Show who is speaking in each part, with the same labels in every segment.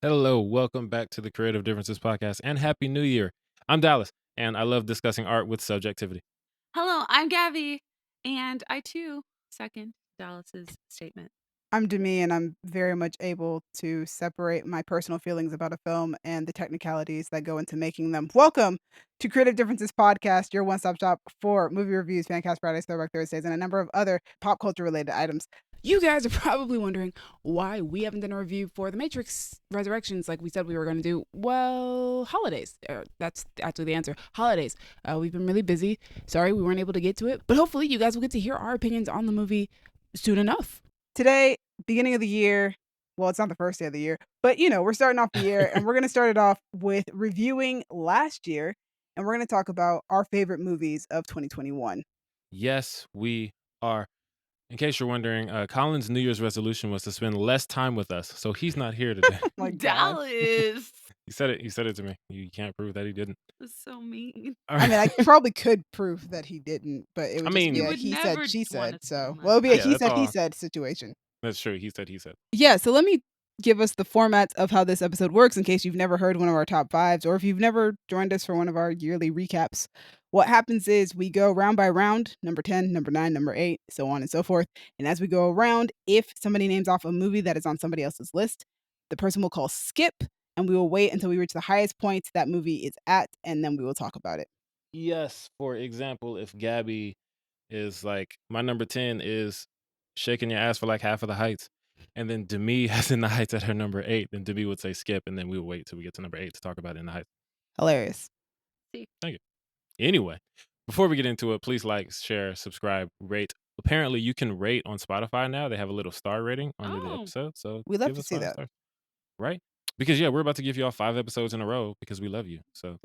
Speaker 1: Hello, welcome back to the Creative Differences Podcast and Happy New Year. I'm Dallas, and I love discussing art with subjectivity.
Speaker 2: Hello, I'm Gabby, and I too second Dallas's statement.
Speaker 3: I'm Demi, and I'm very much able to separate my personal feelings about a film and the technicalities that go into making them. Welcome to Creative Differences Podcast, your one-stop shop for movie reviews, Fancast Fridays, Throwback Thursdays, and a number of other pop culture-related items.
Speaker 4: You guys are probably wondering why we haven't done a review for The Matrix Resurrections like we said we were going to do. Well, holidays. That's actually the answer. Holidays. We've been really busy. Sorry we weren't able to get to it, but hopefully you guys will get to hear our opinions on the movie soon enough.
Speaker 3: Today, beginning of the year, well, it's not the first day of the year, but we're starting off the year, and we're going to start it off with reviewing last year, and we're going to talk about our favorite movies of 2021.
Speaker 1: Yes, we are. In case you're wondering, Colin's New Year's resolution was to spend less time with us, so he's not here today.
Speaker 3: My God.
Speaker 2: Dallas.
Speaker 1: He said it to me. You can't prove that he didn't.
Speaker 2: That's so mean.
Speaker 1: All
Speaker 3: I mean, I
Speaker 1: right.
Speaker 3: probably could prove that he didn't, but it would
Speaker 1: I
Speaker 3: just
Speaker 1: mean-
Speaker 3: be
Speaker 2: You
Speaker 3: a
Speaker 2: would
Speaker 3: he
Speaker 2: never
Speaker 3: said, she
Speaker 2: wanna
Speaker 3: said. So,
Speaker 2: spend
Speaker 3: well, it would be a
Speaker 1: Yeah,
Speaker 3: he
Speaker 1: that's
Speaker 3: said, he
Speaker 1: all.
Speaker 3: said situation.
Speaker 1: That's true. He said.
Speaker 3: Yeah, so let me give us the formats of how this episode works in case you've never heard one of our top fives or if you've never joined us for one of our yearly recaps. What happens is we go round by round, number 10, number 9, number 8, so on and so forth. And as we go around, if somebody names off a movie that is on somebody else's list, the person will call skip, and we will wait until we reach the highest point that movie is at, and then we will talk about it.
Speaker 1: Yes, for example, if Gabby is like, my number 10 is Shaking Your Ass for like half of the heights, and then Demi has In the Heights at her number 8, then Demi would say skip, and then we would wait till we get to number 8 to talk about In the Heights.
Speaker 3: Hilarious.
Speaker 1: Anyway, before we get into it, please like, share, subscribe, rate. Apparently, you can rate on Spotify now. They have a little star rating under the
Speaker 2: Oh.
Speaker 1: episode, so
Speaker 3: We'd love
Speaker 1: give
Speaker 3: to
Speaker 1: us
Speaker 3: see
Speaker 1: 5
Speaker 3: that.
Speaker 1: stars. Right? Because we're about to give y'all 5 episodes in a row because we love you. So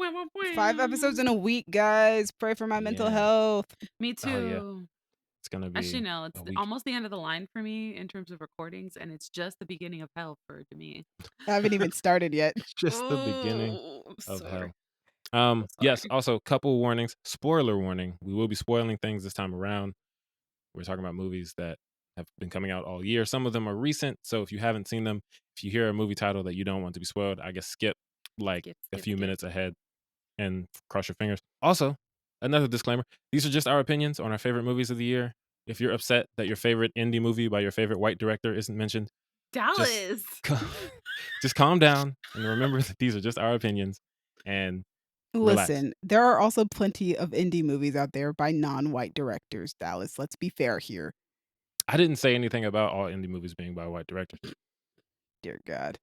Speaker 3: 5 episodes in a week, guys. Pray for my mental
Speaker 1: Yeah.
Speaker 3: health.
Speaker 2: Me too.
Speaker 1: Oh, yeah. It's gonna be
Speaker 2: Actually, no, it's
Speaker 1: a week.
Speaker 2: almost the end of the line for me in terms of recordings, and it's just the beginning of hell for me.
Speaker 3: I haven't even started yet.
Speaker 1: Just the beginning
Speaker 2: Oh, I'm
Speaker 1: of
Speaker 2: sorry.
Speaker 1: hell. Yes,
Speaker 2: sorry.
Speaker 1: also couple warnings. Spoiler warning. We will be spoiling things this time around. We're talking about movies that have been coming out all year. Some of them are recent, so if you haven't seen them, if you hear a movie title that you don't want to be spoiled, I guess skip like a few minutes ahead and cross your fingers. Also, another disclaimer. These are just our opinions on our favorite movies of the year. If you're upset that your favorite indie movie by your favorite white director isn't mentioned,
Speaker 2: Dallas.
Speaker 1: just calm down and remember that these are just our opinions and relax.
Speaker 3: Listen, there are also plenty of indie movies out there by non-white directors, Dallas. Let's be fair here.
Speaker 1: I didn't say anything about all indie movies being by white directors.
Speaker 3: Dear God.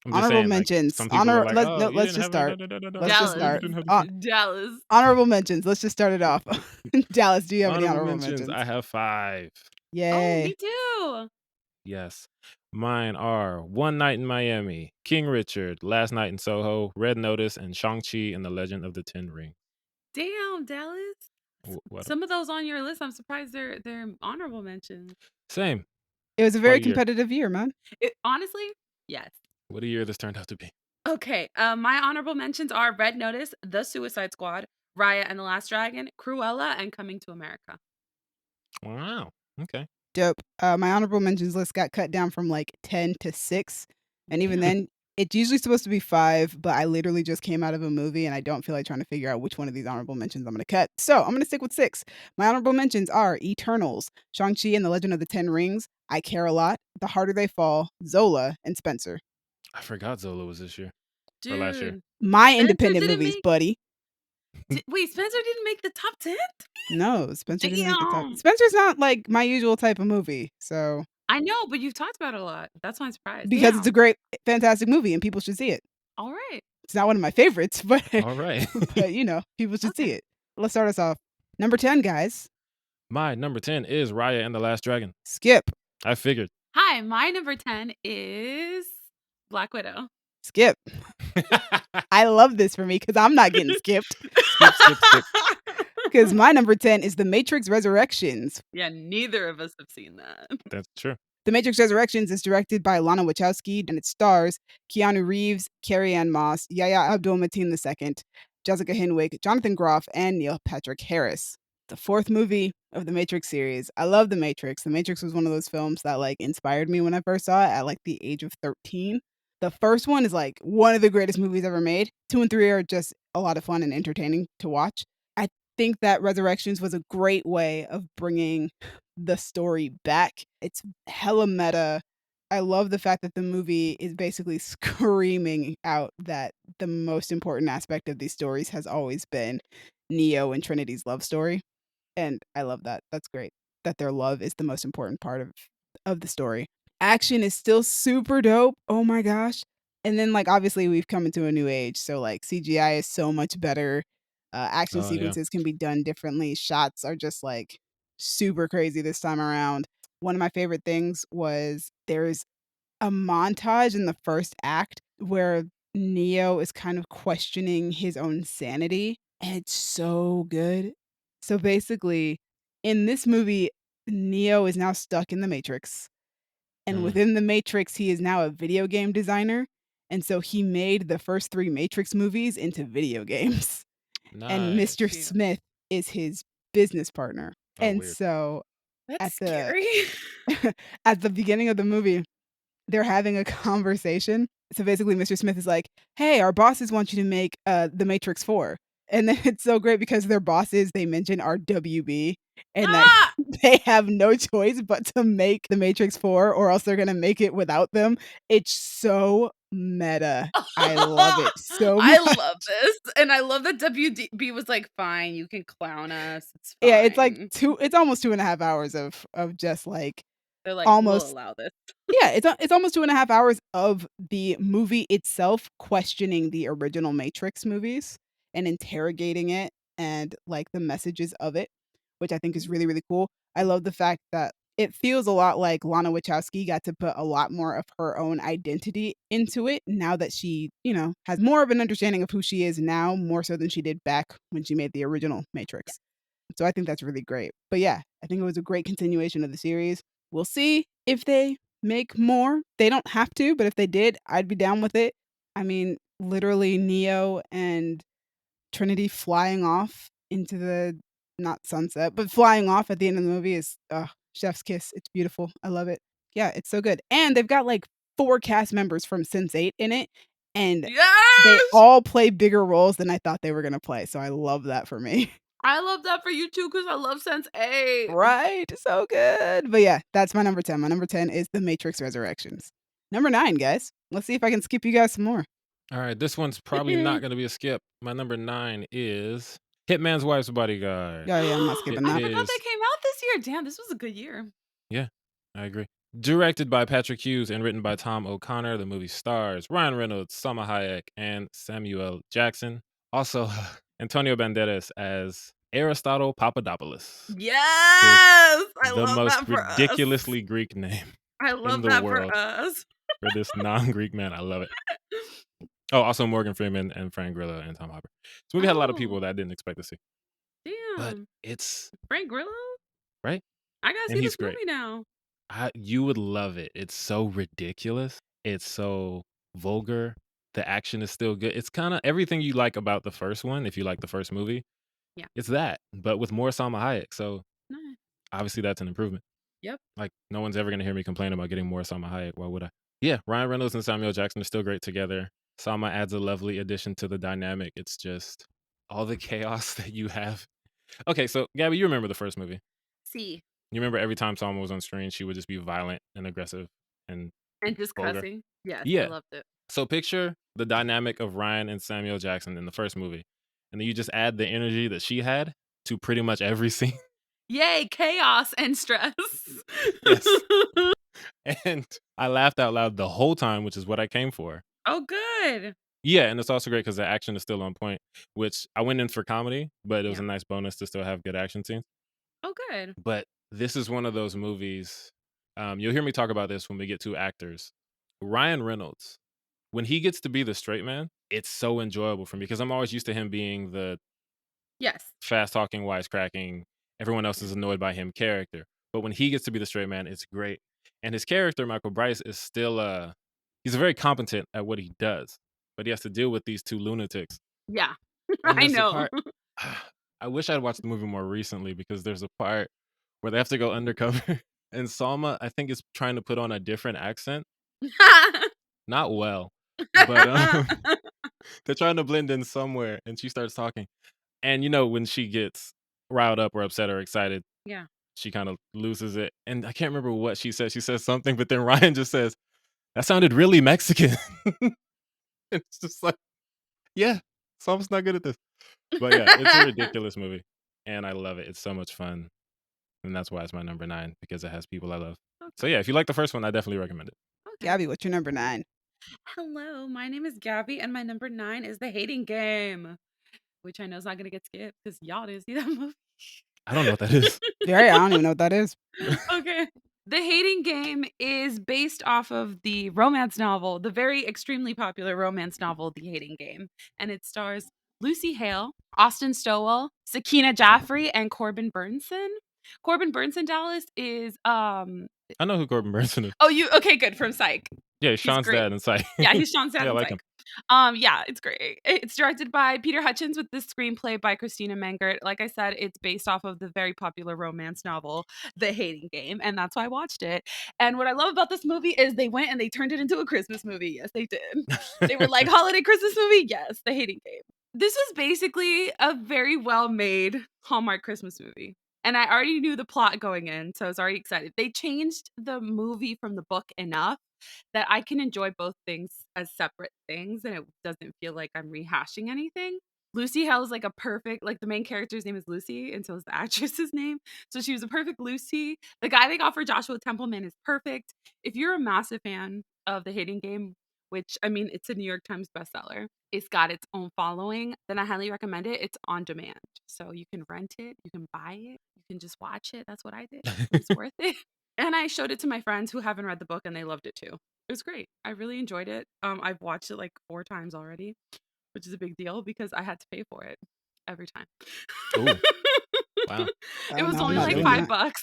Speaker 1: I'm just
Speaker 3: Honorable
Speaker 1: saying, like,
Speaker 3: mentions.
Speaker 1: some people are like, "Oh, you
Speaker 3: let's
Speaker 1: didn't
Speaker 3: just
Speaker 1: have
Speaker 3: start.
Speaker 1: da, da, da, da, da,
Speaker 3: Let's
Speaker 1: da,
Speaker 3: just
Speaker 1: you
Speaker 3: start.
Speaker 1: didn't have this."
Speaker 2: Dallas.
Speaker 3: Honorable mentions. Let's just start it off. Dallas, do you have any honorable mentions?
Speaker 1: I have 5.
Speaker 2: Oh,
Speaker 3: Yay.
Speaker 2: me too.
Speaker 1: Yes. Mine are One Night in Miami, King Richard, Last Night in Soho, Red Notice, and Shang-Chi and the Legend of the Ten Rings.
Speaker 2: Damn, Dallas.
Speaker 1: What?
Speaker 2: Some of those on your list, I'm surprised they're honorable mentions.
Speaker 1: Same.
Speaker 3: It was a very
Speaker 1: What a year.
Speaker 3: competitive year, man.
Speaker 2: Honestly, yes.
Speaker 1: What a year this turned out to be.
Speaker 2: Okay, my honorable mentions are Red Notice, The Suicide Squad, Raya and the Last Dragon, Cruella, and Coming to America.
Speaker 1: Wow. Okay.
Speaker 3: Dope. My honorable mentions list got cut down from like 10 to 6. And even then, it's usually supposed to be 5, but I literally just came out of a movie and I don't feel like trying to figure out which one of these honorable mentions I'm going to cut. So I'm going to stick with 6. My honorable mentions are Eternals, Shang-Chi and the Legend of the Ten Rings, I Care a Lot, The Harder They Fall, Zola, and Spencer.
Speaker 1: I forgot Zola was this year.
Speaker 2: Dude,
Speaker 1: Or last year.
Speaker 3: My
Speaker 2: Spencer
Speaker 3: independent
Speaker 2: didn't
Speaker 3: movies,
Speaker 2: make-
Speaker 3: buddy.
Speaker 2: Wait, Spencer didn't make the top 10?
Speaker 3: No, Spencer didn't make the top.
Speaker 2: Damn.
Speaker 3: Spencer's not like my usual type of movie, so
Speaker 2: I know, but you've talked about it a lot. That's why I'm surprised.
Speaker 3: because it's a
Speaker 2: Damn.
Speaker 3: great, fantastic movie and people should see it.
Speaker 2: All right.
Speaker 3: It's not one of my favorites, but
Speaker 1: All right.
Speaker 3: but people should see it. Let's start us off. Number 10, guys.
Speaker 1: My number 10 is Raya and the Last Dragon.
Speaker 3: Skip.
Speaker 1: I figured.
Speaker 2: Hi, my number 10 is Black Widow.
Speaker 3: Skip. I love this for me because I'm not getting skipped.
Speaker 1: Skip.
Speaker 3: Because my number 10 is The Matrix Resurrections.
Speaker 2: Yeah, neither of us have seen that.
Speaker 1: That's true.
Speaker 3: The Matrix Resurrections is directed by Lana Wachowski and it stars Keanu Reeves, Carrie-Anne Moss, Yahya Abdul-Mateen II, Jessica Henwick, Jonathan Groff, and Neil Patrick Harris. The 4th movie of the Matrix series. I love The Matrix. The Matrix was one of those films that like inspired me when I first saw it at like the age of 13. The first one is like one of the greatest movies ever made. 2 and 3 are just a lot of fun and entertaining to watch. I think that Resurrections was a great way of bringing the story back. It's hella meta. I love the fact that the movie is basically screaming out that the most important aspect of these stories has always been Neo and Trinity's love story. And I love that. That's great. That their love is the most important part of the story. Action is still super dope. Oh my gosh. And then like obviously we've come into a new age, so like CGI is so much better. Action
Speaker 1: Oh yeah.
Speaker 3: sequences can be done differently. Shots are just like super crazy this time around. One of my favorite things was there's a montage in the first act where Neo is kind of questioning his own sanity, and it's so good. So basically, in this movie, Neo is now stuck in the Matrix, and
Speaker 1: Mm,
Speaker 3: within the Matrix, he is now a video game designer, and so he made the first 3 Matrix movies into video games, and Mr.
Speaker 1: nice.
Speaker 2: Cute.
Speaker 3: Smith is his business partner.
Speaker 1: Oh,
Speaker 3: And
Speaker 1: weird.
Speaker 3: so
Speaker 2: That's
Speaker 3: at the
Speaker 2: scary.
Speaker 3: at the beginning of the movie, they're having a conversation. So basically, Mr. Smith is like, "Hey, our bosses want you to make The Matrix 4." And then it's so great because their bosses they mention are WB and that
Speaker 2: Ah!
Speaker 3: they have no choice but to make The Matrix 4 or else they're gonna make it without them. It's so meta. I love it so
Speaker 2: I
Speaker 3: much.
Speaker 2: love this, and I love that WDB was like, "Fine, you can clown us. It's
Speaker 3: Yeah, it's like
Speaker 2: fine."
Speaker 3: it's almost 2.5 hours of just like
Speaker 2: They're like, "We'll
Speaker 3: almost
Speaker 2: allow this."
Speaker 3: yeah, it's almost 2.5 hours of the movie itself questioning the original Matrix movies and interrogating it and, like, the messages of it, which I think is
Speaker 2: Mhm.
Speaker 3: really, really cool. I love the fact that it feels a lot like Lana Wachowski got to put a lot more of her own identity into it now that she, has more of an understanding of who she is now, more so than she did back when she made the original
Speaker 2: Yeah.
Speaker 3: Matrix. So I think that's really great. But yeah, I think it was a great continuation of the series. We'll see if they make more. They don't have to, but if they did, I'd be down with it. I mean, literally Neo and Trinity flying off into the not sunset, but flying off at the end of the movie is chef's kiss. It's beautiful. I love it. Yeah, it's so good. And they've got like 4 cast members from Sense8 in it, and they
Speaker 2: Yes!
Speaker 3: all play bigger roles than I thought they were gonna play. So I love that for me.
Speaker 2: I love that for you too, because I love Sense8.
Speaker 3: Right? So good. But yeah, that's my number 10. My number 10 is The Matrix Resurrections. Number 9, guys. Let's see if I can skip you guys some more.
Speaker 1: All right, this one's probably not going to be a skip. My number 9 is Hitman's Wife's Bodyguard.
Speaker 3: Oh yeah, I'm not
Speaker 1: It
Speaker 3: skipping
Speaker 2: I
Speaker 3: that.
Speaker 2: forgot
Speaker 1: is,
Speaker 2: that came out this year. Damn, this was a good year.
Speaker 1: yeah, I agree. Directed by Patrick Hughes and written by Tom O'Connor, the movie stars Ryan Reynolds, Salma Hayek, and Samuel Jackson. Also, Antonio Banderas as Aristotle Papadopoulos. Is
Speaker 2: Yes! I
Speaker 1: the
Speaker 2: love
Speaker 1: most
Speaker 2: that for us.
Speaker 1: ridiculously Greek name
Speaker 2: I
Speaker 1: in
Speaker 2: love
Speaker 1: the
Speaker 2: that for
Speaker 1: world
Speaker 2: us.
Speaker 1: for this non-Greek man. I love it. Oh, also Morgan Freeman and Frank Grillo and Tom Hopper. So we had a lot of
Speaker 2: Oh,
Speaker 1: people that I didn't expect to see, but
Speaker 2: damn.
Speaker 1: it's
Speaker 2: Frank Grillo?
Speaker 1: right,
Speaker 2: I gotta
Speaker 1: and
Speaker 2: see
Speaker 1: he's
Speaker 2: this
Speaker 1: great.
Speaker 2: movie now.
Speaker 1: You would love it. It's so ridiculous. It's so vulgar. The action is still good. It's kind of everything you like about the first one. If you like the first movie,
Speaker 2: Yeah.
Speaker 1: it's that, but with more Salma Hayek. So
Speaker 2: Nice.
Speaker 1: obviously that's an improvement.
Speaker 2: Yep.
Speaker 1: Like no one's ever gonna hear me complain about getting more Salma Hayek. Why would I? Yeah, Ryan Reynolds and Samuel Jackson are still great together. Salma adds a lovely addition to the dynamic. It's just all the chaos that you have. Okay, so Gabby, you remember the first movie?
Speaker 2: See.
Speaker 1: You remember every time Salma was on screen, she would just be violent and aggressive and
Speaker 2: And just
Speaker 1: vulgar.
Speaker 2: cussing. Yes, I
Speaker 1: Yeah.
Speaker 2: loved it.
Speaker 1: So picture the dynamic of Ryan and Samuel Jackson in the first movie, and then you just add the energy that she had to pretty much every scene.
Speaker 2: Yay, chaos and stress.
Speaker 1: Yes. And I laughed out loud the whole time, which is what I came for.
Speaker 2: Oh, good.
Speaker 1: Yeah, and it's also great because the action is still on point, which I went in for comedy, but it was
Speaker 2: Yeah.
Speaker 1: a nice bonus to still have good action scenes.
Speaker 2: Oh, good.
Speaker 1: But this is one of those movies. You'll hear me talk about this when we get to actors. Ryan Reynolds, when he gets to be the straight man, it's so enjoyable for me because I'm always used to him being the
Speaker 2: Yes.
Speaker 1: fast talking, wisecracking, everyone else is annoyed by him character. But when he gets to be the straight man, it's great. And his character, Michael Bryce, is still he's very competent at what he does, but he has to deal with these 2 lunatics.
Speaker 2: Yeah.
Speaker 1: And
Speaker 2: I
Speaker 1: there's a
Speaker 2: know.
Speaker 1: part I wish I'd watched the movie more recently because there's a part where they have to go undercover and Salma, I think, is trying to put on a different accent. not well, but they're trying to blend in somewhere, and she starts talking. And when she gets riled up or upset or excited,
Speaker 2: Yeah.
Speaker 1: she kind of loses it. And I can't remember what she said. She says something, but then Ryan just says, "That sounded really Mexican." It's just like, yeah, Psalm's not good at this. But yeah, it's a ridiculous movie, and I love it. It's so much fun, and that's why it's my number 9 because it has people I love. So yeah, if you like the first one, I definitely recommend it.
Speaker 2: Okay.
Speaker 3: Gabby, what's your number 9?
Speaker 2: Hello, my name is Gabby, and my number 9 is The Hating Game, which I know is not going to get skipped because y'all didn't see that movie.
Speaker 1: I don't know what that is.
Speaker 3: Right, I don't even know what that is.
Speaker 2: Okay. The Hating Game is based off of the romance novel, the very extremely popular romance novel, The Hating Game. And it stars Lucy Hale, Austin Stowell, Sakina Jaffrey, and Corbin Burnson. Corbin Burnson, Dallas, is
Speaker 1: I know who Corbin Burnson is.
Speaker 2: Oh, you okay, good, from Psych.
Speaker 1: Yeah,
Speaker 2: He's
Speaker 1: Sean's
Speaker 2: great.
Speaker 1: dad in Psych.
Speaker 2: Yeah, he's Sean's dad
Speaker 1: Yeah, I
Speaker 2: in
Speaker 1: like
Speaker 2: Psych.
Speaker 1: him.
Speaker 2: Yeah, it's great. It's directed by Peter Hutchins with the screenplay by Christina Mengert. Like I said, it's based off of the very popular romance novel, The Hating Game, and that's why I watched it. And what I love about this movie is they went and they turned it into a Christmas movie. Yes, they did. They were like, holiday Christmas movie? Yes, The Hating Game. This was basically a very well-made Hallmark Christmas movie. And I already knew the plot going in, so I was already excited. They changed the movie from the book enough that I can enjoy both things as separate things and it doesn't feel like I'm rehashing anything. Lucy Hale is like a perfect, like the main character's name is Lucy, and so is the actress's name. So she was a perfect Lucy. The guy they got for Joshua Templeman is perfect. If you're a massive fan of The Hating Game, which I mean, it's a New York Times bestseller, it's got its own following, then I highly recommend it. It's on demand. So you can rent it, you can buy it, you can just watch it. That's what I did. It's worth it. And I showed it to my friends who haven't read the book and they loved it too. It was great. I really enjoyed it. I've watched it like 4 times already, which is a big deal because I had to pay for it every time.
Speaker 1: Ooh, wow.
Speaker 2: It
Speaker 3: Oh,
Speaker 2: was
Speaker 3: no, I'm
Speaker 2: only
Speaker 3: not
Speaker 2: like
Speaker 3: doing
Speaker 2: $5,
Speaker 3: that.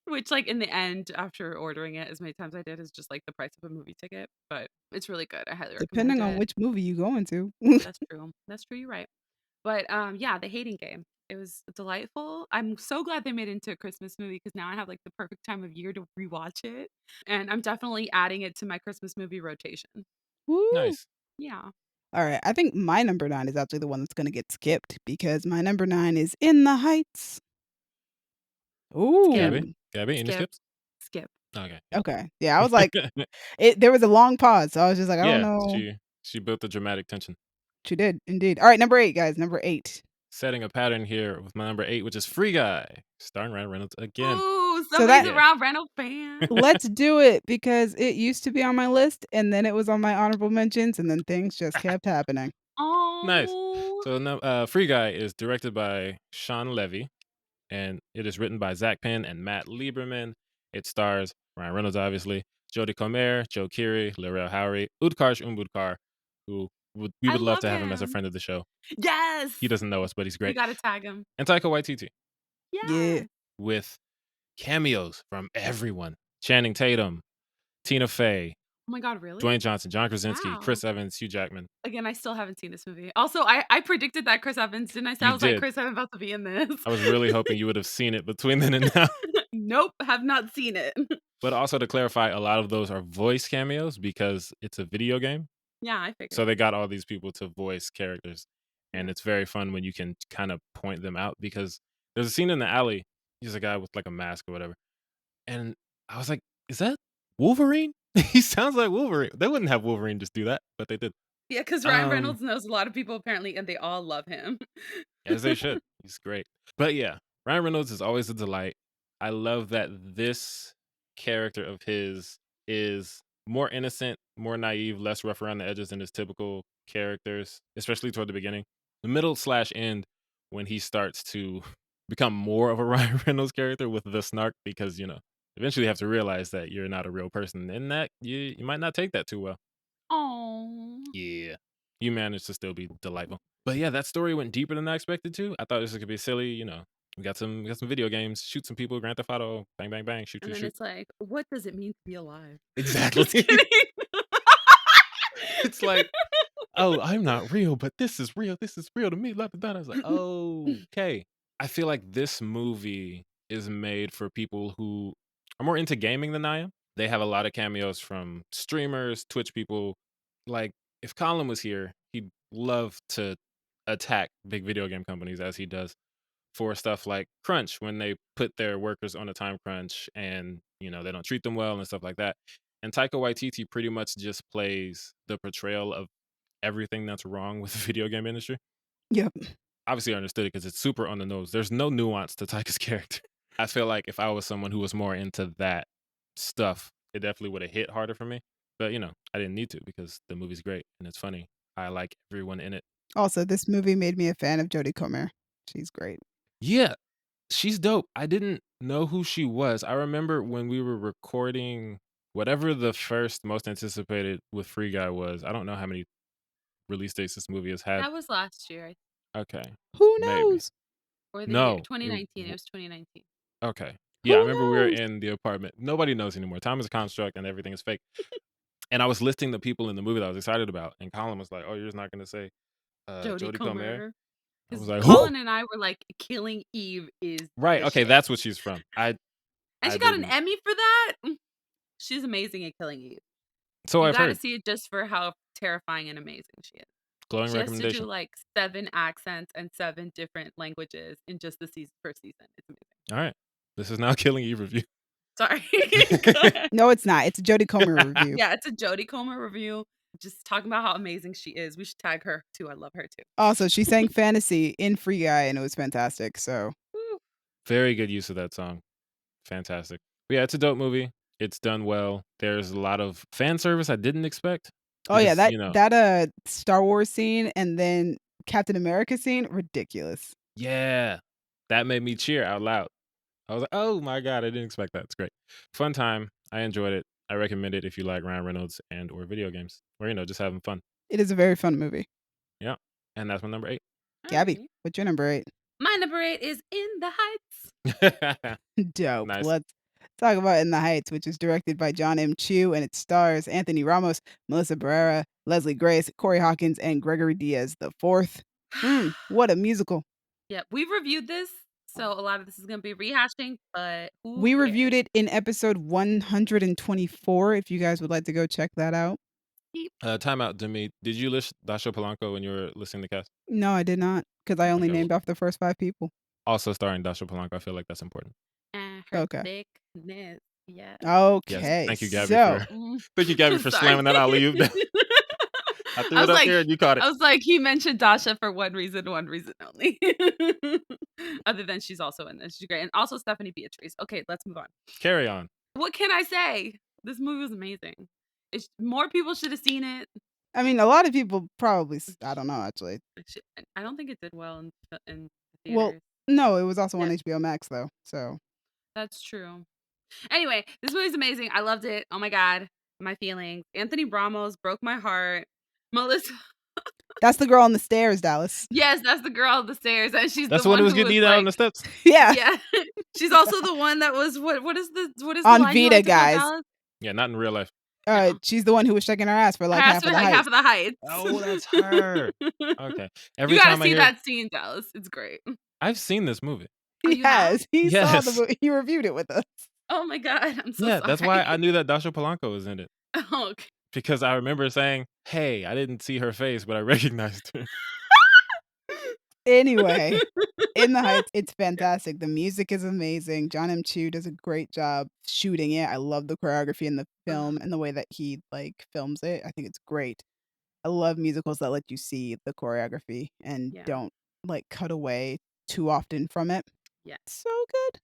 Speaker 2: which like in the end, after ordering it as many times I did, is just like the price of a movie ticket. But it's really good. I highly recommend
Speaker 3: Depending on
Speaker 2: it.
Speaker 3: which movie you going to.
Speaker 2: That's true. That's true. You're right. But yeah, The Hating Game. It was delightful. I'm so glad they made it into a Christmas movie because now I have like the perfect time of year to rewatch it. And I'm definitely adding it to my Christmas movie rotation.
Speaker 3: Woo!
Speaker 1: Nice.
Speaker 2: Yeah.
Speaker 3: All right, I think my number 9 is actually the one that's going to get skipped because my number 9 is In the Heights. Ooh.
Speaker 1: Gabby, any
Speaker 2: Skip.
Speaker 1: skips?
Speaker 2: Skip.
Speaker 1: Okay.
Speaker 3: Okay. Yeah, I was like, there was a long pause, so I was just like, I don't
Speaker 1: Yeah,
Speaker 3: know.
Speaker 1: she built the dramatic tension.
Speaker 3: She did, indeed. All right, number 8, guys. Number 8.
Speaker 1: Setting a pattern here with my number 8, which is Free Guy, starring Ryan Reynolds again.
Speaker 2: Ooh,
Speaker 3: So
Speaker 2: somebody's
Speaker 3: that-
Speaker 2: a Ralph Reynolds fan.
Speaker 3: Let's do it because it used to be on my list and then it was on my honorable mentions and then things just kept happening.
Speaker 2: Oh.
Speaker 1: Nice. So Free Guy is directed by Sean Levy, and it is written by Zach Penn and Matt Lieberman. It stars Ryan Reynolds, obviously, Jodie Comer, Joe Keery, Laurel Howery, Utkarsh Umbudkar, who we
Speaker 2: I
Speaker 1: would love
Speaker 2: love
Speaker 1: to have him as a
Speaker 2: him.
Speaker 1: friend of the show.
Speaker 2: Yes.
Speaker 1: He doesn't know us, but he's
Speaker 2: We
Speaker 1: great.
Speaker 2: gotta tag him.
Speaker 1: And Taika Waititi,
Speaker 3: Yeah.
Speaker 1: with cameos from everyone: Channing Tatum, Tina Fey,
Speaker 2: Oh my god, really?
Speaker 1: Dwayne Johnson, John Krasinski,
Speaker 2: Wow.
Speaker 1: Chris Evans, Hugh Jackman.
Speaker 2: Again, I still haven't seen this movie. Also, I predicted that Chris Evans, didn't I say?
Speaker 1: You
Speaker 2: I was like,
Speaker 1: did.
Speaker 2: Chris Evans about to be in this.
Speaker 1: I was really hoping you would have seen it between then and now.
Speaker 2: Nope, have not seen it.
Speaker 1: But also to clarify, a lot of those are voice cameos because it's a video game.
Speaker 2: Yeah, I figured.
Speaker 1: So they got all these people to voice characters. And it's very fun when you can kind of point them out because there's a scene in the alley. He's a guy with like a mask or whatever. And I was like, is that Wolverine? He sounds like Wolverine. They wouldn't have Wolverine just do that, but they did.
Speaker 2: Yeah, because Ryan Reynolds knows a lot of people apparently, and they all love him.
Speaker 1: As they should. He's great. But yeah, Ryan Reynolds is always a delight. I love that this character of his is more innocent, more naive, less rough around the edges than his typical characters, especially toward the beginning. The middle/end, when he starts to become more of a Ryan Reynolds character with the snark, because, eventually you have to realize that you're not a real person and that you might not take that too well.
Speaker 2: Oh.
Speaker 1: Yeah. You managed to still be delightful. But yeah, that story went deeper than I expected to. I thought this could be silly, We got some video games, shoot some people, Grand Theft Auto, bang, bang, bang, shoot,
Speaker 2: And then
Speaker 1: shoot.
Speaker 2: it's like, what does it mean to be alive?
Speaker 1: Exactly.
Speaker 2: Just kidding.
Speaker 1: It's like, oh, I'm not real, but this is real. This is real to me. Blah, blah, blah. I was like, okay. I feel like this movie is made for people who are more into gaming than I am. They have a lot of cameos from streamers, Twitch people. Like, if Colin was here, he'd love to attack big video game companies as he does for stuff like crunch, when they put their workers on a time crunch and, they don't treat them well and stuff like that. And Taika Waititi pretty much just plays the portrayal of everything that's wrong with the video game industry.
Speaker 3: Yep.
Speaker 1: Obviously, I understood it because it's super on the nose. There's no nuance to Taika's character. I feel like if I was someone who was more into that stuff, it definitely would have hit harder for me. But, I didn't need to because the movie's great and it's funny. I like everyone in it.
Speaker 3: Also, this movie made me a fan of Jodie Comer. She's great.
Speaker 1: Yeah, she's dope. I didn't know who she was. I remember when we were recording whatever the first most anticipated with Free Guy was. I don't know how many release dates this movie has had.
Speaker 2: That was last year.
Speaker 1: Okay.
Speaker 3: Who
Speaker 1: Maybe.
Speaker 3: knows?
Speaker 2: Or the
Speaker 1: No.
Speaker 2: year. 2019. It was 2019.
Speaker 1: Okay. Yeah, I
Speaker 3: Who
Speaker 1: remember we were
Speaker 3: knows?
Speaker 1: in the apartment. Nobody knows anymore. Time is a construct and everything is fake. And I was listing the people in the movie that I was excited about. And Colin was like, "Oh, you're just not going to say Jodie Comer?" I was like,
Speaker 2: Colin
Speaker 1: "Who?"
Speaker 2: and I were like, Killing Eve is
Speaker 1: Right.
Speaker 2: the
Speaker 1: Okay,
Speaker 2: shit.
Speaker 1: that's what she's from.
Speaker 2: And she got an Emmy for that. She's amazing at Killing Eve.
Speaker 1: So
Speaker 2: You
Speaker 1: I've
Speaker 2: gotta
Speaker 1: heard.
Speaker 2: see it just for how terrifying and amazing she is.
Speaker 1: Glowing
Speaker 2: She has to
Speaker 1: recommendation.
Speaker 2: do like 7 accents and 7 different languages in just the first season. It's amazing.
Speaker 1: All right. This is now Killing Eve review.
Speaker 2: Sorry. Go ahead.
Speaker 3: No, it's not. It's a Jodie Comer review.
Speaker 2: Yeah, it's a Jodie Comer review. Just talking about how amazing she is. We should tag her too. I love her too.
Speaker 3: Also, she sang Fantasy in Free Guy, and it was fantastic. So,
Speaker 2: Woo.
Speaker 1: Very good use of that song. Fantastic. But yeah, it's a dope movie. It's done well. There's a lot of fan service I didn't expect.
Speaker 3: oh yeah,
Speaker 1: Because,
Speaker 3: that Star Wars scene and then Captain America scene, ridiculous.
Speaker 1: yeah, that made me cheer out loud. I was like, oh my God, I didn't expect that. It's great. Fun time. I enjoyed it. I recommend it if you like Ryan Reynolds and or video games. Or, just having fun.
Speaker 3: It is a very fun movie.
Speaker 1: Yeah. And that's my number 8.
Speaker 3: Gabby,
Speaker 2: Alright.
Speaker 3: what's your number 8?
Speaker 2: My number 8 is In the Heights.
Speaker 3: Dope.
Speaker 1: Nice.
Speaker 3: Let's talk about In the Heights, which is directed by John M. Chu, and it stars Anthony Ramos, Melissa Barrera, Leslie Grace, Corey Hawkins, and Gregory Diaz the Fourth. What a musical.
Speaker 2: Yeah, we've reviewed this, so a lot of this is going to be rehashing, but
Speaker 3: We reviewed it in episode 124, if you guys would like to go check that out.
Speaker 1: Time out, Demi. Did you list Dasha Polanco when you were listening to cast?
Speaker 3: No, I did not, because I only
Speaker 1: Okay,
Speaker 3: named off the first 5 people.
Speaker 1: Also starring Dasha Polanco. I feel like that's important.
Speaker 2: Her
Speaker 3: Okay.
Speaker 2: thickness, yeah.
Speaker 3: Okay.
Speaker 1: Yes. Thank you, Gabby,
Speaker 3: So,
Speaker 1: thank you, Gabby, for
Speaker 2: Sorry.
Speaker 1: slamming that alley oop down. I threw it up here and you caught it.
Speaker 2: I was like, he mentioned Dasha for one reason only. Other than she's also in this. She's great. And also Stephanie Beatrice. Okay, let's move on.
Speaker 1: Carry on.
Speaker 2: What can I say? This movie was amazing. More people should have seen it.
Speaker 3: I mean, a lot of people probably, I don't know, actually.
Speaker 2: I don't think it did well in theaters.
Speaker 3: Well, no, it was also on
Speaker 2: Yeah.
Speaker 3: HBO Max, though, so.
Speaker 2: That's true. Anyway, this movie's amazing. I loved it. Oh my God. My feelings. Anthony Ramos broke my heart. Melissa.
Speaker 3: That's the girl on the stairs, Dallas.
Speaker 2: Yes, that's the girl on the stairs. And she's
Speaker 1: That's
Speaker 2: the
Speaker 1: the
Speaker 2: one
Speaker 1: one who was
Speaker 2: who
Speaker 1: getting
Speaker 2: was
Speaker 1: eaten out
Speaker 2: like,
Speaker 1: on the steps.
Speaker 3: Yeah.
Speaker 2: yeah. She's also the one that was what is the
Speaker 3: On
Speaker 2: line you
Speaker 3: Vita,
Speaker 2: like to know,
Speaker 3: guys.
Speaker 2: Dallas?
Speaker 1: Yeah, not in real life.
Speaker 3: She's the one who was shaking her ass for like
Speaker 2: Has
Speaker 3: half
Speaker 2: to
Speaker 3: of
Speaker 2: be
Speaker 3: the
Speaker 2: like
Speaker 3: height.
Speaker 2: half of the heights.
Speaker 1: Oh, that's her. Okay. Every
Speaker 2: You gotta
Speaker 1: time I
Speaker 2: see
Speaker 1: hear,
Speaker 2: that scene, Dallas. It's great.
Speaker 1: I've seen this movie.
Speaker 2: Oh,
Speaker 3: He
Speaker 2: you have?
Speaker 3: has. He saw
Speaker 1: Yes.
Speaker 3: the movie. He reviewed it with us.
Speaker 2: Oh my God. I'm so
Speaker 1: Yeah,
Speaker 2: sorry.
Speaker 1: that's why I knew that Dasha Polanco was in it.
Speaker 2: Oh, okay.
Speaker 1: Because I remember saying, hey, I didn't see her face, but I recognized her.
Speaker 3: Anyway, In the Heights, it's fantastic. The music is amazing. John M. Chu does a great job shooting it. I love the choreography in the film and the way that he films it. I think it's great. I love musicals that let you see the choreography and
Speaker 2: Yeah.
Speaker 3: don't cut away too often from it.
Speaker 2: Yeah.
Speaker 3: So good.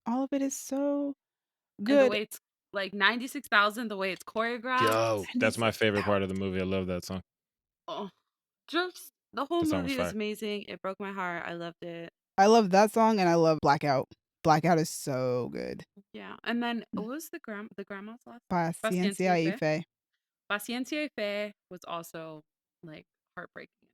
Speaker 3: All of it is so
Speaker 2: And the
Speaker 3: good.
Speaker 2: way it's like 96,000, the way it's choreographed.
Speaker 1: Yo, that's my favorite part of the movie. I love that song.
Speaker 2: Oh, just the whole
Speaker 1: The song was
Speaker 2: movie is
Speaker 1: fire.
Speaker 2: amazing. It broke my heart. I loved it.
Speaker 3: I love that song and I love Blackout. Blackout is so good.
Speaker 2: Yeah. And then what was the grandma's last?
Speaker 3: Paciencia y Fe.
Speaker 2: Paciencia y Fe was also like heartbreaking and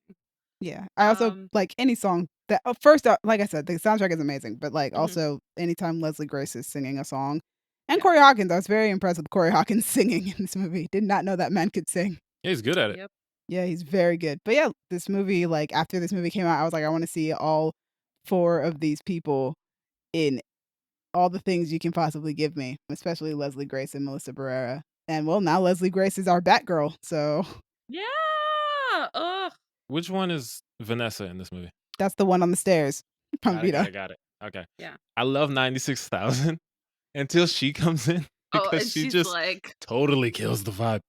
Speaker 2: amazing.
Speaker 3: Yeah. I also like any song that first like I said, the soundtrack is amazing, but also anytime Leslie Grace is singing a song. And Corey Hawkins, I was very impressed with Corey Hawkins singing in this movie. Did not know that man could sing.
Speaker 1: Yeah, he's good at it.
Speaker 2: Yep.
Speaker 3: Yeah, he's very good. But yeah, this movie, after this movie came out, I was like, I want to see all 4 of these people in all the things you can possibly give me, especially Leslie Grace and Melissa Barrera. And well, now Leslie Grace is our Batgirl, so
Speaker 2: Yeah. Ugh.
Speaker 1: Which one is Vanessa in this movie?
Speaker 3: that's the one on the stairs from
Speaker 1: Got it, got
Speaker 3: Vita.
Speaker 1: it, got it. Okay.
Speaker 2: Yeah.
Speaker 1: I love 96,000 until she comes in
Speaker 2: Oh,
Speaker 1: because
Speaker 2: and
Speaker 1: she
Speaker 2: she's
Speaker 1: just
Speaker 2: like,
Speaker 1: totally kills the vibe.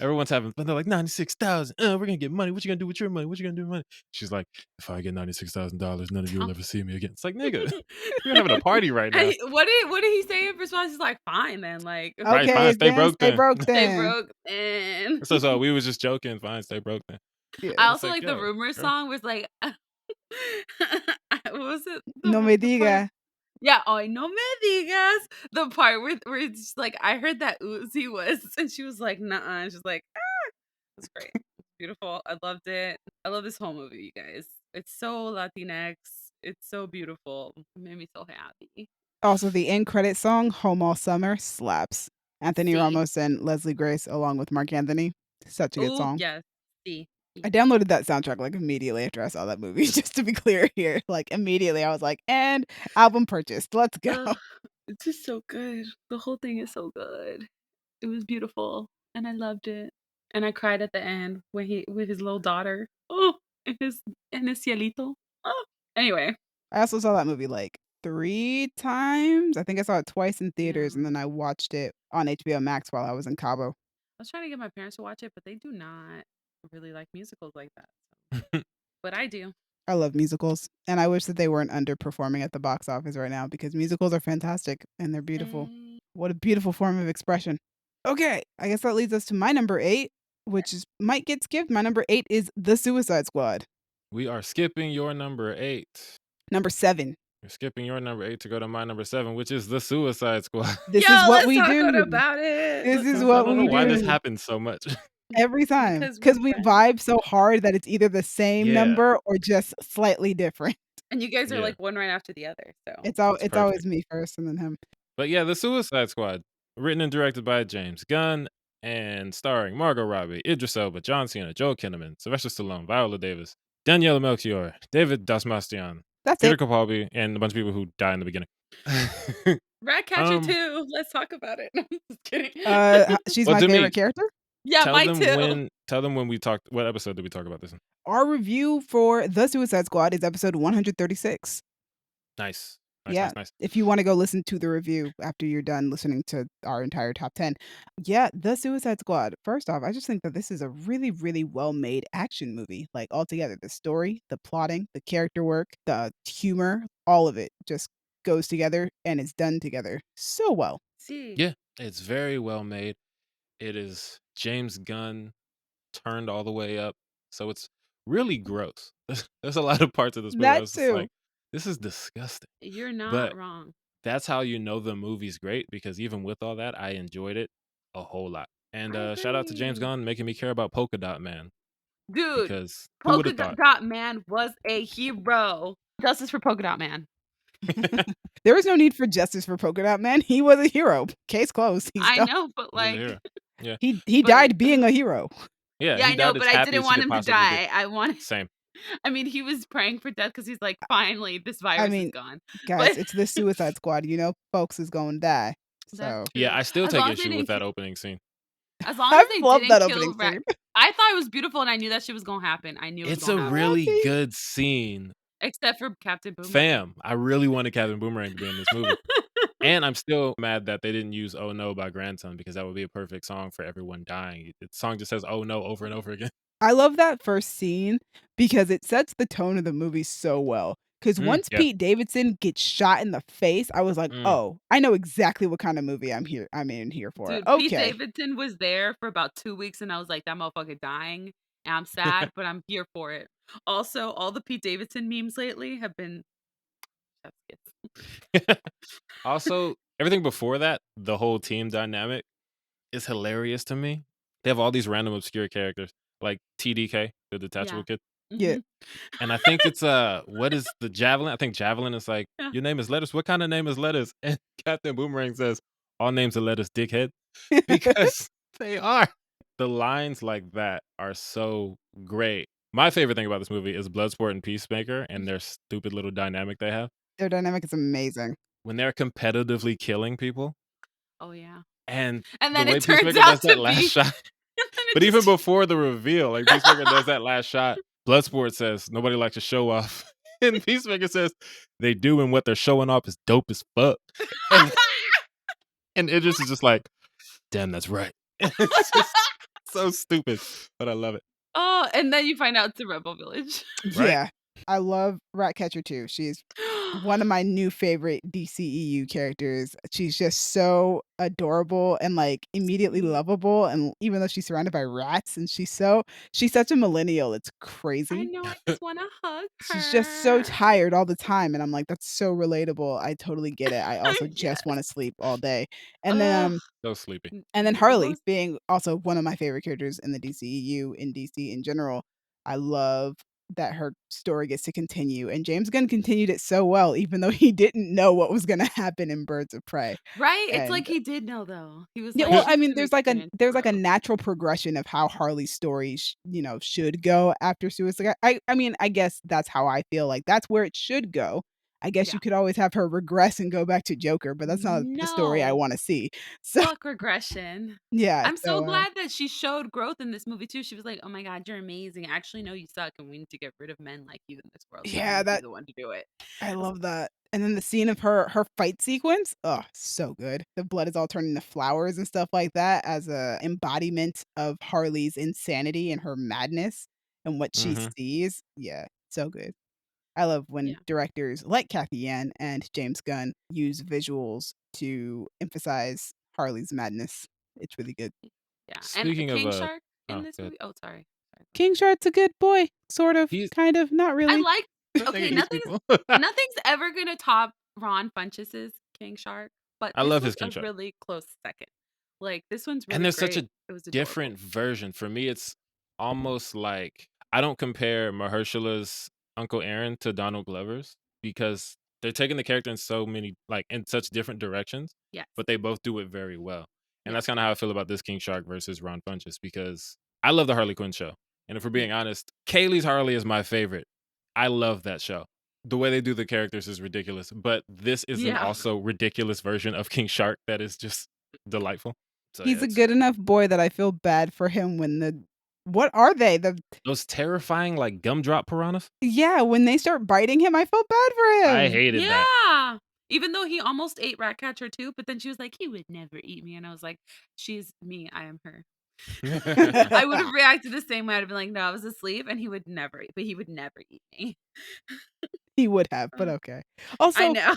Speaker 1: Everyone's having fun. They're like, 96,000. We're gonna get money. What you gonna do with your money? What you gonna do with money? She's like, if I get $96,000, none of you will ever see me again. It's like, nigga, we're having a party right now.
Speaker 2: and what did he say in response? He's like, fine then, like,
Speaker 1: Right, fine,
Speaker 3: Okay,
Speaker 1: stay broke
Speaker 3: stay
Speaker 1: then.
Speaker 3: broke
Speaker 2: stay
Speaker 3: then.
Speaker 2: broke then.
Speaker 1: So we was just joking. Fine, stay broke then.
Speaker 3: Yeah.
Speaker 2: I
Speaker 1: It's
Speaker 2: also like the
Speaker 1: yo,
Speaker 2: rumor
Speaker 1: girl.
Speaker 2: song was like, what was it?
Speaker 3: No me
Speaker 2: The part-
Speaker 3: diga.
Speaker 2: Yeah, oh, no me digas. The part where it's just like, I heard that Uzi was, and she was like, nuh-uh. And she's like, ah. It's great. It's beautiful. I loved it. I love this whole movie, you guys. It's so Latinx. It's so beautiful. It made me so happy.
Speaker 3: Also, the end credit song, Home All Summer, slaps. Anthony
Speaker 2: See.
Speaker 3: Ramos and Leslie Grace, along with Mark Anthony. Such a good
Speaker 2: Oh,
Speaker 3: song.
Speaker 2: yes. See.
Speaker 3: I downloaded that soundtrack like immediately after I saw that movie, just to be clear here. Like immediately, I was like, and album purchased. Let's go.
Speaker 2: Ugh, it's just so good. The whole thing is so good. It was beautiful, and I loved it. And I cried at the end when he with his little daughter. Oh, and his cielito. Oh. Anyway,
Speaker 3: I also saw that movie like 3 times. I think I saw it twice in theaters,
Speaker 2: Yeah.
Speaker 3: and then I watched it on HBO Max while I was in Cabo.
Speaker 2: I was trying to get my parents to watch it, but they do not really like musicals like that. So. But I do.
Speaker 3: I love musicals, and I wish that they weren't underperforming at the box office right now because musicals are fantastic and they're beautiful. What a beautiful form of expression. Okay, I guess that leads us to my number 8, which is might get skipped. My number 8 is The Suicide Squad.
Speaker 1: We are skipping your number 8.
Speaker 3: Number 7.
Speaker 1: You're skipping your number 8 to go to my number 7, which is the Suicide Squad.
Speaker 3: This
Speaker 2: Yo,
Speaker 3: is what
Speaker 2: let's
Speaker 3: we
Speaker 2: talk
Speaker 3: do.
Speaker 2: about it.
Speaker 3: This
Speaker 2: Let's
Speaker 3: is
Speaker 2: talk
Speaker 3: what
Speaker 1: I
Speaker 2: about
Speaker 1: don't know
Speaker 3: we
Speaker 1: why this
Speaker 3: do.
Speaker 1: happens so much.
Speaker 3: Every time.
Speaker 2: Because
Speaker 3: Because
Speaker 2: we're
Speaker 3: we
Speaker 2: friends.
Speaker 3: vibe so hard that it's either the same
Speaker 1: Yeah.
Speaker 3: number or just slightly different.
Speaker 2: And you guys are
Speaker 1: Yeah.
Speaker 2: like one right after the other. So
Speaker 3: It's
Speaker 1: perfect.
Speaker 3: always me first and then him.
Speaker 1: But yeah, the Suicide Squad, written and directed by James Gunn and starring Margot Robbie, Idris Elba, John Cena, Joel Kinnaman, Sylvester Stallone, Viola Davis, Daniela Melchior, David Dasmastian,
Speaker 3: That's
Speaker 1: Peter
Speaker 3: it.
Speaker 1: Capaldi, and a bunch of people who die in the beginning.
Speaker 2: Ratcatcher 2. Let's talk about it. No, I'm just kidding.
Speaker 3: She's
Speaker 1: Well,
Speaker 3: my
Speaker 1: to me,
Speaker 3: favorite character.
Speaker 2: Yeah, mine too.
Speaker 1: Tell them when we talked. What episode did we talk about this in?
Speaker 3: Our review for The Suicide Squad is episode 136.
Speaker 1: Nice.
Speaker 3: Yeah.
Speaker 1: Nice.
Speaker 3: If you want to go listen to the review after you're done listening to our entire top 10. Yeah, The Suicide Squad. First off, I just think that this is a really, really well-made action movie. Like altogether, the story, the plotting, the character work, the humor, all of it just goes together and it's done together so well.
Speaker 2: See.
Speaker 1: Yeah, it's very well made. It is James Gunn turned all the way up, so it's really gross. There's a lot of parts of this movie I
Speaker 3: That
Speaker 1: was just
Speaker 3: too.
Speaker 1: like, this is disgusting.
Speaker 2: You're not
Speaker 1: But
Speaker 2: wrong.
Speaker 1: that's how you know the movie's great, because even with all that, I enjoyed it a whole lot. And
Speaker 2: I
Speaker 1: shout out to James
Speaker 2: agree.
Speaker 1: Gunn making me care about Polka Dot Man,
Speaker 2: Dude,
Speaker 1: because who would
Speaker 2: Polka
Speaker 1: have thought?
Speaker 2: Dot Man was a hero. Justice for Polka Dot Man.
Speaker 3: There is no need for justice for Polka Dot Man. He was a hero. Case closed. He's
Speaker 2: I
Speaker 3: done.
Speaker 2: know, but
Speaker 1: He was a
Speaker 2: like,
Speaker 1: hero. Yeah,
Speaker 3: He
Speaker 2: but-
Speaker 3: died being a hero.
Speaker 1: yeah,
Speaker 2: yeah,
Speaker 1: he
Speaker 2: I know,
Speaker 1: died
Speaker 2: but
Speaker 1: as
Speaker 2: I
Speaker 1: happy
Speaker 2: didn't
Speaker 1: as he
Speaker 2: want
Speaker 1: could
Speaker 2: him to
Speaker 1: possibly be.
Speaker 2: die. I wanted.
Speaker 1: Same.
Speaker 2: I mean, he was praying for death because he's like, finally, this virus
Speaker 3: mean,
Speaker 2: is gone.
Speaker 3: Guys,
Speaker 2: But-
Speaker 3: it's the Suicide Squad. You know, folks is going to die. So
Speaker 2: That's
Speaker 1: Yeah,
Speaker 2: true.
Speaker 1: I still
Speaker 2: As
Speaker 1: take
Speaker 2: long as they
Speaker 1: issue with
Speaker 2: didn't
Speaker 1: that opening scene.
Speaker 2: As long
Speaker 3: I
Speaker 2: as they
Speaker 3: love
Speaker 2: didn't
Speaker 3: that
Speaker 2: kill
Speaker 3: opening scene.
Speaker 2: I thought it was beautiful, and I knew that shit was gonna happen. I knew it was
Speaker 1: It's a
Speaker 2: gonna happen.
Speaker 1: really
Speaker 3: Happy.
Speaker 1: good scene.
Speaker 2: Except for Captain Boomerang.
Speaker 1: Fam, I really wanted Captain Boomerang to be in this movie. And I'm still mad that they didn't use "Oh No" by Grandson, because that would be a perfect song for everyone dying. The song just says "Oh No" over and over again.
Speaker 3: I love that first scene because it sets the tone of the movie so well. Because once
Speaker 1: yeah.
Speaker 3: Pete Davidson gets shot in the face, I was like,
Speaker 1: Mm.
Speaker 3: oh, I know exactly what kind of movie I'm in here for.
Speaker 2: Dude,
Speaker 3: Okay.
Speaker 2: Pete Davidson was there for about 2 weeks, and I was like, that motherfucker dying. And I'm sad, but I'm here for it. Also, all the Pete Davidson memes lately have been
Speaker 1: Also, everything before that, the whole team dynamic is hilarious to me. They have all these random obscure characters, like TDK, the detachable kid.
Speaker 3: Yeah.
Speaker 2: Mhm.
Speaker 1: And I think it's what is the Javelin? I think Javelin is like,
Speaker 2: Yeah.
Speaker 1: your name is Lettuce. What kind of name is Lettuce? And Captain Boomerang says, all names are Lettuce, dickhead. Because they are. The lines like that are so great. My favorite thing about this movie is Bloodsport and Peacemaker and their stupid little dynamic they have.
Speaker 3: Their dynamic is amazing.
Speaker 1: when they're competitively killing people,
Speaker 2: Oh yeah.
Speaker 1: and
Speaker 2: And
Speaker 1: the
Speaker 2: then
Speaker 1: way
Speaker 2: it turns
Speaker 1: Peacemaker
Speaker 2: out
Speaker 1: does that
Speaker 2: to
Speaker 1: last
Speaker 2: be.
Speaker 1: shot.
Speaker 2: And then it
Speaker 1: But even
Speaker 2: just-
Speaker 1: before the reveal, like Peacemaker does that last shot, Bloodsport says nobody likes to show off. And Peacemaker says they do, and what they're showing off is dope as fuck. And, and Idris is just like, damn, that's right. It's just so stupid, but I love it.
Speaker 2: Oh, and then you find out it's a rebel village.
Speaker 1: Right.
Speaker 3: Yeah. I love Ratcatcher too. She's one of my new favorite DCEU characters. She's just so adorable and like immediately
Speaker 2: Sweet.
Speaker 3: lovable. And even though she's surrounded by rats, and she's such a millennial, it's
Speaker 2: I
Speaker 3: crazy.
Speaker 2: know. I just want to hug her.
Speaker 3: She's just so tired all the time, and I'm like, that's so relatable. I totally get it. I also
Speaker 2: Yes.
Speaker 3: just want to sleep all day. And then
Speaker 1: So sleepy.
Speaker 3: and then
Speaker 2: What
Speaker 3: Harley
Speaker 2: was-
Speaker 3: being also one of my favorite characters in the DCEU, in DC in general. I love that her story gets to continue, and James Gunn continued it so well, even though he didn't know what was going to happen in Birds of Prey.
Speaker 2: Right? It's
Speaker 3: And
Speaker 2: like he did know though. He was
Speaker 3: yeah,
Speaker 2: like,
Speaker 3: well,
Speaker 2: she's
Speaker 3: I mean,
Speaker 2: gonna
Speaker 3: there's like
Speaker 2: experience
Speaker 3: a
Speaker 2: growth.
Speaker 3: natural progression of how Harley's story, should go after Suicide. I mean, I guess that's how I feel. Like that's where it should go. I guess
Speaker 2: Yeah.
Speaker 3: you could always have her regress and go back to Joker, but that's not the story I
Speaker 2: No.
Speaker 3: want to see. So
Speaker 2: Fuck regression.
Speaker 3: yeah,
Speaker 2: I'm so
Speaker 3: so
Speaker 2: glad that she showed growth in this movie too. She was like, "Oh my god, you're amazing. I actually know you suck, and we need to get rid of men like you in this world. So
Speaker 3: yeah,
Speaker 2: I'm gonna be
Speaker 3: that
Speaker 2: the one to do it."
Speaker 3: I love that. And then the scene of her fight sequence, oh, so good. The blood is all turning to flowers and stuff like that as a embodiment of Harley's insanity and her madness and what she
Speaker 1: Mhm.
Speaker 3: sees. Yeah, so good. I love when
Speaker 2: Yeah.
Speaker 3: directors like Kathy Yan and James Gunn use visuals to emphasize Harley's madness. It's really good.
Speaker 2: Yeah. And
Speaker 1: Speaking of
Speaker 2: King Shark in
Speaker 1: oh,
Speaker 2: this
Speaker 1: good.
Speaker 2: movie. Oh, sorry.
Speaker 3: King Shark's a good boy, sort of,
Speaker 1: He's
Speaker 3: kind of, not
Speaker 2: I
Speaker 3: really.
Speaker 2: like.
Speaker 1: I
Speaker 2: Okay,
Speaker 1: think he's people.
Speaker 2: nothing's ever gonna top Ron Funches's King Shark, but
Speaker 1: I
Speaker 2: this
Speaker 1: love
Speaker 2: was
Speaker 1: his King
Speaker 2: a
Speaker 1: Shark.
Speaker 2: really close second. Like this one's
Speaker 1: And
Speaker 2: really
Speaker 1: there's such
Speaker 2: great.
Speaker 1: a
Speaker 2: It was adorable.
Speaker 1: different version. For me, it's almost like I don't compare Mahershala's Uncle Aaron to Donald Glover's because they're taking the character in so many like in such different directions,
Speaker 2: Yes.
Speaker 1: but they both do it very well. And
Speaker 2: Yeah.
Speaker 1: that's kind of how I feel about this King Shark versus Ron Funches because I love the Harley Quinn show. And if we're being honest, Kaylee's Harley is my favorite. I love that show. The way they do the characters is ridiculous, but this is an
Speaker 2: Yeah.
Speaker 1: also ridiculous version of King Shark that is just delightful. So
Speaker 3: He's
Speaker 1: yeah,
Speaker 3: a
Speaker 1: it's
Speaker 3: good enough boy that I feel bad for him when what are they?
Speaker 1: those terrifying like gumdrop piranhas.
Speaker 3: When they start biting him, I feel bad for him.
Speaker 1: I hated that.
Speaker 2: Yeah. Even though he almost ate Ratcatcher too, but then she was like, he would never eat me. And I was like, she's me. I am her. I would have reacted the same way. I'd have been like, no, I was asleep and he would never eat, but he would never eat me.
Speaker 3: He would have, but okay.
Speaker 2: I
Speaker 3: Also,
Speaker 2: know.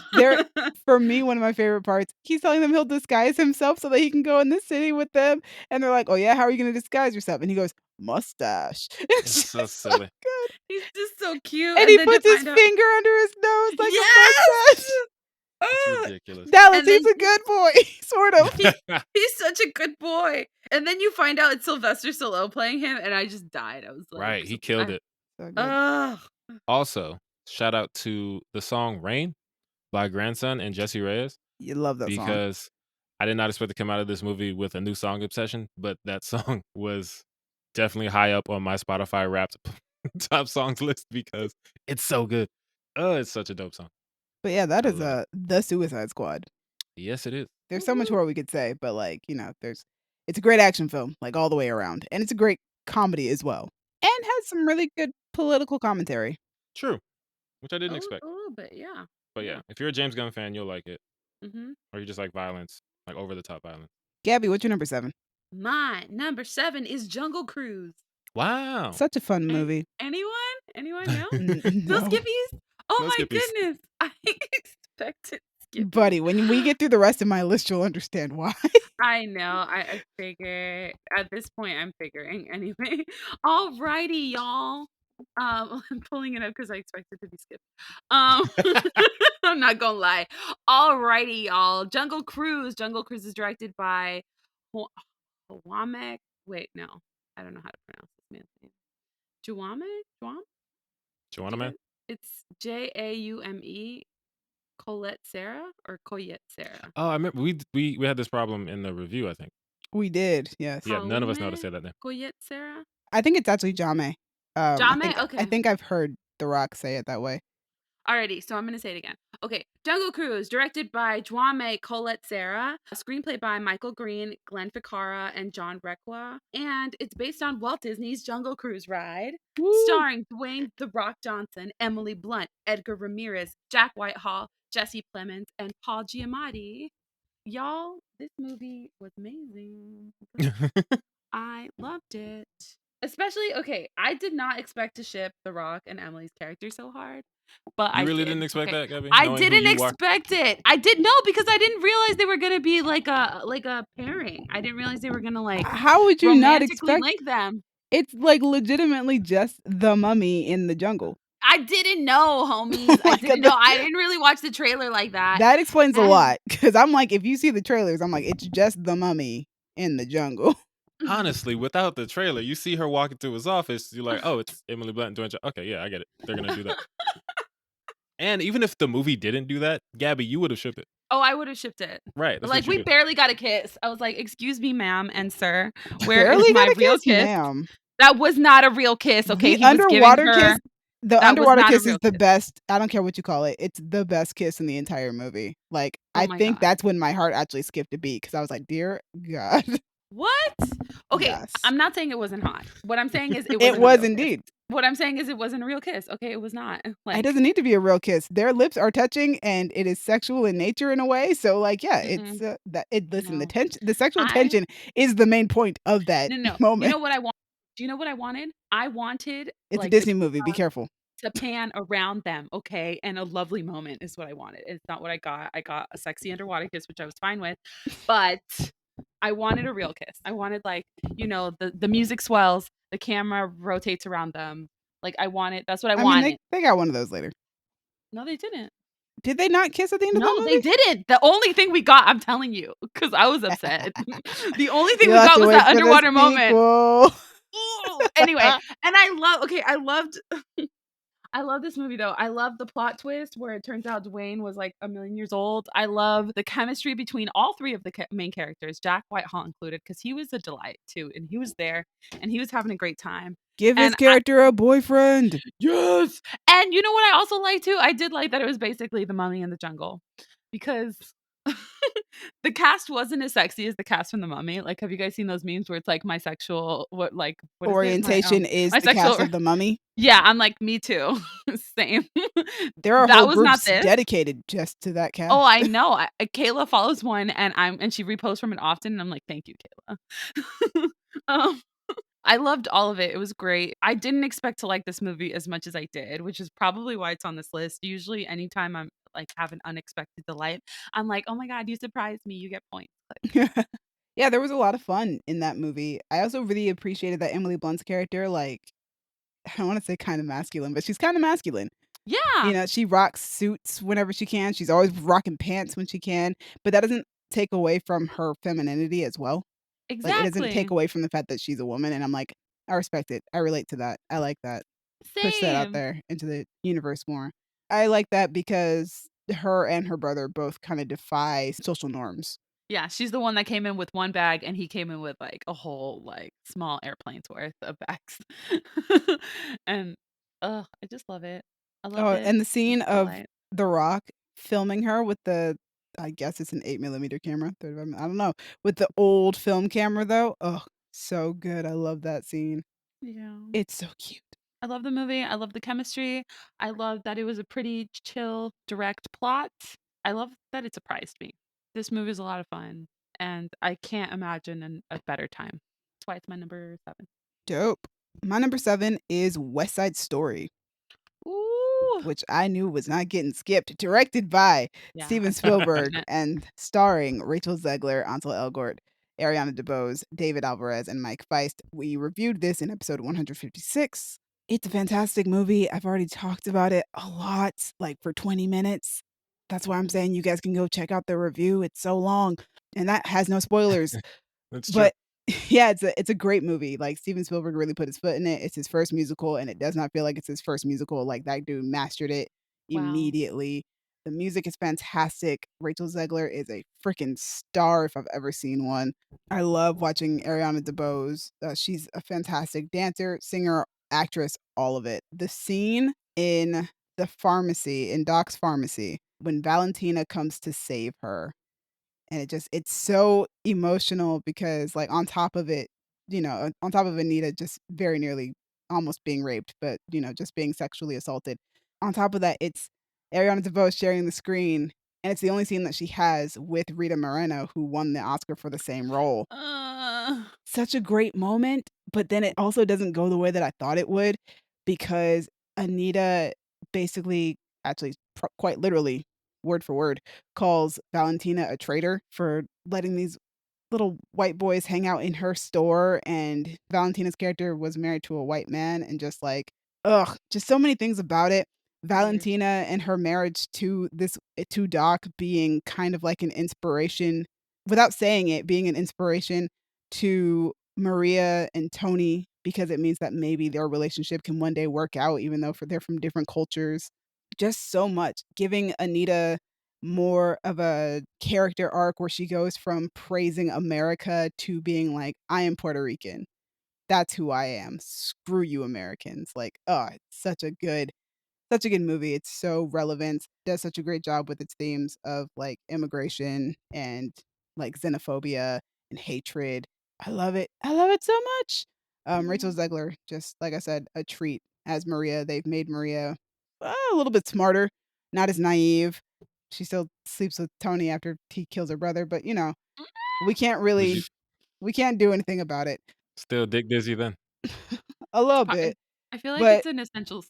Speaker 3: for me, one of my favorite parts, he's telling them he'll disguise himself so that he can go in the city with them. And they're like, oh yeah, how are you going to disguise yourself? And he goes, mustache.
Speaker 1: It's so silly.
Speaker 3: good.
Speaker 2: He's just so cute.
Speaker 3: And he
Speaker 2: then to
Speaker 3: puts his
Speaker 2: find out-
Speaker 3: finger under his nose like a
Speaker 2: Yes!
Speaker 3: mustache.
Speaker 1: It's
Speaker 2: Ah!
Speaker 1: ridiculous.
Speaker 3: Dallas,
Speaker 2: And then
Speaker 3: he's a good boy, sort of.
Speaker 2: He's such a good boy. And then you find out it's Sylvester Stallone playing him, and I just died. I was like,
Speaker 1: Right, he killed it.
Speaker 3: So good.
Speaker 2: Ugh.
Speaker 1: Also, shout out to the song Rain by Grandson and Jesse Reyes
Speaker 3: You love that song.
Speaker 1: because I did not expect to come out of this movie with a new song obsession, but that song was definitely high up on my Spotify Wrapped top songs list because it's so good. Oh, it's such a dope song.
Speaker 3: But yeah, that
Speaker 1: I
Speaker 3: is
Speaker 1: love
Speaker 3: the Suicide Squad.
Speaker 1: Yes, it is.
Speaker 3: There's so much more we could say, but it's a great action film, like all the way around. And it's a great comedy as well. And has some really good political commentary.
Speaker 1: True, which I didn't expect.
Speaker 2: A little bit, yeah.
Speaker 1: But yeah, if you're a James Gunn fan, you'll like it.
Speaker 2: Mm-hmm.
Speaker 1: Or you just like violence, like over the top violence.
Speaker 3: Gabby, what's your number 7?
Speaker 2: My number 7 is Jungle Cruise.
Speaker 1: Wow.
Speaker 3: Such a fun movie.
Speaker 2: Anyone? Anyone know?
Speaker 3: No.
Speaker 2: No Skippies? Oh
Speaker 1: No
Speaker 2: my
Speaker 1: Skippies.
Speaker 2: goodness. I expected Skippies.
Speaker 3: Buddy, when we get through the rest of my list, you'll understand why.
Speaker 2: I know. I figure at this point I'm figuring anyway. Alrighty, y'all. I'm pulling it up because I expected to be skipped. I'm not gonna lie. Alrighty, y'all. Jungle Cruise. Jungle Cruise is directed by Wamek. Wait, no. I don't know how to pronounce this man's name. Juame?
Speaker 1: Joanna Man?
Speaker 2: It's Jaume. Colette Sarah or Coyette Sarah?
Speaker 1: Oh, I remember we had this problem in the review, I think.
Speaker 3: We did, yes.
Speaker 1: Yeah, none of us know how to
Speaker 2: Jaume?
Speaker 1: say that name.
Speaker 2: Coyette Sarah?
Speaker 3: I think it's actually Jame.
Speaker 2: Jame? Okay.
Speaker 3: I think I've heard The Rock say it that way.
Speaker 2: Alrighty, so I'm gonna say it again. Okay, Jungle Cruise, directed by Dwame Colette Serra, a screenplay by Michael Green, Glenn Ficarra, and John Requa, and it's based on Walt Disney's Jungle Cruise ride, starring Dwayne "The Rock" Johnson, Emily Blunt, Edgar Ramirez, Jack Whitehall, Jesse Plemons, and Paul Giamatti. Y'all, this movie was amazing. I loved it. Especially, okay, I did not expect to ship The Rock and Emily's character so hard, but
Speaker 1: You
Speaker 2: I
Speaker 1: really
Speaker 2: did.
Speaker 1: didn't expect
Speaker 2: Okay,
Speaker 1: that, Gabby?
Speaker 2: I
Speaker 1: Knowing who
Speaker 2: didn't
Speaker 1: you walked.
Speaker 2: expect it. I didn't know because I didn't realize they were gonna be like a pairing. I didn't realize they were gonna like
Speaker 3: How would you not
Speaker 2: romantically
Speaker 3: expect?
Speaker 2: link them.
Speaker 3: It's like legitimately just the mummy in the jungle.
Speaker 2: I didn't know, homies. I
Speaker 3: Like,
Speaker 2: didn't know. I didn't really watch the trailer like that.
Speaker 3: That explains a
Speaker 2: And-
Speaker 3: lot because I'm like, if you see the trailers, I'm like, it's just the mummy in the jungle.
Speaker 1: Honestly, without the trailer, you see her walking through his office, you're like, oh, it's Emily Blunt doing. Okay, yeah, I get it. They're gonna do that. And even if the movie didn't do that, Gabby, you would have shipped it.
Speaker 2: Oh, I would have shipped it.
Speaker 1: Right. That's
Speaker 2: Like,
Speaker 1: what you
Speaker 2: we
Speaker 1: do.
Speaker 2: barely got a kiss. I was like, excuse me, ma'am and sir. Where is
Speaker 3: Barely
Speaker 2: my
Speaker 3: got a
Speaker 2: real kiss?
Speaker 3: ma'am.
Speaker 2: That was not a real kiss, okay?
Speaker 3: The
Speaker 2: He was giving
Speaker 3: underwater
Speaker 2: her.
Speaker 3: kiss. The
Speaker 2: That was
Speaker 3: underwater
Speaker 2: not a
Speaker 3: kiss is
Speaker 2: real
Speaker 3: the
Speaker 2: kiss.
Speaker 3: best. I don't care what you call it. It's the best kiss in the entire movie. Like,
Speaker 2: Oh
Speaker 3: I
Speaker 2: my
Speaker 3: think
Speaker 2: God.
Speaker 3: that's when my heart actually skipped a beat because I was like, dear God.
Speaker 2: What? Okay,
Speaker 3: Yes.
Speaker 2: I'm not saying it wasn't hot. What I'm saying is it
Speaker 3: It
Speaker 2: wasn't a
Speaker 3: was
Speaker 2: real kiss.
Speaker 3: indeed.
Speaker 2: What I'm saying is it wasn't a real kiss. Okay, it was not.
Speaker 3: It
Speaker 2: Like,
Speaker 3: doesn't need to be a real kiss. Their lips are touching and it is sexual in nature in a way. So like, yeah, it's listen,
Speaker 2: no.
Speaker 3: the sexual
Speaker 2: I
Speaker 3: tension is the main point of that
Speaker 2: no. You
Speaker 3: moment.
Speaker 2: know what I want? Do you know what I wanted? I wanted
Speaker 3: It's a
Speaker 2: like the
Speaker 3: Disney movie. Be careful.
Speaker 2: to pan around them, okay? And a lovely moment is what I wanted. It's not what I got. I got a sexy underwater kiss, which I was fine with, but I wanted a real kiss. I wanted like, the music swells, the camera rotates around them. Like that's what I
Speaker 3: I mean,
Speaker 2: wanted.
Speaker 3: they got one of those later.
Speaker 2: No, they didn't.
Speaker 3: Did they not kiss at the end of
Speaker 2: No,
Speaker 3: that
Speaker 2: they
Speaker 3: movie?
Speaker 2: didn't. The only thing we got, I'm telling you, because I was upset. The only thing
Speaker 3: You'll
Speaker 2: we
Speaker 3: have
Speaker 2: got
Speaker 3: to
Speaker 2: was
Speaker 3: wait
Speaker 2: that
Speaker 3: for the
Speaker 2: underwater moment.
Speaker 3: sequel.
Speaker 2: Ooh, anyway, and I loved I love this movie though. I love the plot twist where it turns out Dwayne was like 1,000,000 years old. I love the chemistry between all three of the main characters, Jack Whitehall included, because he was a delight too, and he was there, and he was having a great time.
Speaker 3: Give his
Speaker 2: And
Speaker 3: character a boyfriend.
Speaker 2: yes, and you know what I also like too? I did like that it was basically the Mummy in the Jungle, because the cast wasn't as sexy as the cast from the Mummy. Like, have you guys seen those memes where it's like my sexual what is it?
Speaker 3: Orientation is
Speaker 2: My
Speaker 3: the cast
Speaker 2: sexual
Speaker 3: of the Mummy.
Speaker 2: yeah, I'm like, me too. Same.
Speaker 3: There are
Speaker 2: That
Speaker 3: whole
Speaker 2: was not
Speaker 3: groups
Speaker 2: this.
Speaker 3: dedicated just to that cast.
Speaker 2: Oh, I know. Kayla follows one, and she reposts from it often, and I'm like, thank you, Kayla. um, I loved all of it. It was great. I didn't expect to like this movie as much as I did, which is probably why it's on this list. Usually, anytime I'm like have an unexpected delight, I'm like, oh my god, you surprised me. You get points.
Speaker 3: Yeah, there was a lot of fun in that movie. I also really appreciated that Emily Blunt's character, like, I don't want to say kind of masculine, but she's kind of masculine.
Speaker 2: Yeah,
Speaker 3: She rocks suits whenever she can. She's always rocking pants when she can, but that doesn't take away from her femininity as well. Like, it doesn't take
Speaker 2: exactly.
Speaker 3: away from the fact that she's a woman, and I'm like, I respect it. I relate to that. I like that. Push that out
Speaker 2: Same.
Speaker 3: there into the universe more. I like that because her and her brother both kind of defy social norms.
Speaker 2: Yeah, she's the one that came in with one bag, and he came in with like a whole like small airplane's worth of bags. And I just love it. I loved
Speaker 3: Oh,
Speaker 2: it.
Speaker 3: and the scene
Speaker 2: It's a
Speaker 3: of
Speaker 2: delight.
Speaker 3: The Rock filming her with I guess it's an 8mm camera, 35 I don't know, with the old film camera though. Oh, so good. I love that scene.
Speaker 2: Yeah.
Speaker 3: It's so cute.
Speaker 2: I love the movie. I love the chemistry. I love that it was a pretty chill, direct plot. I love that it surprised me. This movie is a lot of fun, and I can't imagine a better time. That's why it's my number 7.
Speaker 3: Dope. My number 7 is West Side Story,
Speaker 2: Ooh.
Speaker 3: which I knew was not getting skipped. Directed by
Speaker 2: Yeah,
Speaker 3: Steven
Speaker 2: I can't
Speaker 3: Spielberg
Speaker 2: imagine it.
Speaker 3: and starring Rachel Zegler, Ansel Elgort, Ariana DeBose, David Alvarez, and Mike Feist. We reviewed this in episode 156. It's a fantastic movie. I've already talked about it a lot, like for 20 minutes. That's why I'm saying you guys can go check out the review. It's so long, and that has no spoilers.
Speaker 1: That's true.
Speaker 3: But yeah, it's a great movie. Like, Steven Spielberg really put his foot in it. It's his first musical, and it does not feel like it's his first musical. Like, that dude mastered it
Speaker 2: Wow.
Speaker 3: immediately. The music is fantastic. Rachel Zegler is a freaking star if I've ever seen one. I love watching Ariana DeBose. She's a fantastic dancer, singer, actress, all of it. The scene in the pharmacy, in Doc's pharmacy, when Valentina comes to save her. And it's so emotional because like on top of it, on top of Anita just very nearly almost being raped, but just being sexually assaulted. On top of that, it's Ariana DeVos sharing the screen, and it's the only scene that she has with Rita Moreno, who won the Oscar for the same role. Such a great moment, but then it also doesn't go the way that I thought it would, because Anita basically, actually, quite literally, word for word, calls Valentina a traitor for letting these little white boys hang out in her store, and Valentina's character was married to a white man, and just like, ugh, just so many things about it. Valentina and her marriage to Doc being kind of like an inspiration, without saying it, being an inspiration to Maria and Tony, because it means that maybe their relationship can one day work out, even though they're from different cultures. Just so much. Giving Anita more of a character arc where she goes from praising America to being like, I am Puerto Rican. That's who I am. Screw you, Americans. Like, oh, it's such a good movie. It's so relevant. Does such a great job with its themes of like immigration and like xenophobia and hatred. I love it. I love it so much. Rachel Zegler, just like I said, a treat as Maria. They've made Maria a little bit smarter, not as naive. She still sleeps with Tony after he kills her brother, but we can't
Speaker 1: Was you
Speaker 3: do anything about it.
Speaker 1: still dick dizzy then?
Speaker 3: A little bit.
Speaker 2: I feel like
Speaker 3: but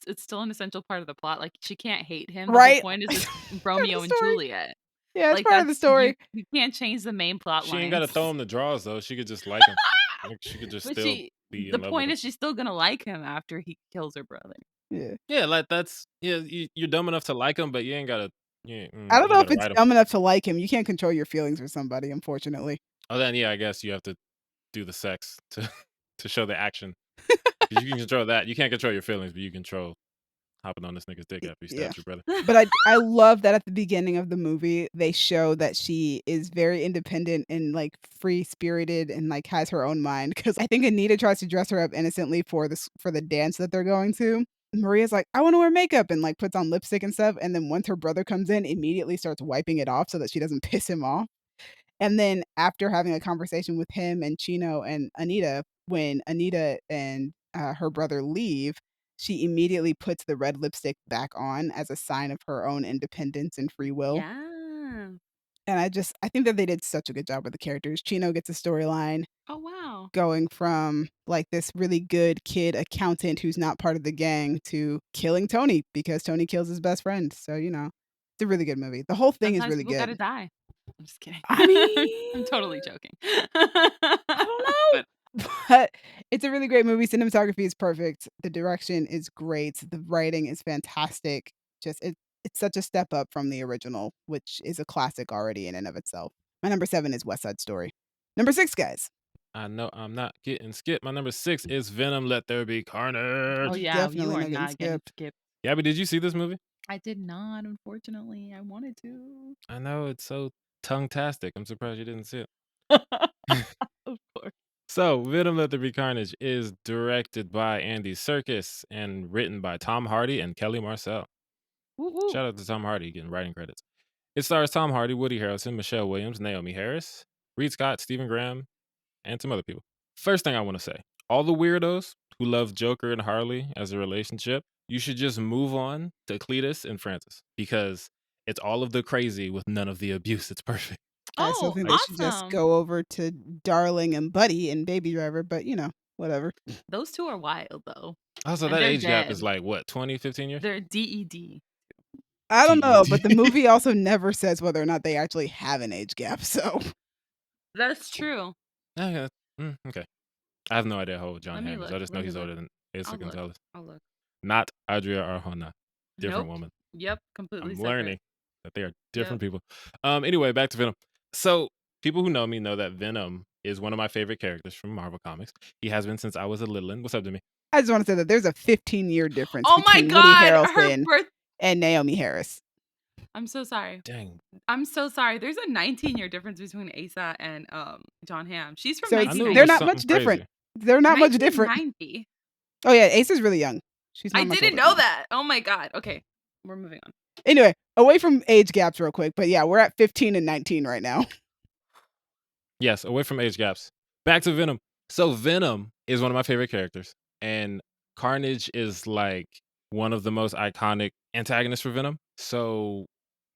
Speaker 2: it's still an essential part of the plot. Like, she can't hate him. The whole
Speaker 3: right.
Speaker 2: point is it's
Speaker 3: Part of
Speaker 2: Romeo
Speaker 3: the
Speaker 2: and
Speaker 3: story.
Speaker 2: Juliet.
Speaker 3: Yeah, it's
Speaker 2: Like,
Speaker 3: part of the story.
Speaker 2: you can't change the main plot
Speaker 1: She ain't got to
Speaker 2: lines.
Speaker 1: throw him the draws though. She could just like him. Like, she could just
Speaker 2: But
Speaker 1: still be
Speaker 2: the
Speaker 1: in love with
Speaker 2: point
Speaker 1: him.
Speaker 2: is she's still gonna like him after he kills her brother.
Speaker 3: Yeah.
Speaker 1: Yeah, like that's you're dumb enough to like him, but you ain't gotta.
Speaker 3: I don't
Speaker 1: You
Speaker 3: know if
Speaker 1: gotta
Speaker 3: it's
Speaker 1: write him.
Speaker 3: dumb enough to like him. You can't control your feelings for somebody, unfortunately.
Speaker 1: Oh, then yeah, I guess you have to do the sex to to show the action. 'Cause you can control that. You can't control your feelings, but you control hopping on this nigga's dick after he
Speaker 3: Yeah.
Speaker 1: stabs your brother.
Speaker 3: But I love that at the beginning of the movie, they show that she is very independent and like free spirited and like has her own mind. Because I think Anita tries to dress her up innocently for the dance that they're going to. Maria's like, I want to wear makeup, and like puts on lipstick and stuff. And then once her brother comes in, immediately starts wiping it off so that she doesn't piss him off. And then after having a conversation with him and Chino and Anita, when Anita and her brother leave, she immediately puts the red lipstick back on as a sign of her own independence and free will.
Speaker 2: Yeah.
Speaker 3: And I think that they did such a good job with the characters. Chino gets a storyline
Speaker 2: Oh wow.
Speaker 3: going from like this really good kid accountant who's not part of the gang to killing Tony because Tony kills his best friend. So, it's a really good movie. The whole thing is
Speaker 2: Sometimes
Speaker 3: really
Speaker 2: people gotta
Speaker 3: good.
Speaker 2: die. I'm just kidding.
Speaker 3: I mean,
Speaker 2: I'm totally joking.
Speaker 3: I don't know. But it's a really great movie. Cinematography is perfect. The direction is great. The writing is fantastic. Just it's such a step up from the original, which is a classic already in and of itself. My number 7 is West Side Story. Number 6, guys.
Speaker 1: I know I'm not getting skipped. My number 6 is Venom. Let there be carnage.
Speaker 2: Oh yeah,
Speaker 3: Definitely
Speaker 2: you are
Speaker 3: not getting
Speaker 2: not getting
Speaker 3: skipped.
Speaker 2: skipped.
Speaker 1: Gabby, did you see this movie?
Speaker 2: I did not, unfortunately. I wanted to.
Speaker 1: I know it's so tongue-tastic. I'm surprised you didn't see it.
Speaker 2: Of course.
Speaker 1: So, Venom Let There Be Carnage is directed by Andy Serkis and written by Tom Hardy and Kelly Marcel.
Speaker 2: Woo woo.
Speaker 1: Shout out to Tom Hardy getting writing credits. It stars Tom Hardy, Woody Harrelson, Michelle Williams, Naomi Harris, Reed Scott, Stephen Graham, and some other people. First thing I want to say, all the weirdos who love Joker and Harley as a relationship, you should just move on to Cletus and Francis because it's all of the crazy with none of the abuse. It's perfect.
Speaker 3: I still
Speaker 2: Oh,
Speaker 3: think they should just
Speaker 2: awesome.
Speaker 3: go over to Darling and Buddy and Baby Driver, but whatever.
Speaker 2: Those two are wild though.
Speaker 1: Also,
Speaker 2: And
Speaker 1: that
Speaker 2: they're
Speaker 1: age gap is
Speaker 2: dead.
Speaker 1: like, what, 20, 15 years?
Speaker 2: They're DED.
Speaker 3: I don't know, but the
Speaker 1: GED.
Speaker 3: movie also never says whether or not they actually have an age gap. So
Speaker 2: That's true.
Speaker 1: Okay. Okay. I have no idea how old John
Speaker 2: Let me
Speaker 1: Hamm is.
Speaker 2: look.
Speaker 1: I just know
Speaker 2: Let me
Speaker 1: he's
Speaker 2: look.
Speaker 1: older than Asa
Speaker 2: I'll look.
Speaker 1: Gonzalez.
Speaker 2: I'll look.
Speaker 1: Not Adria Arjona. Different
Speaker 2: Nope.
Speaker 1: woman.
Speaker 2: Yep, completely
Speaker 1: I'm
Speaker 2: separate.
Speaker 1: learning that they are different people. Anyway, back to Venom. So, people who know me know that Venom is one of my favorite characters from Marvel Comics. He has been since I was a littlein. What's up, Demi?
Speaker 3: I just want to say that there's a 15-year difference
Speaker 2: Oh my
Speaker 3: between Woody
Speaker 2: god, her
Speaker 3: Harrelson
Speaker 2: birth.
Speaker 3: and Naomi Harris.
Speaker 2: I'm so sorry.
Speaker 1: Dang.
Speaker 2: I'm so sorry. There's a 19-year difference between Asa and John Hamm. She's from
Speaker 3: So
Speaker 1: I knew it
Speaker 3: they're
Speaker 1: was
Speaker 2: 1990.
Speaker 3: not
Speaker 1: something
Speaker 3: much different.
Speaker 1: crazy.
Speaker 3: They're not much different.
Speaker 2: 1990.
Speaker 3: Oh yeah, Asa's really young. She's not
Speaker 2: I
Speaker 3: much
Speaker 2: didn't
Speaker 3: older.
Speaker 2: know that. Oh my god. Okay, we're moving on.
Speaker 3: Anyway, away from age gaps real quick, but yeah, we're at 15 and 19 right now.
Speaker 1: Yes, away from age gaps. Back to Venom. So Venom is one of my favorite characters, and Carnage is like one of the most iconic antagonists for Venom. So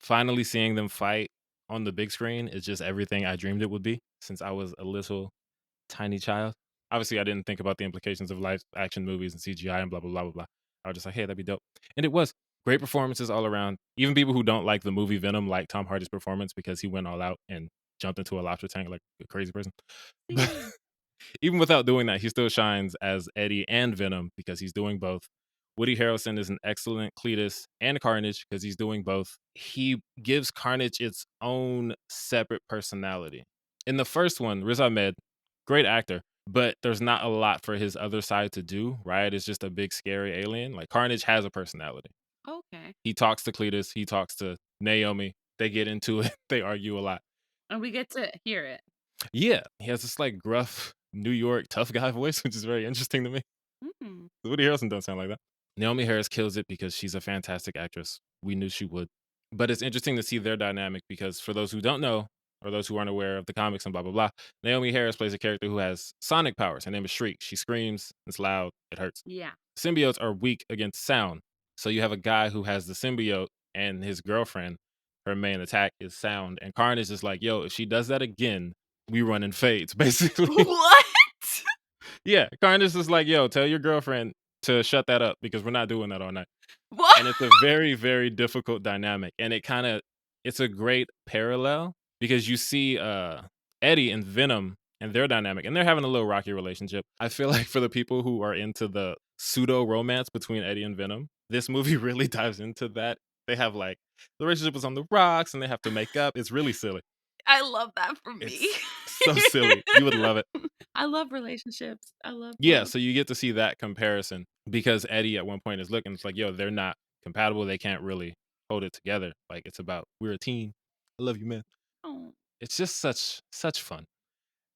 Speaker 1: finally seeing them fight on the big screen is just everything I dreamed it would be since I was a little tiny child. Obviously, I didn't think about the implications of live action movies and CGI and blah blah blah blah blah. I was just like, hey, that'd be dope, and it was. Great performances all around. Even people who don't like the movie Venom like Tom Hardy's performance because he went all out and jumped into a lobster tank like a crazy person. But even without doing that, he still shines as Eddie and Venom because he's doing both. Woody Harrelson is an excellent Cletus and Carnage because he's doing both. He gives Carnage its own separate personality. In the first one, Riz Ahmed, great actor, but there's not a lot for his other side to do, right? It's just a big scary alien. Like Carnage has a personality.
Speaker 2: Okay.
Speaker 1: He talks to Cletus, he talks to Naomi. They get into it, they argue a lot.
Speaker 2: And we get to hear it.
Speaker 1: Yeah, he has this like gruff New York tough guy voice, which is very interesting to me.
Speaker 2: Mm.
Speaker 1: Woody Harrelson don't sound like that. Naomi Harris kills it because she's a fantastic actress. We knew she would. But it's interesting to see their dynamic because for those who don't know, or those who aren't aware of the comics and blah, blah, blah, Naomi Harris plays a character who has sonic powers. Her name is Shriek. She screams, it's loud, it hurts.
Speaker 2: Yeah.
Speaker 1: Symbiotes are weak against sound. So you have a guy who has the symbiote and his girlfriend, her main attack is sound. And Carnage is like, yo, if she does that again, we run in fades, basically.
Speaker 2: What?
Speaker 1: Yeah, Carnage is like, yo, tell your girlfriend to shut that up because we're not doing that all night.
Speaker 2: What?
Speaker 1: And it's a very, very difficult dynamic. And it's a great parallel because you see Eddie and Venom and their dynamic, and they're having a little rocky relationship. I feel like for the people who are into the pseudo romance between Eddie and Venom, this movie really dives into that. They have like the relationship is on the rocks and they have to make up. It's really silly.
Speaker 2: I love that for me.
Speaker 1: It's so silly. You would love it.
Speaker 2: I love relationships. I love
Speaker 1: Yeah,
Speaker 2: love.
Speaker 1: so you get to see that comparison because Eddie at one point is looking, it's like, yo, they're not compatible. They can't really hold it together. Like it's about we're a team. I love you, man.
Speaker 2: Oh.
Speaker 1: It's just such fun.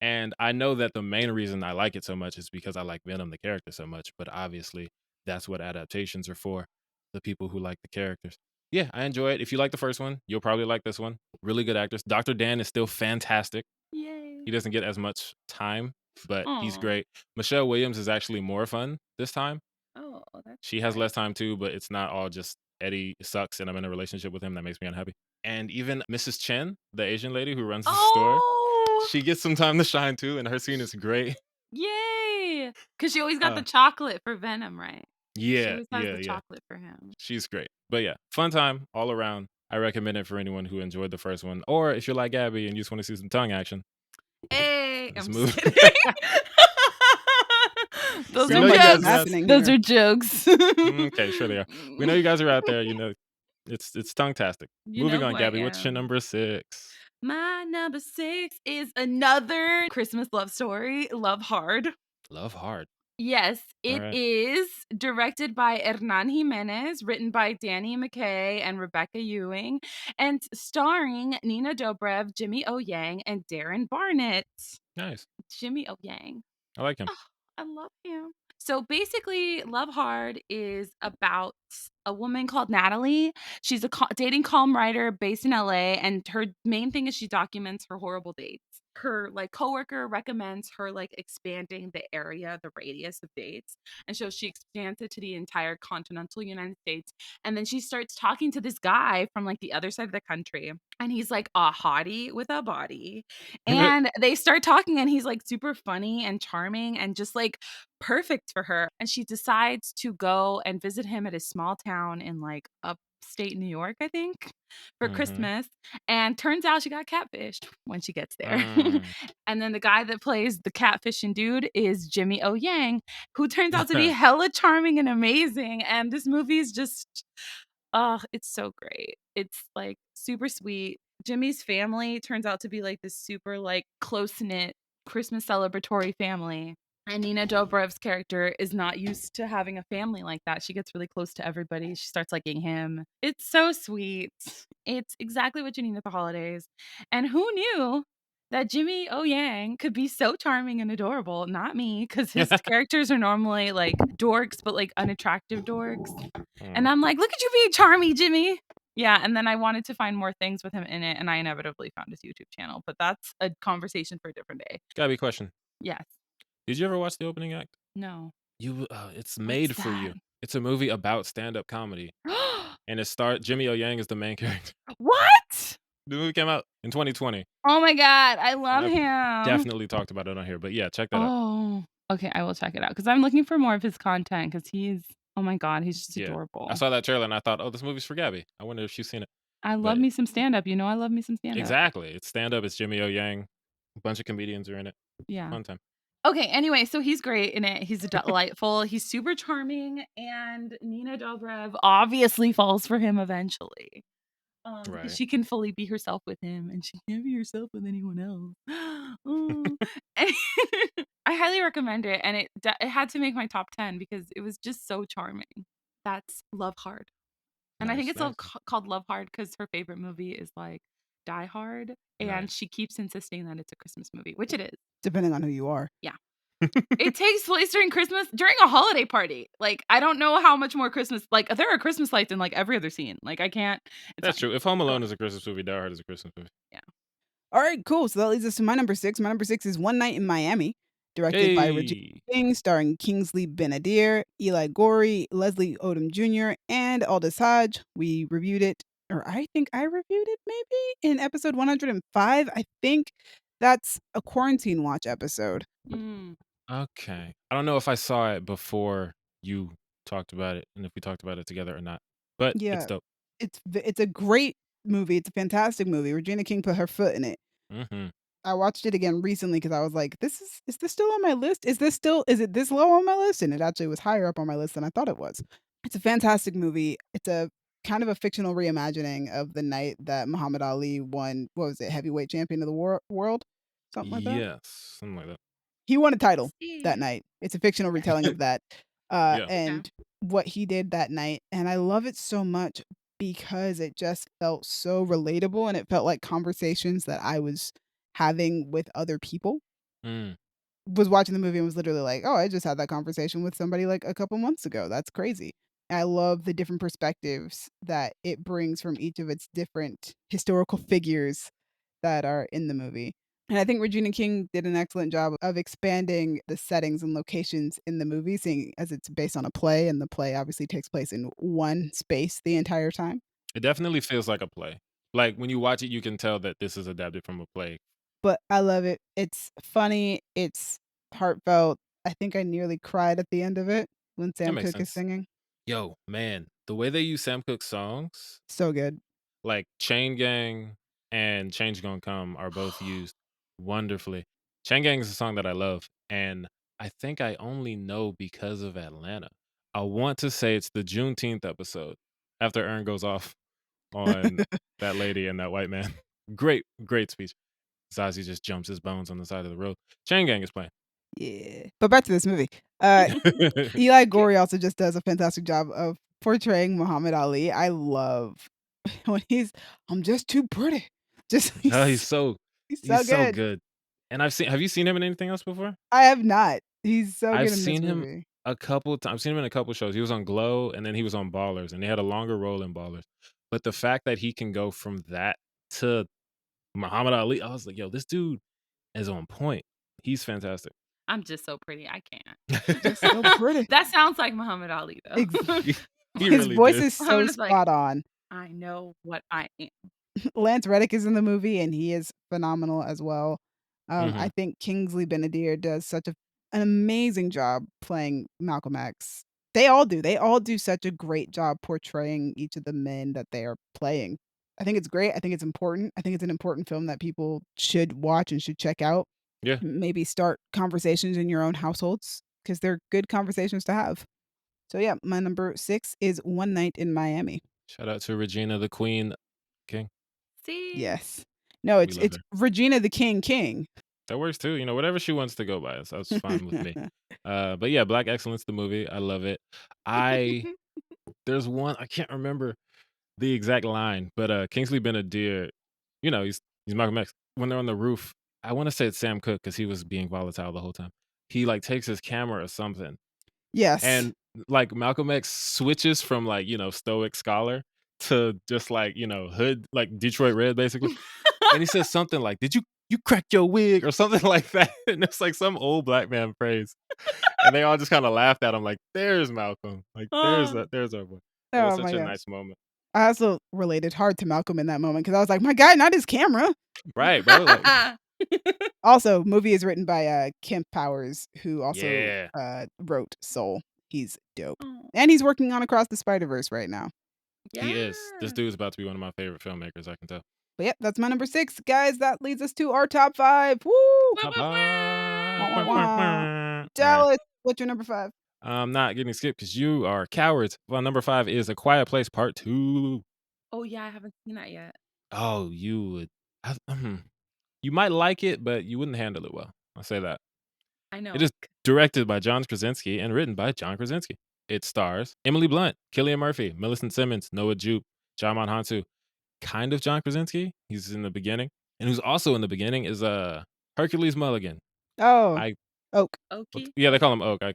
Speaker 1: And I know that the main reason I like it so much is because I like Venom the character so much, but obviously that's what adaptations are for. The people who like the characters. Yeah, I enjoy it. If you like the first one, you'll probably like this one. Really good actors. Dr. Dan is still fantastic.
Speaker 2: Yay.
Speaker 1: He doesn't get as much time, but he's
Speaker 2: Aw.
Speaker 1: great. Michelle Williams is actually more fun this time.
Speaker 2: Oh, that's
Speaker 1: She has
Speaker 2: good.
Speaker 1: less time too, but it's not all just Eddie sucks and I'm in a relationship with him that makes me unhappy. And even Mrs. Chen, the Asian lady who runs the store,
Speaker 2: Oh,
Speaker 1: she gets some time to shine too, and her scene is great.
Speaker 2: yay! Because she always got the
Speaker 1: Uh,
Speaker 2: chocolate for Venom, right? She
Speaker 1: yeah,
Speaker 2: always has
Speaker 1: yeah,
Speaker 2: the
Speaker 1: yeah.
Speaker 2: chocolate for him.
Speaker 1: She's great. But yeah, fun time all around. I recommend it for anyone who enjoyed the first one, or if you're like Gabby and you just want to see some tongue action.
Speaker 2: Hey,
Speaker 1: This
Speaker 2: I'm
Speaker 1: movie.
Speaker 2: just kidding. Those
Speaker 1: We
Speaker 2: are
Speaker 1: know you guys
Speaker 2: jokes.
Speaker 1: are out-
Speaker 3: happening
Speaker 2: Those
Speaker 3: here.
Speaker 2: are jokes.
Speaker 1: Okay, sure they are. We know you guys are out there. You know, it's tongue-tastic.
Speaker 2: You
Speaker 1: Moving
Speaker 2: know
Speaker 1: on,
Speaker 2: who I
Speaker 1: Gabby. What's your
Speaker 2: am.
Speaker 1: number 6?
Speaker 2: My number 6 is another Christmas love story, Love Hard.
Speaker 1: Love Hard.
Speaker 2: Yes, it
Speaker 1: right.
Speaker 2: is directed by Hernan Jimenez, written by Danny McKay and Rebecca Ewing, and starring Nina Dobrev, Jimmy O. Yang, and Darren Barnett.
Speaker 1: Nice.
Speaker 2: Jimmy O. Yang.
Speaker 1: I like him.
Speaker 2: Oh, I love him. So basically, Love Hard is about a woman called Natalie. She's a dating calm writer based in LA, and her main thing is she documents her horrible dates. Her coworker recommends her expanding the area, the radius of dates, and so she expands it to the entire continental United States. And then she starts talking to this guy from the other side of the country, and he's like a hottie with a body. And they start talking, and he's super funny and charming and just perfect for her. And she decides to go and visit him at his small town in upstate New York, I think, for Christmas. And turns out she got catfished when she gets there. And then the guy that plays the catfishing dude is Jimmy O. Yang, who turns out to be hella charming and amazing. And this movie is just, oh, it's so great. It's super sweet. Jimmy's family turns out to be this super close-knit Christmas celebratory family. And Nina Dobrev's character is not used to having a family like that. She gets really close to everybody. She starts liking him. It's so sweet. It's exactly what you need at the holidays. And who knew that Jimmy O. Yang could be so charming and adorable? Not me, because his characters are normally dorks, but unattractive dorks. And I'm like, look at you being charming, Jimmy. Yeah, and then I wanted to find more things with him in it, and I inevitably found his YouTube channel. But that's a conversation for a different day.
Speaker 1: Gotta be a question.
Speaker 2: Yes.
Speaker 1: Did you ever watch the opening act?
Speaker 2: No.
Speaker 1: It's
Speaker 2: What's
Speaker 1: made for
Speaker 2: that?
Speaker 1: you. It's a movie about stand-up comedy, and Jimmy O Yang is the main character.
Speaker 2: What?
Speaker 1: The movie came out in 2020,
Speaker 2: Oh my god, I
Speaker 1: and
Speaker 2: love
Speaker 1: I've
Speaker 2: him.
Speaker 1: definitely talked about it on here. But yeah, check that out.
Speaker 2: Oh, okay, I will check it out because I'm looking for more of his content because oh my god, he's just
Speaker 1: Yeah,
Speaker 2: adorable.
Speaker 1: I saw that trailer and I thought, oh, this movie's for Gabby. I wonder if she's seen it.
Speaker 2: I love
Speaker 1: But
Speaker 2: me some stand up. I love me some stand up.
Speaker 1: exactly, it's stand-up. It's Jimmy O Yang. A bunch of comedians are in it.
Speaker 2: Yeah.
Speaker 1: Fun time.
Speaker 2: Okay, anyway, so he's great in it. He's delightful. He's super charming, and Nina Dobrev obviously falls for him eventually. Because
Speaker 1: Right.
Speaker 2: she can fully be herself with him, and she can't be herself with anyone else. Oh. And I highly recommend it, and it had to make my top 10 because it was just so charming. That's Love Hard. And I think
Speaker 1: Nice,
Speaker 2: it's
Speaker 1: nice.
Speaker 2: called Love Hard because her favorite movie is like Die Hard, and
Speaker 1: Nice.
Speaker 2: she keeps insisting that it's a Christmas movie, which it is.
Speaker 3: Depending on who you are.
Speaker 2: Yeah. It takes place during Christmas, during a holiday party. Like, I don't know how much more Christmas, like, there are Christmas lights in like every other scene. Like, I can't.
Speaker 1: That's true. If Home Alone is a Christmas movie, Die Hard is a Christmas movie.
Speaker 2: Yeah.
Speaker 3: All right, cool. So that leads us to my number 6. My number 6 is One Night in Miami, directed by Regina King, starring Kingsley Ben-Adir, Eli Gorey, Leslie Odom Jr., and Aldous Hodge. We reviewed it, or I think I reviewed it maybe in episode 105. I think that's a quarantine watch episode.
Speaker 1: Okay. I don't know if I saw it before you talked about it and if we talked about it together or not, but it's
Speaker 3: Yeah,
Speaker 1: dope.
Speaker 3: it's a great movie. It's a fantastic movie. Regina King put her foot in it.
Speaker 1: Mm-hmm.
Speaker 3: I watched it again recently because I was like, is this still on my list? Is it this low on my list? And it actually was higher up on my list than I thought it was. It's a fantastic movie. It's a kind of a fictional reimagining of the night that Muhammad Ali won, what was it, heavyweight champion of the world? Something like that.
Speaker 1: Yes, something like that.
Speaker 3: He won a title that night. It's a fictional retelling of that.
Speaker 1: Yeah.
Speaker 3: And what he did that night. And I love it so much because it just felt so relatable and it felt like conversations that I was having with other people. Was watching the movie and was literally like, oh, I just had that conversation with somebody like a couple months ago. That's crazy. And I love the different perspectives that it brings from each of its different historical figures that are in the movie. And I think Regina King did an excellent job of expanding the settings and locations in the movie, seeing as it's based on a play, and the play obviously takes place in one space the entire time.
Speaker 1: It definitely feels like a play. Like when you watch it, you can tell that this is adapted from a play.
Speaker 3: But I love it. It's funny. It's heartfelt. I think I nearly cried at the end of it when
Speaker 1: That
Speaker 3: Sam
Speaker 1: makes
Speaker 3: Cooke is
Speaker 1: sense.
Speaker 3: singing.
Speaker 1: Yo, man, the way they use Sam Cooke's songs,
Speaker 3: So good.
Speaker 1: like Chain Gang and Change Gonna Come, are both used wonderfully. Chain Gang is a song that I love, and I think I only know because of Atlanta. I want to say it's the Juneteenth episode after Ern goes off on that lady and that white man. Great, great speech. Zazie just jumps his bones on the side of the road. Chain Gang is playing.
Speaker 3: Yeah. But back to this movie. Eli Gorey also just does a fantastic job of portraying Muhammad Ali. I love when I'm just too pretty. Just
Speaker 1: he's so
Speaker 3: good.
Speaker 1: good. And have you seen him in anything else before?
Speaker 3: I have not. He's so
Speaker 1: I've
Speaker 3: good in this
Speaker 1: seen him
Speaker 3: movie.
Speaker 1: a couple times. I've seen him in a couple shows. He was on Glow and then he was on Ballers, and they had a longer role in Ballers. But the fact that he can go from that to Muhammad Ali, I was like, yo, this dude is on point. He's fantastic.
Speaker 2: I'm just so pretty. I can't.
Speaker 3: Just so pretty.
Speaker 2: That sounds like Muhammad Ali, though.
Speaker 3: His
Speaker 1: really
Speaker 3: voice
Speaker 1: did.
Speaker 3: is so spot on.
Speaker 2: I know what I am.
Speaker 3: Lance Reddick is in the movie, and he is phenomenal as well. I think Kingsley Ben-Adir does such an amazing job playing Malcolm X. They all do. They all do such a great job portraying each of the men that they are playing. I think it's great. I think it's important. I think it's an important film that people should watch and should check out.
Speaker 1: Yeah.
Speaker 3: Maybe start conversations in your own households because they're good conversations to have. So yeah, my number 6 is One Night in Miami.
Speaker 1: Shout out to Regina the Queen King.
Speaker 2: See?
Speaker 3: Yes. No, it's Regina the King.
Speaker 1: That works too. You know, whatever she wants to go by, so that's fine with me. But yeah, Black Excellence, the movie. I love it. There's one, I can't remember the exact line, but Kingsley Ben-Adir, you know, he's Malcolm X. When they're on the roof, I want to say it's Sam Cooke because he was being volatile the whole time. He like takes his camera or something.
Speaker 3: Yes.
Speaker 1: And like Malcolm X switches from like, you know, stoic scholar to just like, hood, like Detroit Red, basically. And he says something like, "Did you crack your wig?" or something like that. And it's like some old black man phrase. And they all just kind of laughed at him like, "There's Malcolm. Like there's our boy." It was
Speaker 3: Oh
Speaker 1: such
Speaker 3: my
Speaker 1: a
Speaker 3: gosh.
Speaker 1: nice moment.
Speaker 3: I also related hard to Malcolm in that moment because I was like, my God, not his camera.
Speaker 1: Right, bro? Like,
Speaker 3: Also, movie is written by Kemp Powers, who also
Speaker 1: yeah.
Speaker 3: wrote Soul. He's dope.
Speaker 2: Oh,
Speaker 3: And he's working on Across the Spider-Verse right now.
Speaker 1: He is. This
Speaker 2: yeah.
Speaker 1: dude's about to be one of my favorite filmmakers, I can tell.
Speaker 3: But yep, that's my number 6. Guys, that leads us to our top 5. Woo!
Speaker 1: Top
Speaker 2: Wah, wah,
Speaker 3: Wah, wah,
Speaker 1: five.
Speaker 2: wah.
Speaker 3: wah.
Speaker 1: All right.
Speaker 3: Dallas, what's your number 5?
Speaker 1: I'm not getting skipped because you are cowards. Well, number 5 is A Quiet Place Part 2.
Speaker 2: Oh yeah, I haven't seen that yet.
Speaker 1: Oh, you would. You might like it, but you wouldn't handle it well. I'll say that.
Speaker 2: I know.
Speaker 1: It is directed by John Krasinski and written by John Krasinski. It stars Emily Blunt, Cillian Murphy, Millicent Simmons, Noah Jupe, Djimon Hounsou. Kind of John Krasinski. He's in the beginning. And who's also in the beginning is Hercules Mulligan.
Speaker 3: Oh,
Speaker 1: I
Speaker 3: Oak.
Speaker 2: Okie.
Speaker 1: Yeah, they call him Oak. I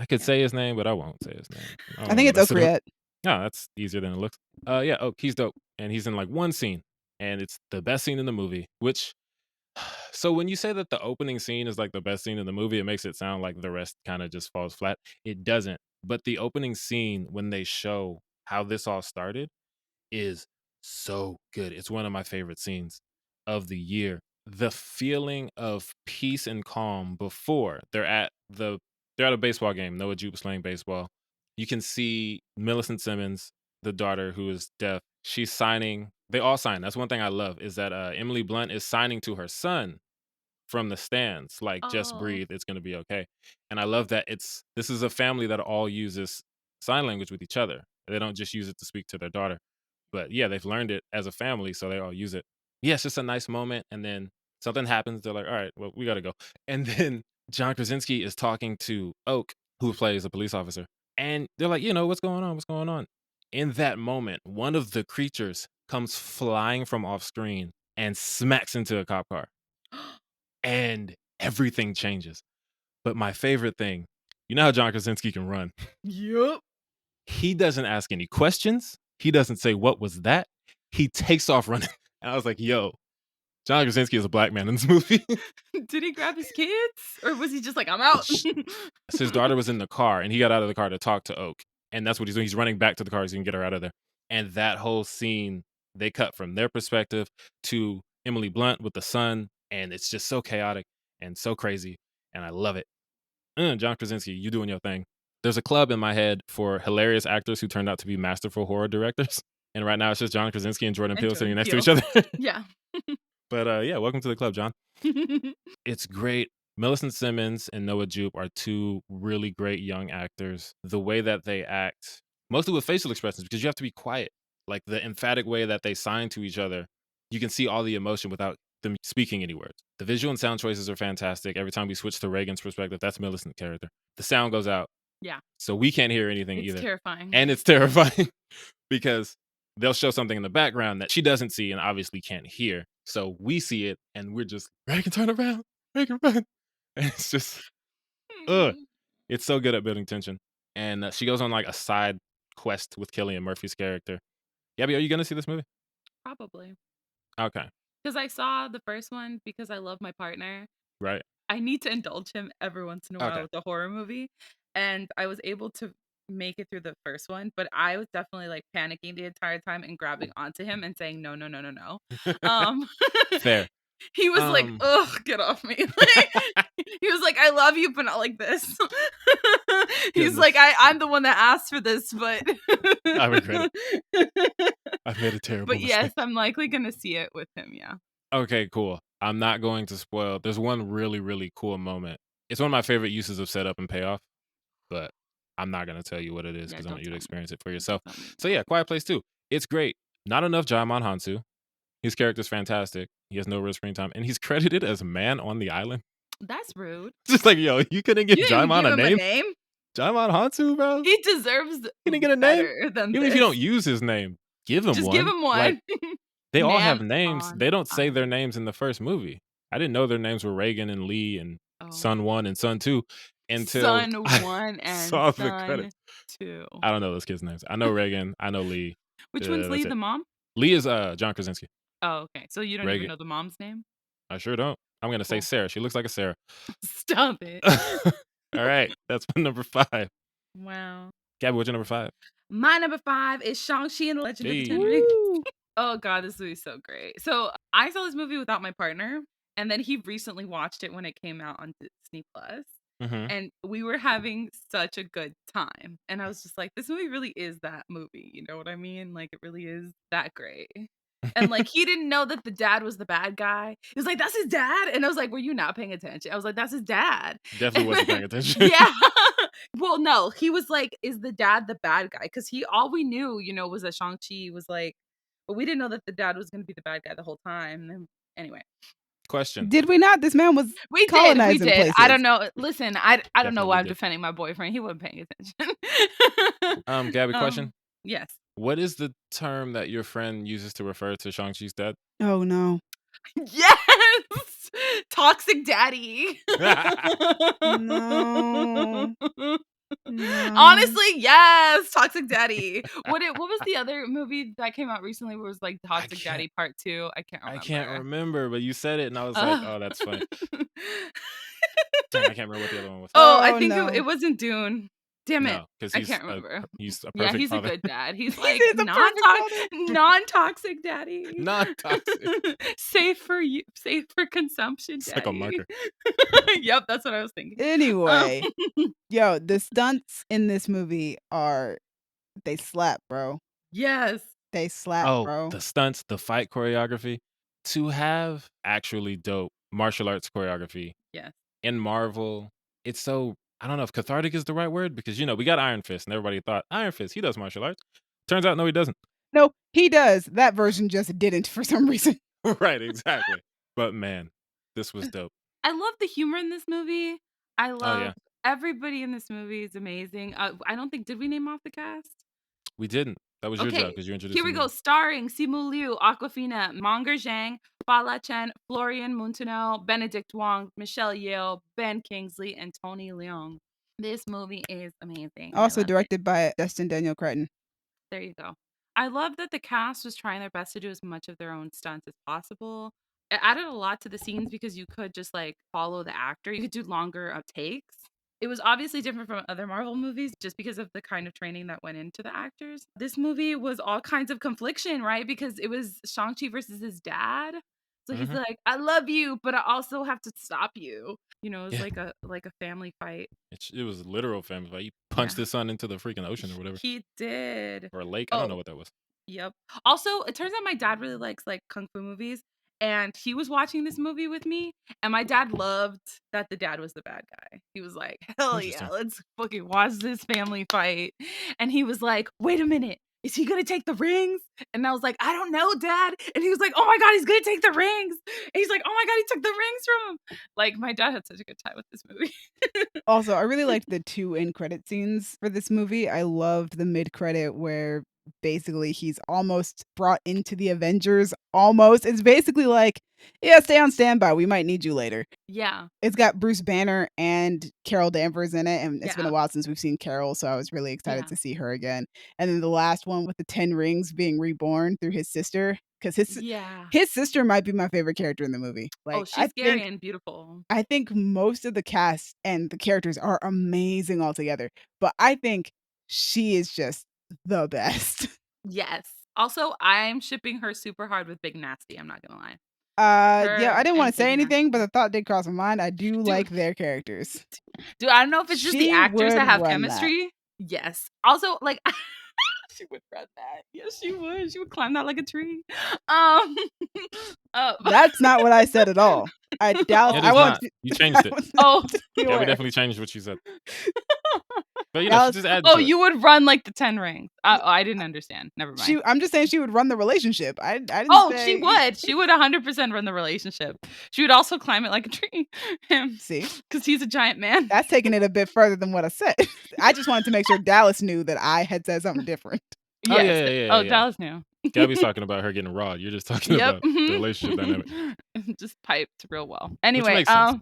Speaker 1: could
Speaker 2: Yeah.
Speaker 1: say his name, but I won't say his name.
Speaker 3: I
Speaker 1: don't
Speaker 3: think
Speaker 1: wanna
Speaker 3: it's
Speaker 1: mess it up.
Speaker 3: Okriet.
Speaker 1: No, that's easier than it looks. Yeah, Oak, he's dope. And he's in like one scene. And it's the best scene in the movie, which so when you say that the opening scene is like the best scene in the movie, it makes it sound like the rest kind of just falls flat. It doesn't. But the opening scene, when they show how this all started, is so good. It's one of my favorite scenes of the year. The feeling of peace and calm before they're at a baseball game. Noah Jupe's playing baseball. You can see Millicent Simmons, the daughter who is deaf. She's signing. They all sign. That's one thing I love is that Emily Blunt is signing to her son from the stands, like, "Just
Speaker 2: Oh.
Speaker 1: breathe, it's gonna be okay." And I love that this is a family that all uses sign language with each other. They don't just use it to speak to their daughter. But yeah, they've learned it as a family, so they all use it. Yeah, it's just a nice moment, and then something happens, they're like, "All right, well, we gotta go." And then John Krasinski is talking to Oak, who plays a police officer, and they're like, "What's going on? What's going on?" In that moment, one of the creatures comes flying from off screen and smacks into a cop car and everything changes. But my favorite thing, you know how John Krasinski can run?
Speaker 2: Yup.
Speaker 1: He doesn't ask any questions. He doesn't say, "What was that?" He takes off running. And I was like, yo, John Krasinski is a black man in this movie.
Speaker 2: Did he grab his kids? Or was he just like, I'm out?
Speaker 1: So his daughter was in the car and he got out of the car to talk to Oak. And that's what he's doing. He's running back to the car so he can get her out of there. And that whole scene, they cut from their perspective to Emily Blunt with the son. And it's just so chaotic and so crazy. And I love it. John Krasinski, you doing your thing. There's a club in my head for hilarious actors who turned out to be masterful horror directors. And right now it's just John Krasinski and Jordan
Speaker 2: And
Speaker 1: Peele sitting
Speaker 2: Jordan
Speaker 1: next
Speaker 2: Peele.
Speaker 1: to each other.
Speaker 2: Yeah.
Speaker 1: But yeah, welcome to the club, John. It's great. Millicent Simmons and Noah Jupe are two really great young actors. The way that they act, mostly with facial expressions, because you have to be quiet. Like the emphatic way that they sign to each other, you can see all the emotion without them speaking any words. The visual and sound choices are fantastic. Every time we switch to Reagan's perspective, that's Millicent's character. The sound goes out.
Speaker 2: Yeah.
Speaker 1: So we can't hear anything
Speaker 2: It's
Speaker 1: either.
Speaker 2: terrifying.
Speaker 1: And it's terrifying because they'll show something in the background that she doesn't see and obviously can't hear. So we see it and we're just, Reagan, turn around. Reagan, run. And it's just, ugh. It's so good at building tension. And she goes on like a side quest with Cillian Murphy's character. Gabby, are you going to see this movie?
Speaker 2: Probably.
Speaker 1: Okay.
Speaker 2: Because I saw the first one because I love my partner.
Speaker 1: Right.
Speaker 2: I need to indulge him every once in a while
Speaker 1: Okay.
Speaker 2: with a horror movie. And I was able to make it through the first one, but I was definitely like panicking the entire time and grabbing onto him and saying, no, no, no, no, no.
Speaker 1: Fair.
Speaker 2: He was like, ugh, get off me. He was like, I love you, but not like this. He's like, I'm the one that asked for this, but
Speaker 1: I regret it. I've made a terrible
Speaker 2: But
Speaker 1: mistake.
Speaker 2: yes, I'm likely going to see it with him, yeah.
Speaker 1: Okay, cool. I'm not going to spoil. There's one really, really cool moment. It's one of my favorite uses of setup and payoff, but I'm not going to tell you what it is because I want you to experience it for yourself. So yeah, Quiet Place 2. It's great. Not enough Djimon Hounsou. His character's fantastic. He has no real screen time, and he's credited as man on the island.
Speaker 2: That's rude.
Speaker 1: Just like, yo, you couldn't give Djimon a name? Djimon Hounsou, bro?
Speaker 2: He deserves
Speaker 1: He didn't get a name?
Speaker 2: Even
Speaker 1: if you don't use his name, give him
Speaker 2: Just
Speaker 1: one.
Speaker 2: give him one.
Speaker 1: Like, they all have
Speaker 2: Man
Speaker 1: names.
Speaker 2: on
Speaker 1: They don't say their
Speaker 2: island.
Speaker 1: names in the first movie. I didn't know their names were Reagan and Lee and Son 1 and Son 2 until
Speaker 2: Son
Speaker 1: I
Speaker 2: 1 and
Speaker 1: saw the
Speaker 2: Son
Speaker 1: credits.
Speaker 2: 2.
Speaker 1: I don't know those kids' names. I know Reagan. I know Lee.
Speaker 2: Which one's Lee,
Speaker 1: That's it.
Speaker 2: the mom?
Speaker 1: Lee is John Krasinski.
Speaker 2: Oh, okay. So you don't
Speaker 1: Reagan.
Speaker 2: even know the mom's name?
Speaker 1: I sure don't. I'm gonna say
Speaker 2: Cool.
Speaker 1: Sarah. She looks like a Sarah.
Speaker 2: Stop it.
Speaker 1: All right, that's my number 5.
Speaker 2: Wow.
Speaker 1: Gabby, what's your number 5?
Speaker 2: My number 5 is Shang-Chi and the Legend of the Ten
Speaker 1: Hey.
Speaker 2: Rings.
Speaker 3: Woo.
Speaker 2: Oh god, this movie's so great. So I saw this movie without my partner, and then he recently watched it when it came out on Disney Plus.
Speaker 1: Mm-hmm.
Speaker 2: And we were having such a good time. And I was just like, this movie really is that movie. You know what I mean? Like, it really is that great. And like, he didn't know that the dad was the bad guy. He was like, that's his dad. And I was like, were you not paying attention? I was like, that's his dad.
Speaker 1: Definitely wasn't paying attention.
Speaker 2: Yeah. Well, no, he was like, is the dad the bad guy? Because all we knew, was that Shang-Chi was like, but we didn't know that the dad was going to be the bad guy the whole time. And anyway.
Speaker 1: Question.
Speaker 3: Did we not? This man was
Speaker 2: We
Speaker 3: colonizing
Speaker 2: did.
Speaker 3: places.
Speaker 2: I don't know. Listen, I don't know
Speaker 1: Definitely
Speaker 2: why I'm
Speaker 1: did.
Speaker 2: defending my boyfriend. He wasn't paying attention.
Speaker 1: Gabby, question.
Speaker 2: Yes.
Speaker 1: What is the term that your friend uses to refer to Shang-Chi's dad?
Speaker 3: Oh no.
Speaker 2: Yes. Toxic daddy.
Speaker 3: No. No.
Speaker 2: Honestly, yes, Toxic Daddy. What was the other movie that came out recently where it was like Toxic Daddy Part 2? I can't remember.
Speaker 1: I can't remember, but you said it and I was like, oh, that's funny. Dang, I can't remember what the other one was.
Speaker 2: I think
Speaker 3: no.
Speaker 2: it wasn't Dune. Damn it.
Speaker 1: No, because
Speaker 2: I can't remember.
Speaker 1: He's a perfect
Speaker 2: Yeah, he's
Speaker 1: father.
Speaker 2: a good dad. He's
Speaker 3: He
Speaker 2: like
Speaker 3: is a perfect father.
Speaker 2: non-toxic daddy.
Speaker 1: Non-toxic.
Speaker 2: Safe for consumption
Speaker 1: It's
Speaker 2: daddy.
Speaker 1: like a marker.
Speaker 2: Yep, that's what I was thinking.
Speaker 3: Anyway, yo, the stunts in this movie they slap, bro.
Speaker 2: Yes.
Speaker 3: They slap,
Speaker 1: Oh,
Speaker 3: bro.
Speaker 1: the stunts, the fight choreography. To have actually dope martial arts choreography
Speaker 2: Yes.
Speaker 1: in Marvel, it's so, I don't know if cathartic is the right word, because, we got Iron Fist, and everybody thought, Iron Fist, he does martial arts. Turns out, no, he doesn't.
Speaker 3: No, he does. That version just didn't for some reason.
Speaker 1: Right, exactly. But man, this was dope.
Speaker 2: I love the humor in this movie. I love
Speaker 1: yeah.
Speaker 2: everybody in this movie is amazing. I don't think, did we name off the cast?
Speaker 1: We didn't. That was your job because you introduced
Speaker 2: Here we go. Starring Simu Liu, Awkwafina, Monger Zhang, Fala Chen, Florian Munteanu, Benedict Wong, Michelle Yeoh, Ben Kingsley, and Tony Leung. This movie is amazing.
Speaker 3: Also directed by Destin Daniel Cretton.
Speaker 2: There you go. I love that the cast was trying their best to do as much of their own stunts as possible. It added a lot to the scenes because you could just like follow the actor. You could do longer takes. It was obviously different from other Marvel movies just because of the kind of training that went into the actors. This movie was all kinds of confliction, right? Because it was Shang-Chi versus his dad. So he's like, I love you, but I also have to stop you. It was like a family fight.
Speaker 1: It was a literal family fight. He punched his son into the freaking ocean or whatever.
Speaker 2: He did.
Speaker 1: Or a lake. I don't know what that was.
Speaker 2: Yep. Also, it turns out my dad really likes like kung fu movies. And he was watching this movie with me, and my dad loved that the dad was the bad guy. He was like, hell yeah, let's fucking watch this family fight. And he was like, wait a minute, is he gonna take the rings? And I was like, I don't know, Dad. And he was like, oh my God, he's gonna take the rings. And he's like, oh my God, he took the rings from him. Like, my dad had such a good time with this movie.
Speaker 3: Also, I really liked the 2 end credit scenes for this movie. I loved the mid credit where basically he's almost brought into the Avengers. Almost. It's basically like, yeah, stay on standby. We might need you later.
Speaker 2: Yeah.
Speaker 3: It's got Bruce Banner and Carol Danvers in it. And it's been a while since we've seen Carol, so I was really excited to see her again. And then the last one with the 10 rings being reborn through his sister. Because his sister might be my favorite character in the movie. Like,
Speaker 2: she's scary and beautiful.
Speaker 3: I think most of the cast and the characters are amazing altogether. But I think she is just the best.
Speaker 2: Yes. Also, I'm shipping her super hard with Big Nasty. I'm not gonna lie.
Speaker 3: Yeah, I didn't want to say anything, but the thought did cross my mind. I do like their characters.
Speaker 2: Dude, I don't know if it's just the actors that have chemistry. Yes. Also, like, she would run that. Yes, she would. She would climb that like a tree.
Speaker 3: That's not what I said at all. Dallas,
Speaker 1: you changed it.
Speaker 2: We
Speaker 1: definitely changed what you said. But
Speaker 3: Dallas,
Speaker 1: she just added to it.
Speaker 2: You would run like the 10 rings. I didn't understand. Never mind.
Speaker 3: I'm just saying she would run the relationship. I didn't say...
Speaker 2: she would. She would 100% run the relationship. She would also climb it like a tree.
Speaker 3: See?
Speaker 2: Because he's a giant man.
Speaker 3: That's taking it a bit further than what I said. I just wanted to make sure Dallas knew that I had said something different.
Speaker 2: Yes. Yeah. Dallas knew.
Speaker 1: Gabby's talking about her getting raw. You're just talking about the relationship dynamic.
Speaker 2: Just piped real well. Anyway,
Speaker 3: sounds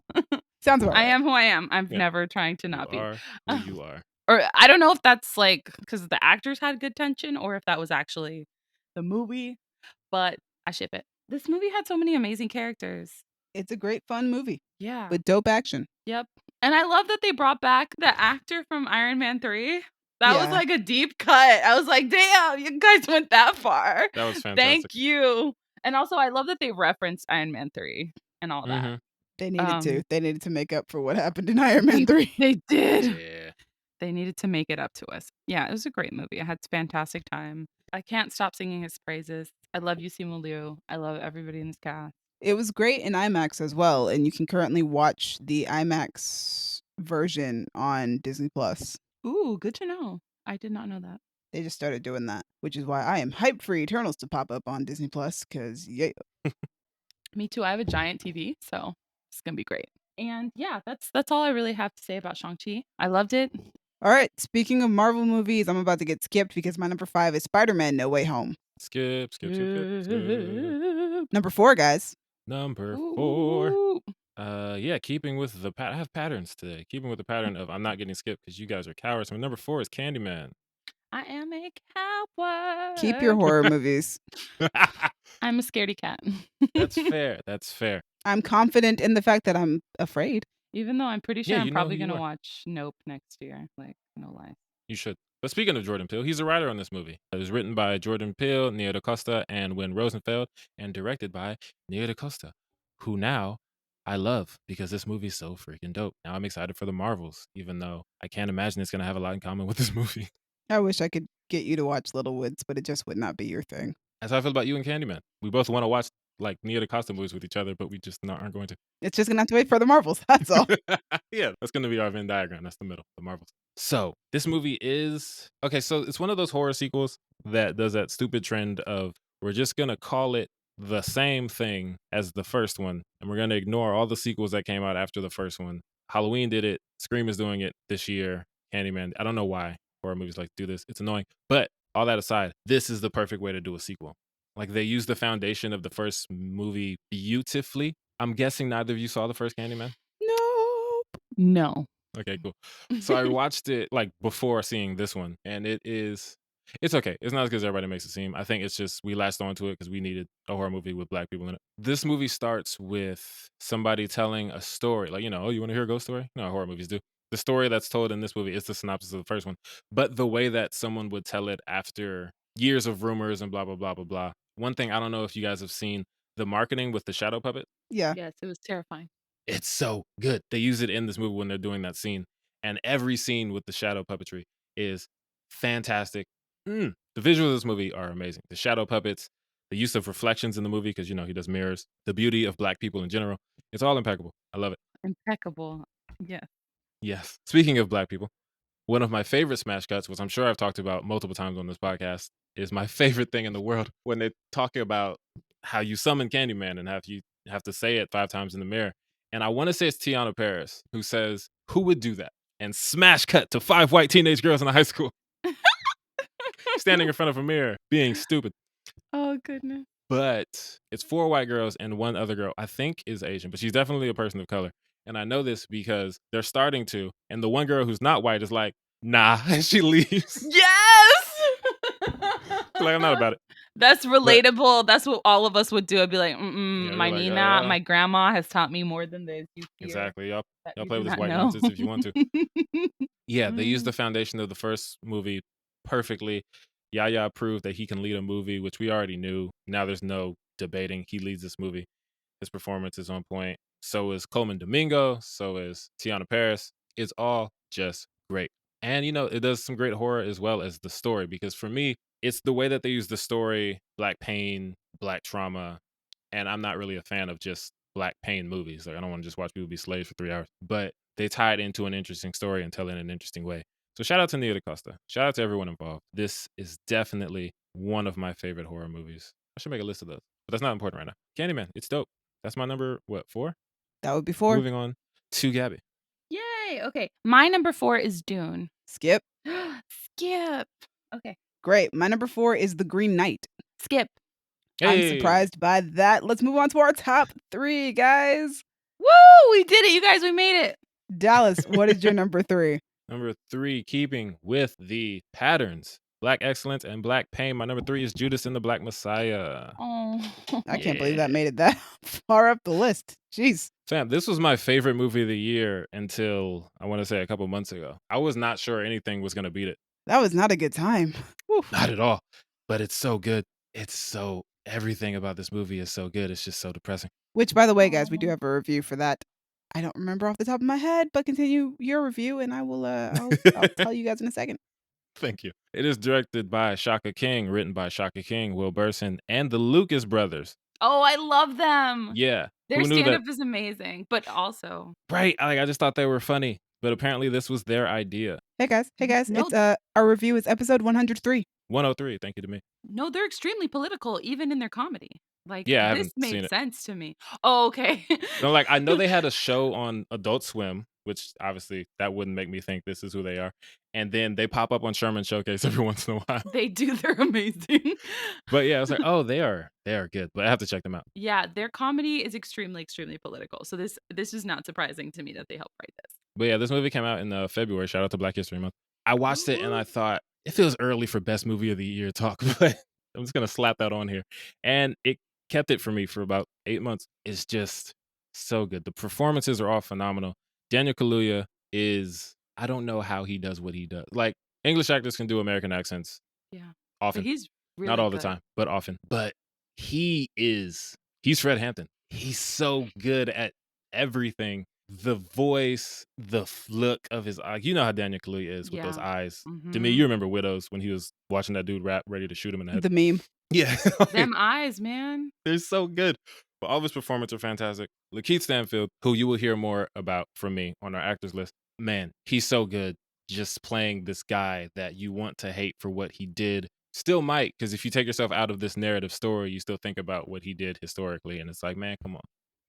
Speaker 3: about right.
Speaker 2: I am who I am. I'm never trying to not be.
Speaker 1: You are who you are.
Speaker 2: Or I don't know if that's like because the actors had good tension or if that was actually the movie, but I ship it. This movie had so many amazing characters.
Speaker 3: It's a great, fun movie
Speaker 2: Yeah.
Speaker 3: with dope action.
Speaker 2: Yep. And I love that they brought back the actor from Iron Man 3. That was
Speaker 3: Yeah.
Speaker 2: like a deep cut. I was like, damn, you guys went that far.
Speaker 1: That was fantastic.
Speaker 2: Thank you. And also, I love that they referenced Iron Man 3 and all that.
Speaker 1: Mm-hmm.
Speaker 3: They needed to. They needed to make up for what happened in Iron Man 3.
Speaker 2: They did.
Speaker 1: Yeah.
Speaker 2: They needed to make it up to us. Yeah, it was a great movie. I had a fantastic time. I can't stop singing his praises. I love Simu Liu. I love everybody in this cast.
Speaker 3: It was great in IMAX as well, and you can currently watch the IMAX version on Disney Plus.
Speaker 2: Ooh, good to know. I did not know that.
Speaker 3: They just started doing that, which is why I am hyped for Eternals to pop up on Disney Plus, because yeah.
Speaker 2: Me too. I have a giant TV, so it's gonna be great. And yeah, that's all I really have to say about Shang-Chi. I loved it.
Speaker 3: All right, speaking of Marvel movies, I'm about to get skipped because my number 5 is Spider-Man No Way Home.
Speaker 1: Skip.
Speaker 3: Number 4, guys.
Speaker 1: Number 4.
Speaker 2: Ooh.
Speaker 1: Yeah, keeping with the I have patterns today. Keeping with the pattern of I'm not getting skipped because you guys are cowards. My number 4 is Candyman.
Speaker 2: I am a coward.
Speaker 3: Keep your horror movies.
Speaker 2: I'm a scaredy cat.
Speaker 1: That's fair. That's fair.
Speaker 3: I'm confident in the fact that I'm afraid.
Speaker 2: Even though I'm pretty sure
Speaker 1: Yeah,
Speaker 2: I'm
Speaker 1: you know
Speaker 2: probably
Speaker 1: who you
Speaker 2: gonna
Speaker 1: are.
Speaker 2: watch Nope next year. Like, no lie.
Speaker 1: You should. But speaking of Jordan Peele, he's a writer on this movie. It was written by Jordan Peele, Nia DaCosta, and Win Rosenfeld, and directed by Nia DaCosta, who now I love because this movie's so freaking dope. Now I'm excited for the Marvels, even though I can't imagine it's going to have a lot in common with this movie.
Speaker 3: I wish I could get you to watch Little Woods, but it just would not be your thing.
Speaker 1: That's how I feel about you and Candyman. We both want to watch like Nia DaCosta movies with each other, but we just aren't going to.
Speaker 3: It's just gonna have to wait for the Marvels. That's all.
Speaker 1: Yeah, that's going to be our Venn diagram. That's the middle, the Marvels. So this movie is okay. So it's one of those horror sequels that does that stupid trend of we're just going to call it the same thing as the first one, and we're going to ignore all the sequels that came out after the first one. Halloween did it. Scream is doing it this year. Candyman. I don't know why horror movies like to do this. It's annoying. But all that aside, this is the perfect way to do a sequel. Like they use the foundation of the first movie beautifully. I'm guessing neither of you saw the first Candyman.
Speaker 2: No.
Speaker 1: Okay, cool. So I watched it like before seeing this one, and it's okay. It's not as good as everybody makes it seem. I think it's just we latched onto it because we needed a horror movie with black people in it. This movie starts with somebody telling a story, like oh, you want to hear a ghost story? No, horror movies do. The story that's told in this movie is the synopsis of the first one, but the way that someone would tell it after years of rumors and blah blah blah blah blah. One thing I don't know if you guys have seen the marketing with the shadow puppet.
Speaker 3: Yeah.
Speaker 2: Yes, it was terrifying.
Speaker 1: It's so good. They use it in this movie when they're doing that scene. And every scene with the shadow puppetry is fantastic. The visuals of this movie are amazing. The shadow puppets, the use of reflections in the movie, because, he does mirrors, the beauty of black people in general. It's all impeccable. I love it.
Speaker 2: Impeccable. Yeah.
Speaker 1: Yes. Speaking of black people, one of my favorite smash cuts, which I'm sure I've talked about multiple times on this podcast, is my favorite thing in the world when they talk about how you summon Candyman and have to say it 5 times in the mirror. And I want to say it's Tiana Paris who says, "Who would do that?" And smash cut to 5 white teenage girls in a high school standing in front of a mirror being stupid.
Speaker 2: Oh, goodness.
Speaker 1: But it's 4 white girls and 1 other girl I think is Asian, but she's definitely a person of color. And I know this because they're starting to, and the one girl who's not white is like, nah, and she leaves.
Speaker 2: Yes!
Speaker 1: Like, I'm not about it.
Speaker 2: That's relatable. That's what all of us would do. I'd be like,
Speaker 1: Yeah,
Speaker 2: my
Speaker 1: you're like,
Speaker 2: Nina, my grandma has taught me more than this. You fear
Speaker 1: Exactly. Y'all
Speaker 2: that you
Speaker 1: play
Speaker 2: do
Speaker 1: with this
Speaker 2: not
Speaker 1: white
Speaker 2: know.
Speaker 1: nonsense if you want to. Yeah, they use the foundation of the first movie perfectly. Yaya proved that he can lead a movie, which we already knew. Now there's no debating. He leads this movie. His performance is on point. So is Coleman Domingo. So is Tiana Paris. It's all just great. And, it does some great horror as well as the story, because for me, it's the way that they use the story, black pain, black trauma. And I'm not really a fan of just black pain movies. Like, I don't want to just watch people be slaves for 3 hours. But they tie it into an interesting story and tell it in an interesting way. So shout out to Nia DaCosta. Shout out to everyone involved. This is definitely one of my favorite horror movies. I should make a list of those, but that's not important right now. Candyman, it's dope. That's my number, 4?
Speaker 3: That would be 4.
Speaker 1: Moving on to Gabby.
Speaker 2: Yay. Okay. My number 4 is Dune.
Speaker 3: Skip.
Speaker 2: Skip. Okay.
Speaker 3: Great. My number 4 is The Green Knight.
Speaker 2: Skip.
Speaker 3: I'm surprised by that. Let's move on to our top 3, guys.
Speaker 2: Woo! We did it, you guys. We made it.
Speaker 3: Dallas, what is your number 3?
Speaker 1: Number 3, keeping with the patterns, Black excellence and Black pain. My number 3 is Judas and the Black Messiah.
Speaker 2: Oh.
Speaker 3: I can't believe that
Speaker 1: Yeah.
Speaker 3: made it that far up the list. Jeez.
Speaker 1: Fam, this was my favorite movie of the year until I want to say a couple months ago. I was not sure anything was going to beat it.
Speaker 3: That was not a good time. Whew.
Speaker 1: Not at all. But it's so good. Everything about this movie is so good. It's just so depressing.
Speaker 3: Which, by the way, guys, we do have a review for that. I don't remember off the top of my head, but continue your review, and I will. I'll tell you guys in a second.
Speaker 1: Thank you. It is directed by Shaka King, written by Shaka King, Will Burson, and the Lucas brothers.
Speaker 2: Oh, I love them.
Speaker 1: Yeah.
Speaker 2: Their
Speaker 1: Who knew that?
Speaker 2: stand-up is amazing, but also
Speaker 1: Right. I just thought they were funny, but apparently this was their idea.
Speaker 3: Hey guys.
Speaker 2: No.
Speaker 3: It's our review is episode 103.
Speaker 1: 103. Thank you to me.
Speaker 2: No, they're extremely political, even in their comedy. Like,
Speaker 1: Yeah, I
Speaker 2: this
Speaker 1: haven't seen
Speaker 2: made
Speaker 1: it.
Speaker 2: sense to me. Oh, okay.
Speaker 1: No, like I know they had a show on Adult Swim, which obviously that wouldn't make me think this is who they are. And then they pop up on Sherman Showcase every once in a while.
Speaker 2: They do. They're amazing.
Speaker 1: But yeah, I was like, oh, they are good. But I have to check them out.
Speaker 2: Yeah, their comedy is extremely, extremely political. So this is not surprising to me that they helped write this.
Speaker 1: But yeah, this movie came out in February. Shout out to Black History Month. I watched it and I thought it feels early for best movie of the year talk, but I'm just gonna slap that on here. And it kept it for me for about 8 months. It's just so good. The performances are all phenomenal. Daniel Kaluuya is, I don't know how he does what he does. Like English actors can do American accents.
Speaker 2: Yeah.
Speaker 1: Often.
Speaker 2: But he's really
Speaker 1: Not all the
Speaker 2: good.
Speaker 1: time, but often. But he's Fred Hampton. He's so good at everything. The voice, the look of his eye. You know how Daniel Kaluuya is with those
Speaker 2: Yeah.
Speaker 1: eyes.
Speaker 2: Mhm.
Speaker 1: To me, you remember Widows when he was watching that dude rap, ready to shoot him in the head.
Speaker 3: The meme.
Speaker 1: Yeah.
Speaker 2: Them eyes, man.
Speaker 1: They're so good. But all of his performances are fantastic. Lakeith Stanfield, who you will hear more about from me on our actors list, man, he's so good just playing this guy that you want to hate for what he did. Still might, because if you take yourself out of this narrative story, you still think about what he did historically. And it's like, man, come on.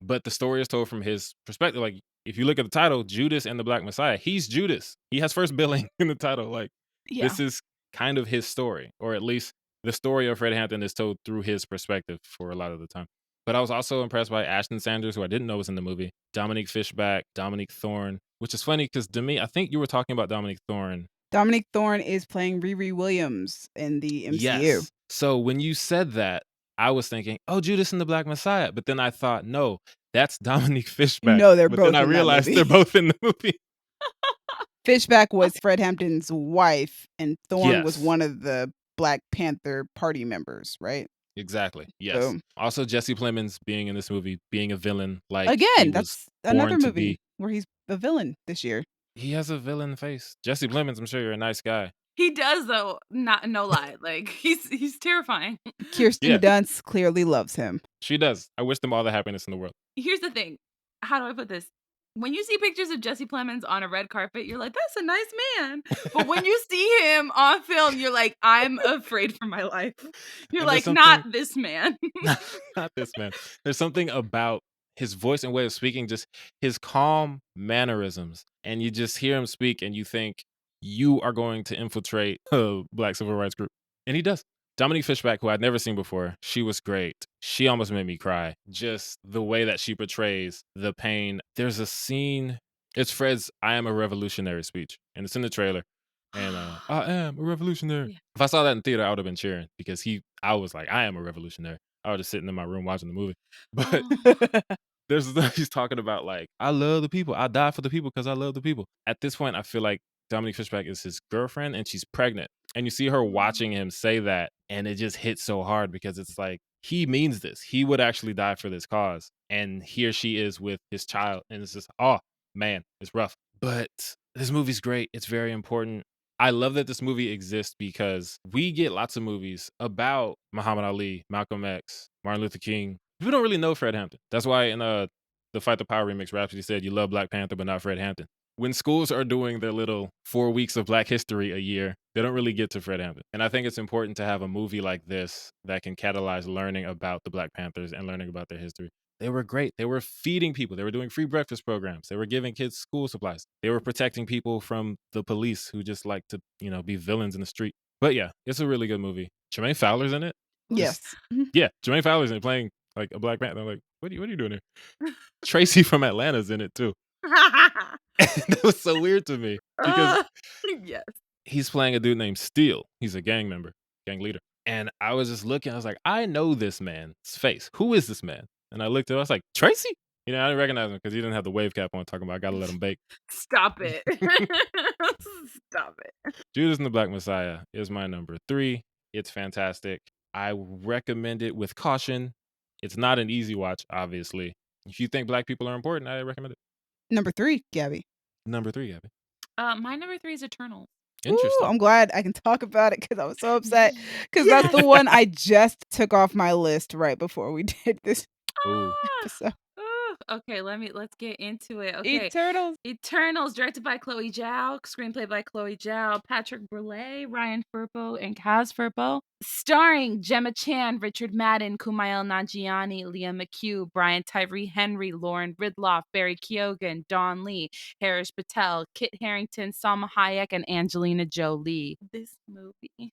Speaker 1: But the story is told from his perspective. Like, if you look at the title, Judas and the Black Messiah, he's Judas. He has first billing in the title. Like,
Speaker 2: Yeah.
Speaker 1: this is kind of his story, or at least the story of Fred Hampton is told through his perspective for a lot of the time. But I was also impressed by Ashton Sanders, who I didn't know was in the movie, Dominique Fishback, Dominique Thorne, which is funny because to me, I think you were talking about Dominique Thorne.
Speaker 3: Dominique Thorne is playing Riri Williams in the MCU.
Speaker 1: Yes. So when you said that, I was thinking, oh, Judas and the Black Messiah. But then I thought, no, that's Dominique Fishback.
Speaker 3: No, they're
Speaker 1: but
Speaker 3: both
Speaker 1: then I
Speaker 3: in that
Speaker 1: realized
Speaker 3: movie.
Speaker 1: they're both in the movie.
Speaker 3: Fishback was Fred Hampton's wife, and Thorne was
Speaker 1: Yes.
Speaker 3: one of the Black Panther party members, right?
Speaker 1: Exactly. Yes.
Speaker 3: Boom.
Speaker 1: Also, Jesse Plemons being in this movie, being a villain. Like he
Speaker 3: Again,
Speaker 1: was
Speaker 3: that's
Speaker 1: born
Speaker 3: another
Speaker 1: to
Speaker 3: movie
Speaker 1: be.
Speaker 3: where he's a villain this year.
Speaker 1: He has a villain face. Jesse Plemons, I'm sure you're a nice guy.
Speaker 2: He does though, no lie. Like he's terrifying.
Speaker 3: Kirsten
Speaker 1: Yeah.
Speaker 3: Dunst clearly loves him.
Speaker 1: She does. I wish them all the happiness in the world.
Speaker 2: Here's the thing. How do I put this? When you see pictures of Jesse Plemons on a red carpet, you're like, that's a nice man. But when you see him on film, you're like, I'm afraid for my life. You're
Speaker 1: And
Speaker 2: like,
Speaker 1: there's
Speaker 2: not this man.
Speaker 1: Not this man. There's something about his voice and way of speaking, just his calm mannerisms. And you just hear him speak and you think you are going to infiltrate a Black civil rights group. And he does. Dominique Fishback, who I'd never seen before, she was great. She almost made me cry. Just the way that she portrays the pain. There's a scene, it's Fred's I am a revolutionary speech, and it's in the trailer. And I am a revolutionary.
Speaker 2: Yeah.
Speaker 1: If I saw that in theater, I would have been cheering because I was like, I am a revolutionary. I was just sitting in my room watching the movie. But he's talking about like, I love the people. I die for the people because I love the people. At this point, I feel like Dominique Fishback is his girlfriend and she's pregnant. And you see her watching him say that, and it just hits so hard because it's like, he means this. He would actually die for this cause. And here she is with his child. And it's just, oh, man, it's rough. But this movie's great. It's very important. I love that this movie exists because we get lots of movies about Muhammad Ali, Malcolm X, Martin Luther King. We don't really know Fred Hampton. That's why in the Fight the Power remix, Rhapsody said, you love Black Panther, but not Fred Hampton. When schools are doing their little 4 weeks of Black history a year, they don't really get to Fred Hampton. And I think it's important to have a movie like this that can catalyze learning about the Black Panthers and learning about their history. They were great. They were feeding people. They were doing free breakfast programs. They were giving kids school supplies. They were protecting people from the police who just like to, be villains in the street. But yeah, it's a really good movie. Jermaine Fowler's in it.
Speaker 3: Yes.
Speaker 1: Yeah, Jermaine Fowler's in it playing like a Black Panther. I'm like, what are you doing here? Tracy from Atlanta's in it too. That was so weird to me because
Speaker 2: Yes.
Speaker 1: he's playing a dude named Steele. He's a gang member, gang leader. And I was just looking, I was like, I know this man's face. Who is this man? And I looked at him, I was like, Tracy? You know, I didn't recognize him because he didn't have the wave cap on, talking about I gotta let him bake.
Speaker 2: Stop it. Stop it.
Speaker 1: Judas and the Black Messiah is my number 3. It's fantastic. I recommend it with caution. It's not an easy watch, obviously. If you think black people are important, I recommend it.
Speaker 3: Number 3, Gabby.
Speaker 1: Number 3, Gabby.
Speaker 2: My number 3 is Eternal.
Speaker 1: Interesting.
Speaker 3: Ooh, I'm glad I can talk about it because I was so upset because that's the one I just took off my list right before we did this
Speaker 1: Ooh.
Speaker 3: episode.
Speaker 2: Okay, let's get into it. Okay.
Speaker 3: Eternals.
Speaker 2: Eternals, directed by Chloe Zhao, screenplay by Chloe Zhao, Patrick Brule, Ryan Firpo, and Kaz Firpo. Starring Gemma Chan, Richard Madden, Kumail Nanjiani, Leah McHugh, Brian Tyree Henry, Lauren Ridloff, Barry Keoghan, Dawn Lee, Harish Patel, Kit Harington, Salma Hayek, and Angelina Jolie. This movie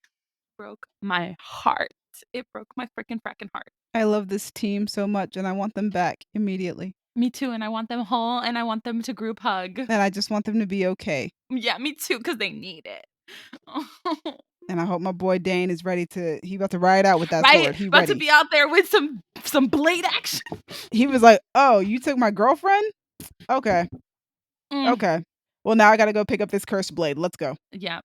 Speaker 2: broke my heart. It broke my freaking fracking heart.
Speaker 3: I love this team so much and I want them back immediately.
Speaker 2: Me too, and I want them whole, and I want them to group hug.
Speaker 3: And I just want them to be okay.
Speaker 2: Yeah, me too, because they need it.
Speaker 3: And I hope my boy Dane is ready to, he about to ride out with that
Speaker 2: Right,
Speaker 3: sword. He
Speaker 2: about
Speaker 3: ready.
Speaker 2: to be out there with some blade action.
Speaker 3: He was like, oh, you took my girlfriend? Okay. Okay. Well, now I gotta go pick up this cursed blade. Let's go.
Speaker 2: Yeah.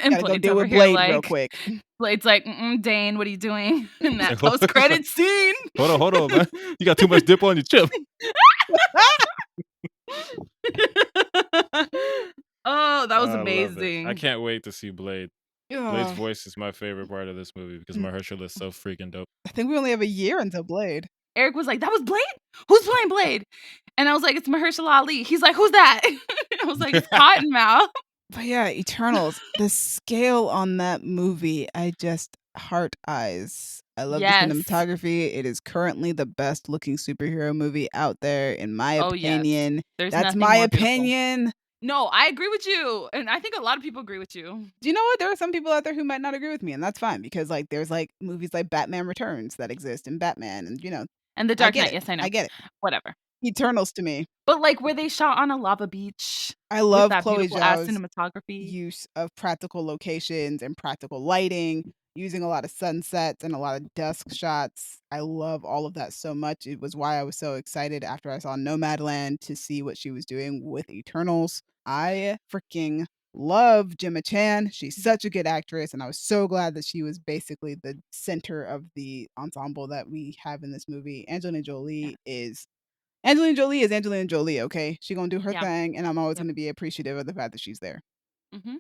Speaker 2: And
Speaker 3: Gotta go
Speaker 2: Blade's
Speaker 3: deal
Speaker 2: over
Speaker 3: with
Speaker 2: here
Speaker 3: Blade
Speaker 2: like,
Speaker 3: real quick.
Speaker 2: Blade's like, Dane, what are you doing in that
Speaker 1: Like, hold on.
Speaker 2: post-credit scene?
Speaker 1: Hold on, man. You got too much dip on your chip.
Speaker 2: Oh, that was
Speaker 1: I love it.
Speaker 2: amazing.
Speaker 1: I can't wait to see Blade. Blade's voice is my favorite part of this movie because Mahershala is so freaking dope.
Speaker 3: I think we only have a year until Blade.
Speaker 2: Eric was like, that was Blade? Who's playing Blade? And I was like, it's Mahershala Ali. He's like, who's that? I was like, it's Cottonmouth.
Speaker 3: But yeah, Eternals, the scale on that movie, I just heart eyes. I love the cinematography. It is currently the best looking superhero movie out there, in my opinion.
Speaker 2: There's
Speaker 3: That's
Speaker 2: nothing
Speaker 3: my
Speaker 2: more beautiful.
Speaker 3: opinion.
Speaker 2: No, I agree with you. And I think a lot of people agree with you.
Speaker 3: Do you know what? There are some people out there who might not agree with me, and that's fine because like there's like movies like Batman Returns that exist and Batman and
Speaker 2: And The Dark Knight, yes, I know.
Speaker 3: I get it.
Speaker 2: Whatever.
Speaker 3: Eternals to me.
Speaker 2: But like where they shot on a lava beach.
Speaker 3: I love
Speaker 2: that
Speaker 3: Chloe
Speaker 2: beautiful ass
Speaker 3: Zhao's
Speaker 2: cinematography.
Speaker 3: use of practical locations and practical lighting, using a lot of sunsets and a lot of dusk shots. I love all of that so much. It was why I was so excited after I saw Nomadland to see what she was doing with Eternals. I freaking love Gemma Chan. She's such a good actress, and I was so glad that she was basically the center of the ensemble that we have in this movie. Angelina Jolie is Angelina Jolie, okay? She gonna do her thing, and I'm always gonna be appreciative of the fact that she's there.
Speaker 2: Mm-hmm.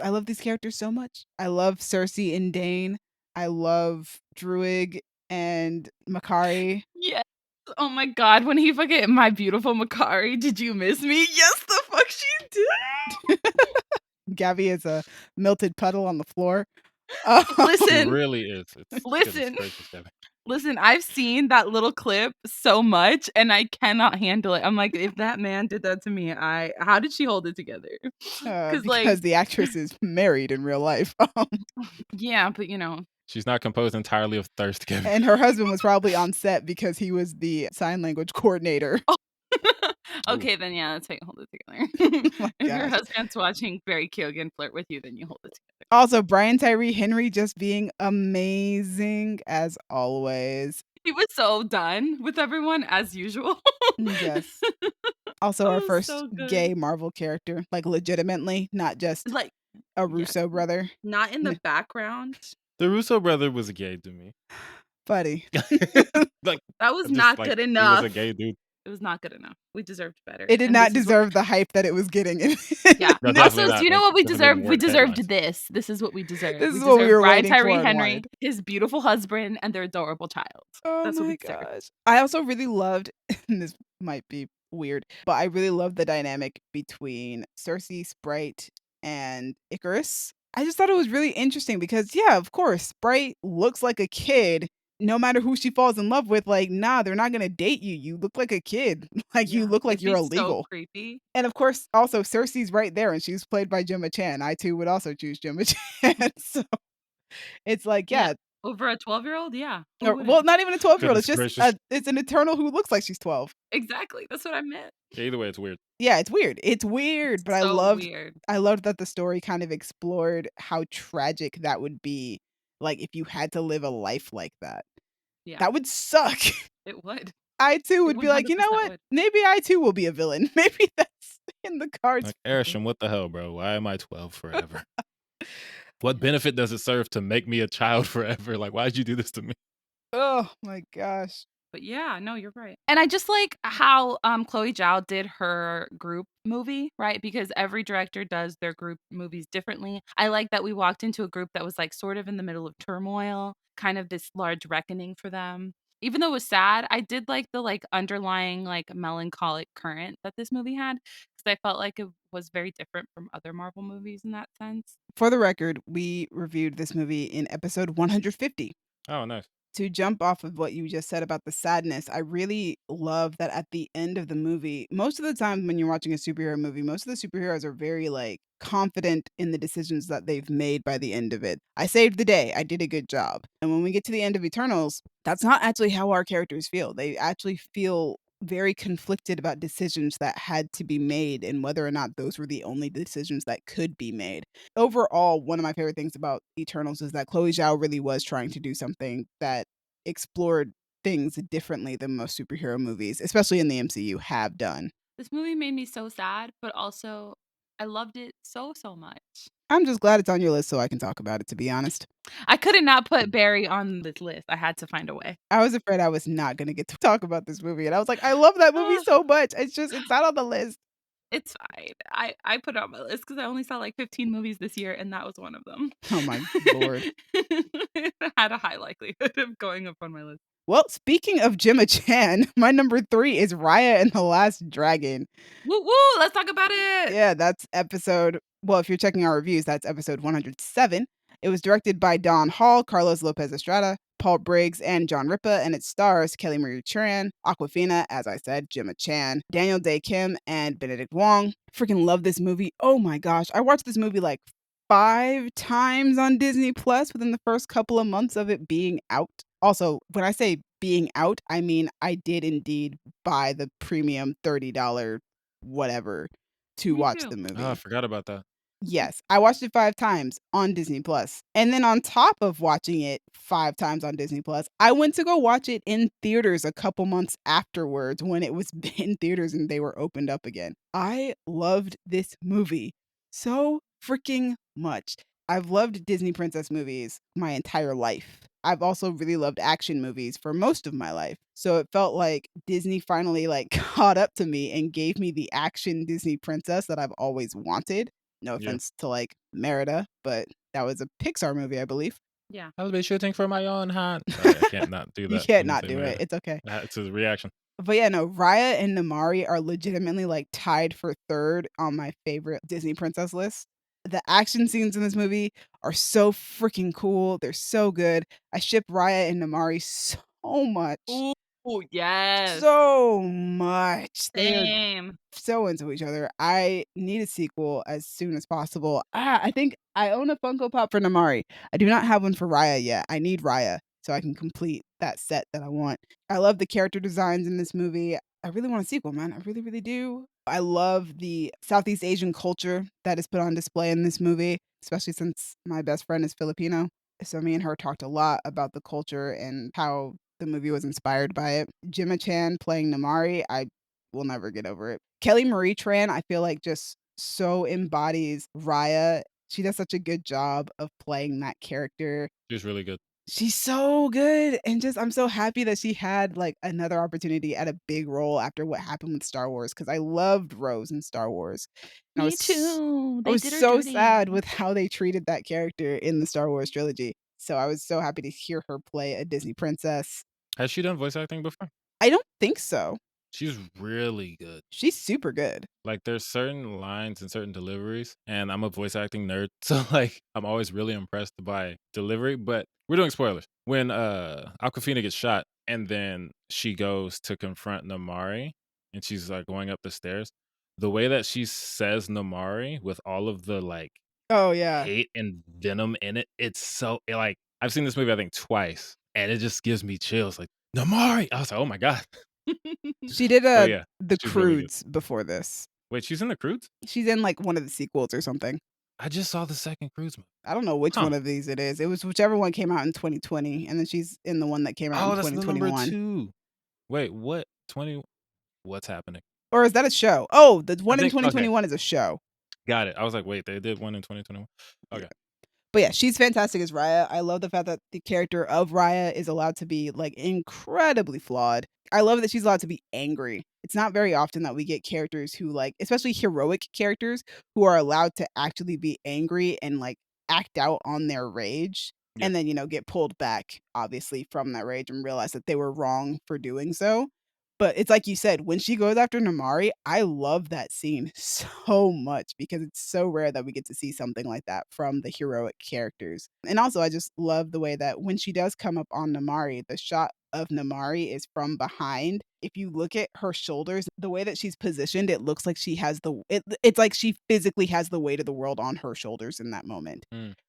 Speaker 3: I love these characters so much. I love Cersei and Dane. I love Druig and Makari.
Speaker 2: Yes. Oh my god, when he fucking my beautiful Makari, did you miss me? Yes, the fuck she did.
Speaker 3: Gabby is a melted puddle on the floor.
Speaker 2: Listen.
Speaker 1: It really is.
Speaker 2: Listen. Listen, I've seen that little clip so much and I cannot handle it. I'm like, if that man did that to me, how did she hold it together?
Speaker 3: Because the actress is married in real life.
Speaker 2: Yeah, but
Speaker 1: she's not composed entirely of thirst, Kevin.
Speaker 3: And her husband was probably on set because he was the sign language coordinator.
Speaker 2: Okay, then yeah, that's how you hold it together. If your husband's watching Barry Keoghan flirt with you, then you hold it together.
Speaker 3: Also, Brian Tyree Henry just being amazing as always.
Speaker 2: He was so done with everyone as usual.
Speaker 3: Yes. Also, our first gay Marvel character, like legitimately, not just
Speaker 2: like
Speaker 3: a Russo brother.
Speaker 2: Not in the background.
Speaker 1: The Russo brother was gay to me.
Speaker 3: Buddy.
Speaker 2: Like that was not good enough.
Speaker 1: He was a gay dude.
Speaker 2: It was not good enough. We deserved better.
Speaker 3: It did not deserve the hype that it was getting.
Speaker 2: Yeah. Also, do you know what we deserved? We deserved this. This is what we deserved.
Speaker 3: This is what we were
Speaker 2: Brian
Speaker 3: waiting
Speaker 2: Tyree
Speaker 3: for.
Speaker 2: Henry, his beautiful husband, and their adorable child.
Speaker 3: Oh
Speaker 2: That's what
Speaker 3: my
Speaker 2: we deserved.
Speaker 3: gosh. I also really loved, and this might be weird, but I really loved the dynamic between Cersei, Sprite, and Icarus. I just thought it was really interesting because, yeah, of course, Sprite looks like a kid. No matter who she falls in love with, like, nah, they're not gonna date you. You look like a kid. Like, you look like you're illegal.
Speaker 2: So creepy.
Speaker 3: And of course, also Cersei's right there, and she's played by Gemma Chan. I too would also choose Gemma Chan. So it's like, yeah,
Speaker 2: Over a 12-year-old? Yeah. Who
Speaker 3: Or,
Speaker 2: wouldn't?
Speaker 3: well, not even a 12-year-old. It's
Speaker 1: Goodness
Speaker 3: just
Speaker 1: gracious.
Speaker 3: it's an Eternal who looks like she's 12.
Speaker 2: Exactly. That's what I meant.
Speaker 1: Yeah, either way, it's weird.
Speaker 3: Yeah, it's weird. It's weird, but
Speaker 2: So weird.
Speaker 3: I loved that the story kind of explored how tragic that would be, like, if you had to live a life like that.
Speaker 2: Yeah.
Speaker 3: That would suck.
Speaker 2: It would.
Speaker 3: I too
Speaker 2: It
Speaker 3: would be like, "You know
Speaker 2: 100%
Speaker 3: what?
Speaker 2: would.
Speaker 3: Maybe I too will be a villain. Maybe that's in the cards
Speaker 1: Like,
Speaker 3: for me."
Speaker 1: Erisham, what the hell, bro? Why am I 12 forever? What benefit does it serve to make me a child forever? Like, why'd you do this to me?
Speaker 3: Oh my gosh.
Speaker 2: But yeah, no, you're right. And I just like how Chloe Zhao did her group movie, right? Because every director does their group movies differently. I like that we walked into a group that was like sort of in the middle of turmoil, kind of this large reckoning for them. Even though it was sad, I did like the like underlying like melancholic current that this movie had because I felt like it was very different from other Marvel movies in that sense.
Speaker 3: For the record, we reviewed this movie in episode 150.
Speaker 1: Oh, nice.
Speaker 3: To jump off of what you just said about the sadness, I really love that at the end of the movie, most of the time when you're watching a superhero movie, most of the superheroes are very like confident in the decisions that they've made by the end of it. I saved the day. I did a good job. And when we get to the end of Eternals, that's not actually how our characters feel. They actually feel very conflicted about decisions that had to be made and whether or not those were the only decisions that could be made. Overall, one of my favorite things about Eternals is that Chloe Zhao really was trying to do something that explored things differently than most superhero movies, especially in the MCU, have done.
Speaker 2: This movie made me so sad, but also I loved it so, so much.
Speaker 3: I'm just glad it's on your list so I can talk about it, to be honest.
Speaker 2: I couldn't not put Barry on this list. I had to find a way.
Speaker 3: I was afraid I was not going to get to talk about this movie. And I was like, I love that movie so much. It's not on the list.
Speaker 2: It's fine. I put it on my list because I only saw like 15 movies this year, and that was one of them.
Speaker 3: Oh my Lord.
Speaker 2: It had a high likelihood of going up on my list.
Speaker 3: Well, speaking of Gemma Chan, my number 3 is Raya and the Last Dragon.
Speaker 2: Woo woo! Let's talk about it.
Speaker 3: Yeah, that's episode. Well, if you're checking our reviews, that's episode 107. It was directed by Don Hall, Carlos Lopez Estrada, Paul Briggs, and John Ripa, and it stars Kelly Marie Tran, Aquafina, as I said, Gemma Chan, Daniel Day Kim, and Benedict Wong. Freaking love this movie. Oh my gosh. I watched this movie like 5 times on Disney Plus within the first couple of months of it being out. Also, when I say being out, I mean I did indeed buy the premium $30 whatever to
Speaker 2: Me
Speaker 3: watch
Speaker 2: too.
Speaker 3: the movie.
Speaker 1: Oh, I forgot about that.
Speaker 3: Yes, I watched it 5 times on Disney Plus. And then on top of watching it 5 times on Disney Plus, I went to go watch it in theaters a couple months afterwards when it was in theaters and they were opened up again. I loved this movie so freaking much. I've loved Disney princess movies my entire life. I've also really loved action movies for most of my life. So it felt like Disney finally like caught up to me and gave me the action Disney princess that I've always wanted. No
Speaker 1: Yeah.
Speaker 3: offense to like Merida, but that was a Pixar movie, I believe.
Speaker 2: Yeah.
Speaker 1: I'll be shooting for my own hand. Sorry, I can't not do that.
Speaker 3: You can't
Speaker 1: when
Speaker 3: not
Speaker 1: say
Speaker 3: do it.
Speaker 1: Merida.
Speaker 3: It's okay.
Speaker 1: It's a reaction.
Speaker 3: But yeah, no, Raya and Namari are legitimately like tied for third on my favorite Disney princess list. The action scenes in this movie are so freaking cool. They're so good. I ship Raya and Namari so much.
Speaker 2: Ooh, yes.
Speaker 3: So much. They are
Speaker 2: Same.
Speaker 3: so into each other. I need a sequel as soon as possible. I think I own a Funko Pop for Namari. I do not have one for Raya yet. I need Raya so I can complete that set that I want. I love the character designs in this movie. I really want a sequel, man. I really, really do. I love the Southeast Asian culture that is put on display in this movie, especially since my best friend is Filipino. So me and her talked a lot about the culture and how the movie was inspired by it. Gemma Chan playing Namari, I will never get over it. Kelly Marie Tran, I feel like just so embodies Raya. She does such a good job of playing that character.
Speaker 1: She's really good.
Speaker 3: She's so good. And just I'm so happy that she had like another opportunity at a big role after what happened with Star Wars because I loved Rose in Star Wars. And
Speaker 2: Me too.
Speaker 3: I
Speaker 2: They
Speaker 3: was
Speaker 2: did her
Speaker 3: so
Speaker 2: dirty.
Speaker 3: sad with how they treated that character in the Star Wars trilogy. So I was so happy to hear her play a Disney princess.
Speaker 1: Has she done voice acting before?
Speaker 3: I don't think so.
Speaker 1: She's really good.
Speaker 3: She's super good.
Speaker 1: Like there's certain lines and certain deliveries, and I'm a voice acting nerd, so like I'm always really impressed by delivery. But we're doing spoilers. When Aquafina gets shot, and then she goes to confront Namari, and she's like going up the stairs. The way that she says Namari with all of the like
Speaker 3: Oh yeah.
Speaker 1: hate and venom in it, it's so like I've seen this movie, I think, twice, and it just gives me chills. Like, Namari! I was like, oh my God.
Speaker 3: She did
Speaker 1: So yeah,
Speaker 3: The
Speaker 1: she's really good.
Speaker 3: Croods before this.
Speaker 1: Wait, she's in The Croods?
Speaker 3: She's in like one of the sequels or something.
Speaker 1: I just saw the second Croods movie.
Speaker 3: I don't know which
Speaker 1: Huh.
Speaker 3: one of these it is. It was whichever one came out in 2020, and then she's in the one that came out in
Speaker 1: Oh, that's the number
Speaker 3: 2021.
Speaker 1: 2. Wait, what? 20? What's happening?
Speaker 3: Or is that a show? Oh, the one in
Speaker 1: think- okay.
Speaker 3: 2021 is a show.
Speaker 1: Got it. I was like, wait, they did one in 2021? Okay.
Speaker 3: But yeah, she's fantastic as Raya. I love the fact that the character of Raya is allowed to be like incredibly flawed. I love that she's allowed to be angry. It's not very often that we get characters who like, especially heroic characters, who are allowed to actually be angry and like act out on their rage.
Speaker 1: Yeah.
Speaker 3: And then, get pulled back, obviously, from that rage and realize that they were wrong for doing so. But it's like you said, when she goes after Namari, I love that scene so much because it's so rare that we get to see something like that from the heroic characters. And also, I just love the way that when she does come up on Namari, the shot of Namari is from behind. If you look at her shoulders, the way that she's positioned, it looks like she has it's like she physically has the weight of the world on her shoulders in that moment.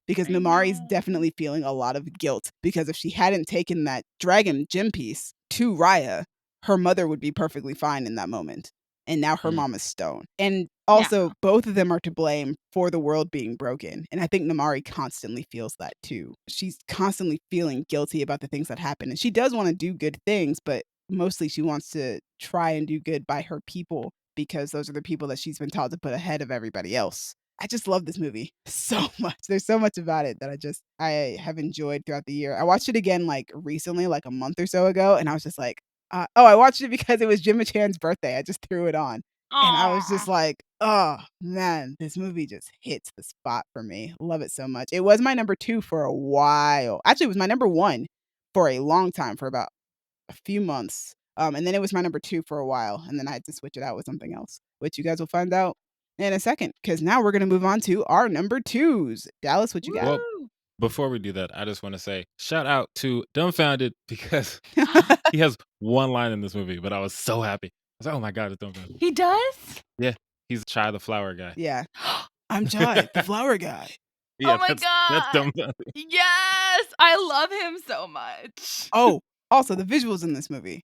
Speaker 3: Because Namari's definitely feeling a lot of guilt because if she hadn't taken that dragon gem piece to Raya, her mother would be perfectly fine in that moment. And now her mom is stone. And also, both of them are to blame for the world being broken. And I think Namari constantly feels that too. She's constantly feeling guilty about the things that happen. And she does want to do good things, but mostly she wants to try and do good by her people because those are the people that she's been taught to put ahead of everybody else. I just love this movie so much. There's so much about it that I have enjoyed throughout the year. I watched it again like recently, like a month or so ago, and I was just like, I watched it because it was Jimmy Chan's birthday. I just threw it on. And I was just like, oh man, this movie just hits the spot for me. Love it so much. It was my number 2 for a while. Actually, it was my number 1 for a long time, for about a few months. And then it was my number 2 for a while. And then I had to switch it out with something else, which you guys will find out in a second. Because now we're going to move on to our number 2s. Dallas, what you got?
Speaker 1: Well, before we do that, I just want to say shout out to Dumbfounded because he has one line in this movie, but I was so happy. I was like, oh my God, it's Dumbfounded.
Speaker 2: He does?
Speaker 1: Yeah, he's Chai the flower guy.
Speaker 3: Yeah. I'm Chai, the flower guy.
Speaker 1: Yeah,
Speaker 2: Oh my
Speaker 1: that's
Speaker 2: God.
Speaker 1: Dumbfounded.
Speaker 2: Yes. I love him so much.
Speaker 3: Oh, also the visuals in this movie.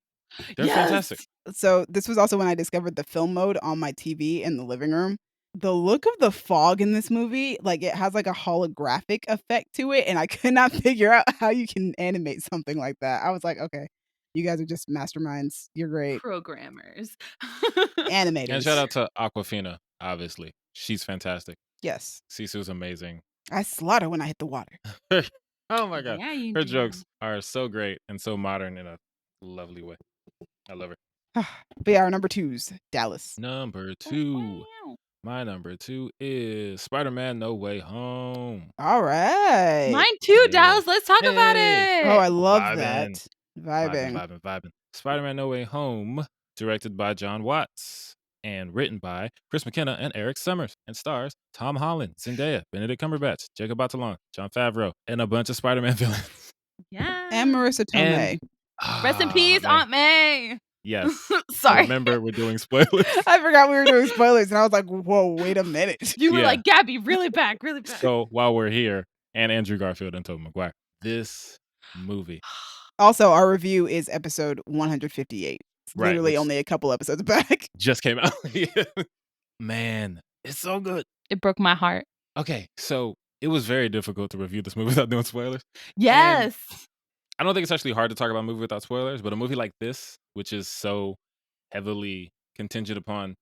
Speaker 1: They're fantastic.
Speaker 3: So this was also when I discovered the film mode on my TV in the living room. The look of the fog in this movie, like it has like a holographic effect to it, and I could not figure out how you can animate something like that. I was like, okay, you guys are just masterminds. You're great.
Speaker 2: Programmers.
Speaker 3: Animators.
Speaker 1: And shout out to Aquafina, obviously. She's fantastic.
Speaker 3: Yes.
Speaker 1: Sisu's amazing.
Speaker 3: I slaughter when I hit the water.
Speaker 1: Oh my God.
Speaker 2: Yeah, you
Speaker 1: Her
Speaker 2: do.
Speaker 1: jokes are so great and so modern in a lovely way. I love her.
Speaker 3: But yeah, our number 2s, Dallas.
Speaker 1: Number 2. My number 2 is Spider-Man No Way Home.
Speaker 3: All right.
Speaker 2: Mine too,
Speaker 1: Yeah.
Speaker 2: Dallas. Let's talk about
Speaker 1: Hey.
Speaker 2: it.
Speaker 3: Oh, I love
Speaker 1: Vibing.
Speaker 3: that. Vibing.
Speaker 1: Vibing. Spider-Man No Way Home, directed by John Watts and written by Chris McKenna and Eric Summers, and stars Tom Holland, Zendaya, Benedict Cumberbatch, Jacob Batalon, John Favreau, and a bunch of Spider-Man villains.
Speaker 2: Yeah.
Speaker 3: And Marissa Tomei.
Speaker 2: Rest in peace,
Speaker 1: man.
Speaker 2: Aunt May.
Speaker 1: Yes.
Speaker 2: Sorry.
Speaker 1: Remember, we're doing spoilers.
Speaker 3: I forgot we were doing spoilers, and I was like, whoa, wait a minute.
Speaker 2: You were
Speaker 1: Yeah.
Speaker 2: like, Gabby, really back, really back.
Speaker 1: So while we're here, and Andrew Garfield and Tobey Maguire, this movie.
Speaker 3: Also, our review is episode 158. It's
Speaker 1: Right,
Speaker 3: literally
Speaker 1: which-
Speaker 3: only a couple episodes back.
Speaker 1: Just came out. Man, it's so good.
Speaker 2: It broke my heart.
Speaker 1: Okay, so it was very difficult to review this movie without doing spoilers.
Speaker 2: Yes.
Speaker 1: I don't think it's actually hard to talk about a movie without spoilers, but a movie like this, which is so heavily contingent upon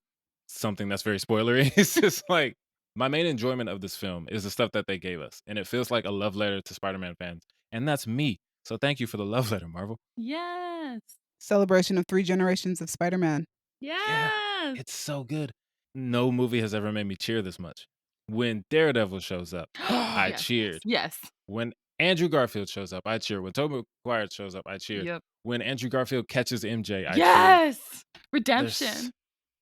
Speaker 1: something that's very spoilery, it's just like my main enjoyment of this film is the stuff that they gave us. And it feels like a love letter to Spider-Man fans. And that's me. So thank you for the love letter, Marvel.
Speaker 2: Yes.
Speaker 3: Celebration of 3 generations of Spider-Man.
Speaker 2: Yes.
Speaker 1: It's so good. No movie has ever made me cheer this much. When Daredevil shows up, I
Speaker 2: Yes.
Speaker 1: cheered.
Speaker 2: Yes.
Speaker 1: When Andrew Garfield shows up, I cheer. When Tobey Maguire shows up, I cheer.
Speaker 2: Yep.
Speaker 1: When Andrew Garfield catches MJ, I cheer.
Speaker 2: Yes.
Speaker 1: There's-
Speaker 2: Redemption.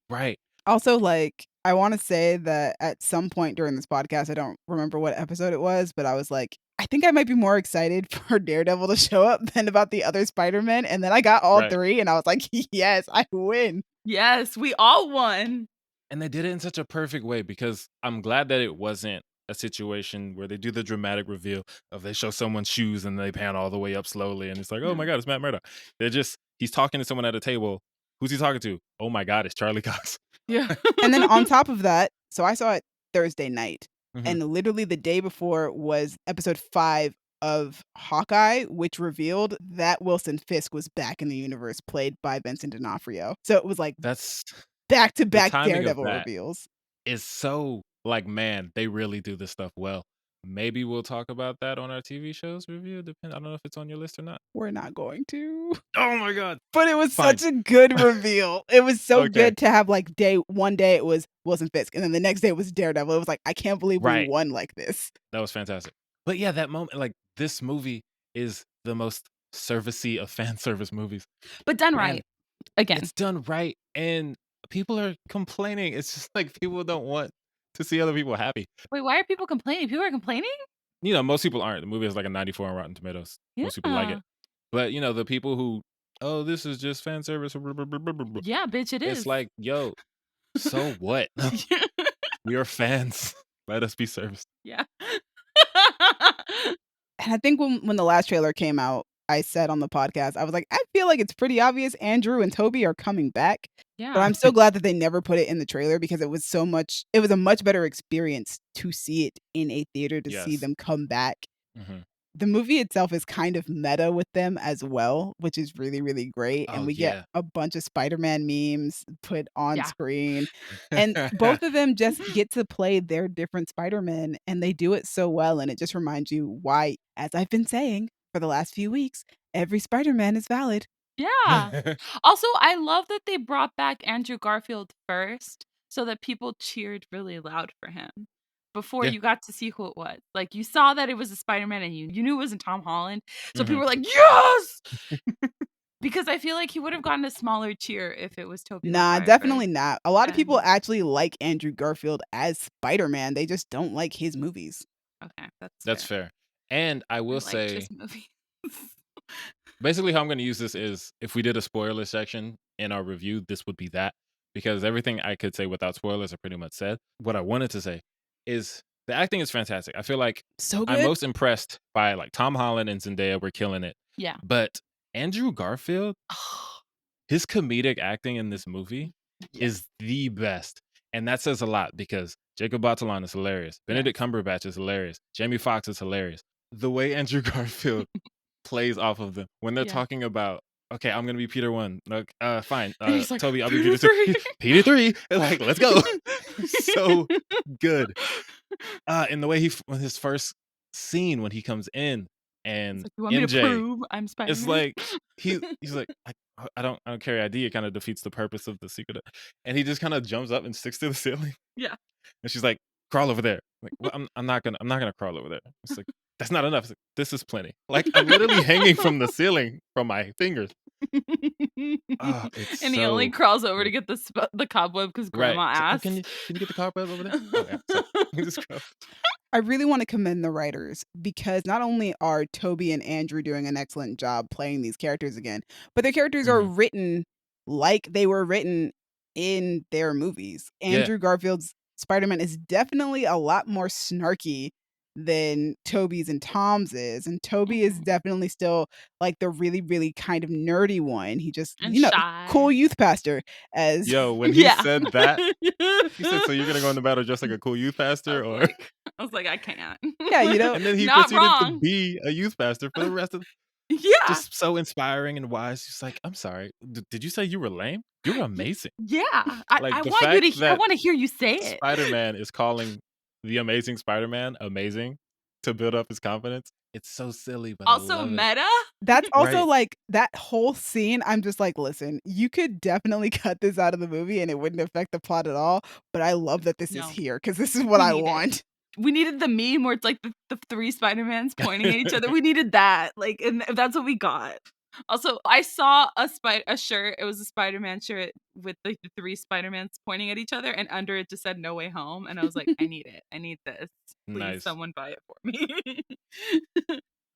Speaker 1: Right.
Speaker 3: Also, like, I want to say that at some point during this podcast, I don't remember what episode it was, but I was like, I think I might be more excited for Daredevil to show up than about the other Spider-Men. And then I got all
Speaker 1: Right.
Speaker 3: 3, and I was like, yes, I win.
Speaker 2: Yes. We all won.
Speaker 1: And they did it in such a perfect way because I'm glad that it wasn't a situation where they do the dramatic reveal of they show someone's shoes and they pan all the way up slowly and it's like, oh my God, it's Matt Murdock. He's talking to someone at a table. Who's he talking to? Oh my God, it's Charlie Cox.
Speaker 2: Yeah.
Speaker 3: And then on top of that, so I saw it Thursday night,
Speaker 1: Mhm.
Speaker 3: and literally the day before was episode 5 of Hawkeye, which revealed that Wilson Fisk was back in the universe, played by Vincent D'Onofrio. So it was like
Speaker 1: That's the
Speaker 3: back-to-back
Speaker 1: timing of
Speaker 3: Daredevil
Speaker 1: that
Speaker 3: reveals.
Speaker 1: is so like, man, they really do this stuff well. Maybe we'll talk about that on our TV shows review. I don't know if it's on your list or not.
Speaker 3: We're not going to.
Speaker 1: Oh my God.
Speaker 3: But it was
Speaker 1: Fine.
Speaker 3: such a good reveal. It was so
Speaker 1: Okay.
Speaker 3: good to have like one day it was Wilson Fisk, and then the next day it was Daredevil. It was like, I can't believe we
Speaker 1: Right.
Speaker 3: won like this.
Speaker 1: That was fantastic. But yeah, that moment, like this movie is the most servicey of fan service movies.
Speaker 2: But done
Speaker 1: Man,
Speaker 2: right. Again.
Speaker 1: It's done right. And people are complaining. It's just like people don't want to see other people happy.
Speaker 2: Wait, why are people complaining? People are complaining?
Speaker 1: You know, most people aren't. The movie has like a 94 on Rotten Tomatoes. Most people like it.
Speaker 2: Yeah.
Speaker 1: But you know, the people who, oh, this is just fan service.
Speaker 2: Yeah, bitch, it is.
Speaker 1: It's like, yo, so what? We are fans. Let us be serviced.
Speaker 2: Yeah.
Speaker 3: And I think when the last trailer came out, I said on the podcast, I was like, I feel like it's pretty obvious Andrew and Toby are coming back. But
Speaker 2: Yeah.
Speaker 3: I'm so glad that they never put it in the trailer because it was a much better experience to see it in a theater, to see
Speaker 1: Yes.
Speaker 3: them come back.
Speaker 1: Mhm.
Speaker 3: The movie itself is kind of meta with them as well, which is really, really great. And
Speaker 1: Oh,
Speaker 3: we
Speaker 1: yeah.
Speaker 3: get a bunch of Spider-Man memes put on
Speaker 2: Yeah.
Speaker 3: screen. And both of them just get to play their different Spider-Man, and they do it so well. And it just reminds you why, as I've been saying for the last few weeks, every Spider-Man is valid.
Speaker 2: Yeah. Also, I love that they brought back Andrew Garfield first so that people cheered really loud for him before
Speaker 1: Yeah.
Speaker 2: you got to see who it was. Like, you saw that it was a Spider-Man and you knew it wasn't Tom Holland. So people
Speaker 1: Mhm.
Speaker 2: were like, yes! Because I feel like he would have gotten a smaller cheer if it was Tobey
Speaker 3: Nah,
Speaker 2: Maguire
Speaker 3: definitely
Speaker 2: first.
Speaker 3: not. A lot of people
Speaker 2: And
Speaker 3: actually like Andrew Garfield as Spider-Man. They just don't like his movies.
Speaker 2: okay,
Speaker 1: That's fair. And I
Speaker 2: I
Speaker 1: will
Speaker 2: liked
Speaker 1: say,
Speaker 2: his movie.
Speaker 1: basically how I'm going to use this is if we did a spoiler section in our review, this would be that, because everything I could say without spoilers are pretty much said. What I wanted to say is the acting is fantastic. I feel like
Speaker 3: So
Speaker 1: I'm
Speaker 3: good.
Speaker 1: most impressed by like Tom Holland and Zendaya were killing it.
Speaker 2: Yeah.
Speaker 1: But Andrew Garfield, his comedic acting in this movie is the best. And that says a lot because Jacob Batalon is hilarious. Benedict Cumberbatch is hilarious. Jamie Foxx is hilarious. The way Andrew Garfield plays off of them when they're
Speaker 2: Yeah.
Speaker 1: talking about, okay, I'm gonna be Peter 1. Like, fine.
Speaker 2: And he's like,
Speaker 1: Toby, I'll be
Speaker 2: "Peter
Speaker 1: Peter 2.
Speaker 2: 3."
Speaker 1: Peter 3. Like, let's go. So good. And the way when his first scene when he comes in and
Speaker 2: It's like, you want me to
Speaker 1: MJ,
Speaker 2: prove I'm Spider-Man?
Speaker 1: it's like he's like, I don't carry ID. It kind of defeats the purpose of the secret. And he just kind of jumps up and sticks to the ceiling.
Speaker 2: Yeah.
Speaker 1: And she's like, crawl over there. Like, well, I'm not gonna crawl over there. It's like, that's not enough. It's like, this is plenty. Like, I'm literally hanging from the ceiling from my fingers. Oh, it's
Speaker 2: And he only
Speaker 1: so
Speaker 2: crawls over to
Speaker 1: good.
Speaker 2: get the cobweb because
Speaker 1: Right.
Speaker 2: grandma
Speaker 1: It's like, oh,
Speaker 2: asked.
Speaker 1: can you get the cobweb over there? Oh, yeah. So, he just crawls.
Speaker 3: I really want to commend the writers because not only are Toby and Andrew doing an excellent job playing these characters again, but their characters are written like they were written in their movies.
Speaker 1: Yeah.
Speaker 3: Andrew Garfield's Spider-Man is definitely a lot more snarky than Toby's and Tom's is. And Toby is definitely still like the really, really kind of nerdy one. He just,
Speaker 2: And
Speaker 3: you know,
Speaker 2: shy.
Speaker 3: cool youth pastor as
Speaker 1: Yo, when he
Speaker 2: Yeah.
Speaker 1: said that, he said, so you're gonna go in the battle just like a cool youth pastor?
Speaker 2: I was like, I can't.
Speaker 3: Yeah, you know.
Speaker 1: And then he
Speaker 2: Not
Speaker 1: proceeded to
Speaker 2: wrong.
Speaker 1: be a youth pastor for the rest of
Speaker 2: Yeah.
Speaker 1: just so inspiring and wise. He's like, I'm sorry. Did you say you were lame? You were amazing.
Speaker 2: Yeah.
Speaker 1: Like,
Speaker 2: I
Speaker 1: the
Speaker 2: want you
Speaker 1: fact
Speaker 2: to I
Speaker 1: that
Speaker 2: want to hear you say it.
Speaker 1: Spider-Man is calling the Amazing Spider-Man amazing to build up his confidence. It's so silly, but I
Speaker 2: Also
Speaker 1: love it.
Speaker 2: meta.
Speaker 3: That's also
Speaker 1: Right.
Speaker 3: like that whole scene. I'm just like, listen, you could definitely cut this out of the movie and it wouldn't affect the plot at all. But I love that this is
Speaker 2: No.
Speaker 3: here because this is what
Speaker 2: We
Speaker 3: I
Speaker 2: need it.
Speaker 3: want.
Speaker 2: We needed the meme where it's like the three Spider-Mans pointing at each other. We needed that. Like, and that's what we got. Also, I saw a shirt. It was a Spider-Man shirt with like the three Spider-Mans pointing at each other, and under it just said "No Way Home." And I was like, I need it. I need this. Please,
Speaker 1: Nice.
Speaker 2: someone buy it for me.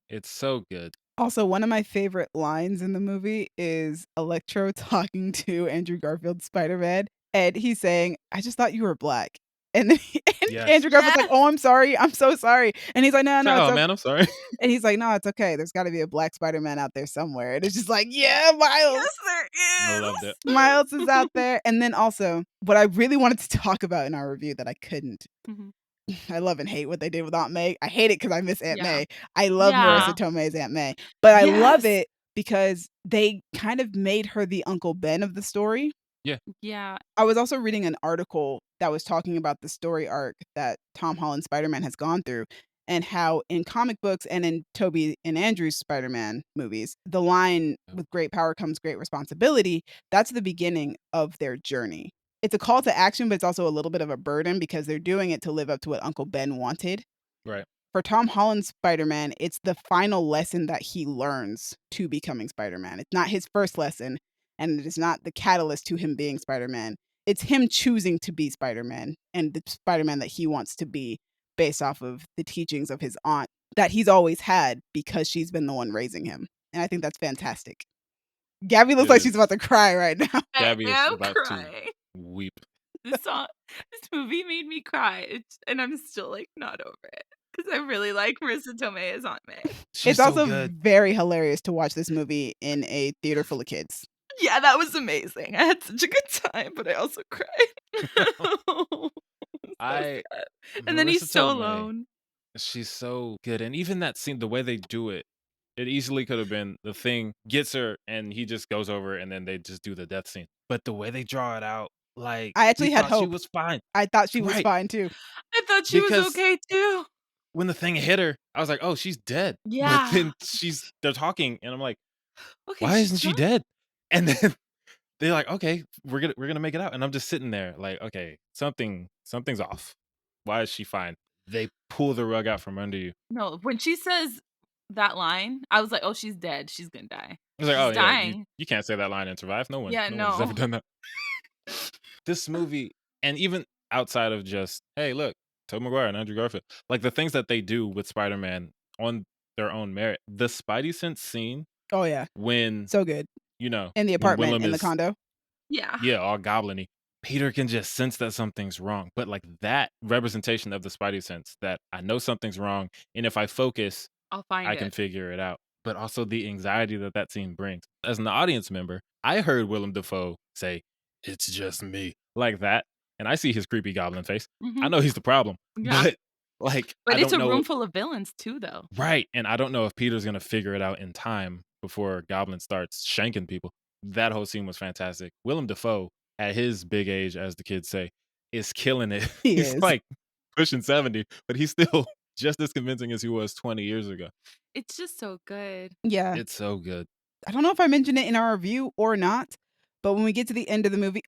Speaker 1: It's so good.
Speaker 3: Also, one of my favorite lines in the movie is Electro talking to Andrew Garfield's Spider-Man. And he's saying, I just thought you were black. And then
Speaker 1: Yes.
Speaker 3: Andrew Garfield's like,
Speaker 2: Yes.
Speaker 3: "Oh, I'm sorry. I'm so sorry." And he's like, "No,
Speaker 1: It's
Speaker 3: no,
Speaker 1: like,
Speaker 3: it's
Speaker 1: oh
Speaker 3: okay."
Speaker 1: man, I'm sorry.
Speaker 3: And he's like, "No, it's okay. There's got to be a black Spider-Man out there somewhere." And it's just like, yeah, Miles.
Speaker 2: Yes, there
Speaker 1: I
Speaker 2: is.
Speaker 1: loved it.
Speaker 3: Miles is out there. And then also, what I really wanted to talk about in our review that I couldn't.
Speaker 2: Mhm.
Speaker 3: I love and hate what they did with Aunt May. I hate it because I miss Aunt
Speaker 2: Yeah.
Speaker 3: May. I love
Speaker 2: Yeah.
Speaker 3: Marissa Tomei's Aunt May. But I love
Speaker 2: Yes.
Speaker 3: it because they kind of made her the Uncle Ben of the story.
Speaker 2: Yeah.
Speaker 3: I was also reading an article that was talking about the story arc that Tom Holland Spider-Man has gone through and how in comic books and in Tobey and Andrew's Spider-Man movies, the line with great power comes great responsibility, that's the beginning of their journey. It's a call to action, but it's also a little bit of a burden because they're doing it to live up to what Uncle Ben wanted.
Speaker 1: Right.
Speaker 3: For Tom Holland's Spider-Man, it's the final lesson that he learns to becoming Spider-Man. It's not his first lesson, and it is not the catalyst to him being Spider-Man. It's him choosing to be Spider-Man and the Spider-Man that he wants to be based off of the teachings of his aunt that he's always had because she's been the one raising him. And I think that's fantastic. Gabby looks
Speaker 1: It
Speaker 3: like she's
Speaker 1: is.
Speaker 3: about to cry right now.
Speaker 1: Gabby is
Speaker 2: I am
Speaker 1: about
Speaker 2: crying.
Speaker 1: to weep.
Speaker 2: This movie made me cry, and I'm still like not over it because I really like Marissa Tomei as Aunt May.
Speaker 1: She's
Speaker 3: It's
Speaker 1: so
Speaker 3: also
Speaker 1: good.
Speaker 3: very hilarious to watch this movie in a theater full of kids.
Speaker 2: Yeah, that was amazing. I had such a good time, but I also cried.
Speaker 1: I
Speaker 2: And then he's
Speaker 1: Marissa
Speaker 2: so
Speaker 1: Tomei,
Speaker 2: alone.
Speaker 1: she's so good, and even that scene, the way they do it, it easily could have been the Thing gets her, and he just goes over, and then they just do the death scene. But the way they draw it out, like
Speaker 3: I actually
Speaker 1: we
Speaker 3: had
Speaker 1: thought she
Speaker 3: hope.
Speaker 1: was fine.
Speaker 3: I thought she was
Speaker 1: Right.
Speaker 3: fine too.
Speaker 2: I thought she was
Speaker 1: Because
Speaker 2: okay too.
Speaker 1: when the Thing hit her, I was like, oh, she's dead. But
Speaker 2: Yeah.
Speaker 1: then they're talking, and I'm like,
Speaker 2: Okay,
Speaker 1: why
Speaker 2: she's
Speaker 1: isn't she
Speaker 2: fine.
Speaker 1: dead? And then they're like, okay, we're gonna make it out, and I'm just sitting there like, okay, something's off. Why is she fine? They pull the rug out from under you.
Speaker 2: No, when she says that line, I was like, oh, she's dead. She's gonna die.
Speaker 1: I was like,
Speaker 2: She's
Speaker 1: oh yeah,
Speaker 2: dying.
Speaker 1: you can't say that line and survive. No one
Speaker 2: Yeah,
Speaker 1: has ever
Speaker 2: no.
Speaker 1: done that. This movie, and even outside of just, hey, look, Tobey Maguire and Andrew Garfield, like the things that they do with Spider-Man on their own merit. The Spidey sense scene
Speaker 3: Oh yeah,
Speaker 1: when
Speaker 3: so good.
Speaker 1: you know
Speaker 3: In the
Speaker 1: when
Speaker 3: apartment,
Speaker 1: Willem
Speaker 3: in the
Speaker 1: is
Speaker 3: condo.
Speaker 2: Yeah.
Speaker 1: all goblin-y. Peter can just sense that something's wrong. But like that representation of the Spidey sense that I know something's wrong, and if I focus,
Speaker 2: I'll find
Speaker 1: I
Speaker 2: it.
Speaker 1: can figure it out. But also the anxiety that scene brings. As an audience member, I heard Willem Dafoe say, "It's just me," like that, and I see his creepy goblin face. I know he's the problem,
Speaker 2: Yeah.
Speaker 1: but like
Speaker 2: But
Speaker 1: I
Speaker 2: it's
Speaker 1: don't
Speaker 2: a
Speaker 1: know.
Speaker 2: room full of villains too, though.
Speaker 1: Right, and I don't know if Peter's gonna figure it out in time before Goblin starts shanking people. That whole scene was fantastic. Willem Dafoe, at his big age, as the kids say, is killing it.
Speaker 3: He
Speaker 1: He's
Speaker 3: is.
Speaker 1: like pushing 70, but he's still just as convincing as he was 20 years ago.
Speaker 2: It's just so good.
Speaker 3: Yeah.
Speaker 1: It's so good.
Speaker 3: I don't know if I mentioned it in our review or not, but when we get to the end of the movie,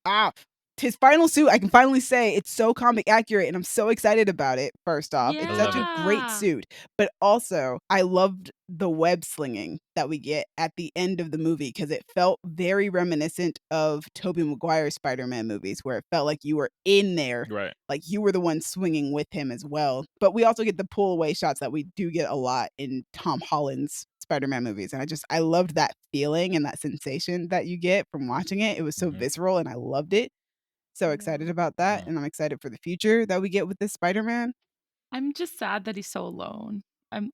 Speaker 3: his final suit, I can finally say it's so comic accurate and I'm so excited about it. First off, it's such a great
Speaker 2: Yeah.
Speaker 3: suit, but also I loved the web slinging that we get at the end of the movie because it felt very reminiscent of Tobey Maguire's Spider-Man movies where it felt like you were in there,
Speaker 1: Right.
Speaker 3: like you were the one swinging with him as well. But we also get the pull away shots that we do get a lot in Tom Holland's Spider-Man movies. And I loved that feeling and that sensation that you get from watching it. It was so visceral and I loved it. So excited about that.
Speaker 1: Yeah.
Speaker 3: And I'm excited for the future that we get with this Spider-Man.
Speaker 2: I'm just sad that he's so alone.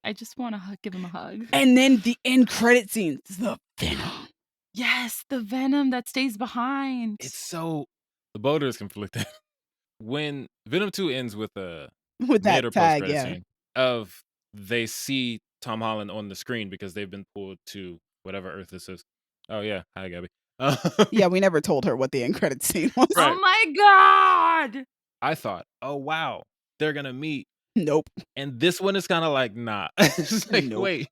Speaker 2: I just want to give him a hug.
Speaker 3: And then the end credit scenes, the Venom.
Speaker 2: Yes, the venom that stays behind.
Speaker 1: It's so the boulder is conflicted. When Venom 2 ends with a
Speaker 3: With
Speaker 1: mid or
Speaker 3: that
Speaker 1: post
Speaker 3: tag,
Speaker 1: credit
Speaker 3: yeah.
Speaker 1: scene of they see Tom Holland on the screen because they've been pulled to whatever Earth this is. Oh yeah, hi Gabby.
Speaker 3: Yeah, we never told her what the end credit scene was.
Speaker 1: Right.
Speaker 2: Oh my god!
Speaker 1: I thought, oh wow, they're gonna meet.
Speaker 3: Nope.
Speaker 1: And this one is kind of like, nah. It's like,
Speaker 3: Nope.
Speaker 1: wait,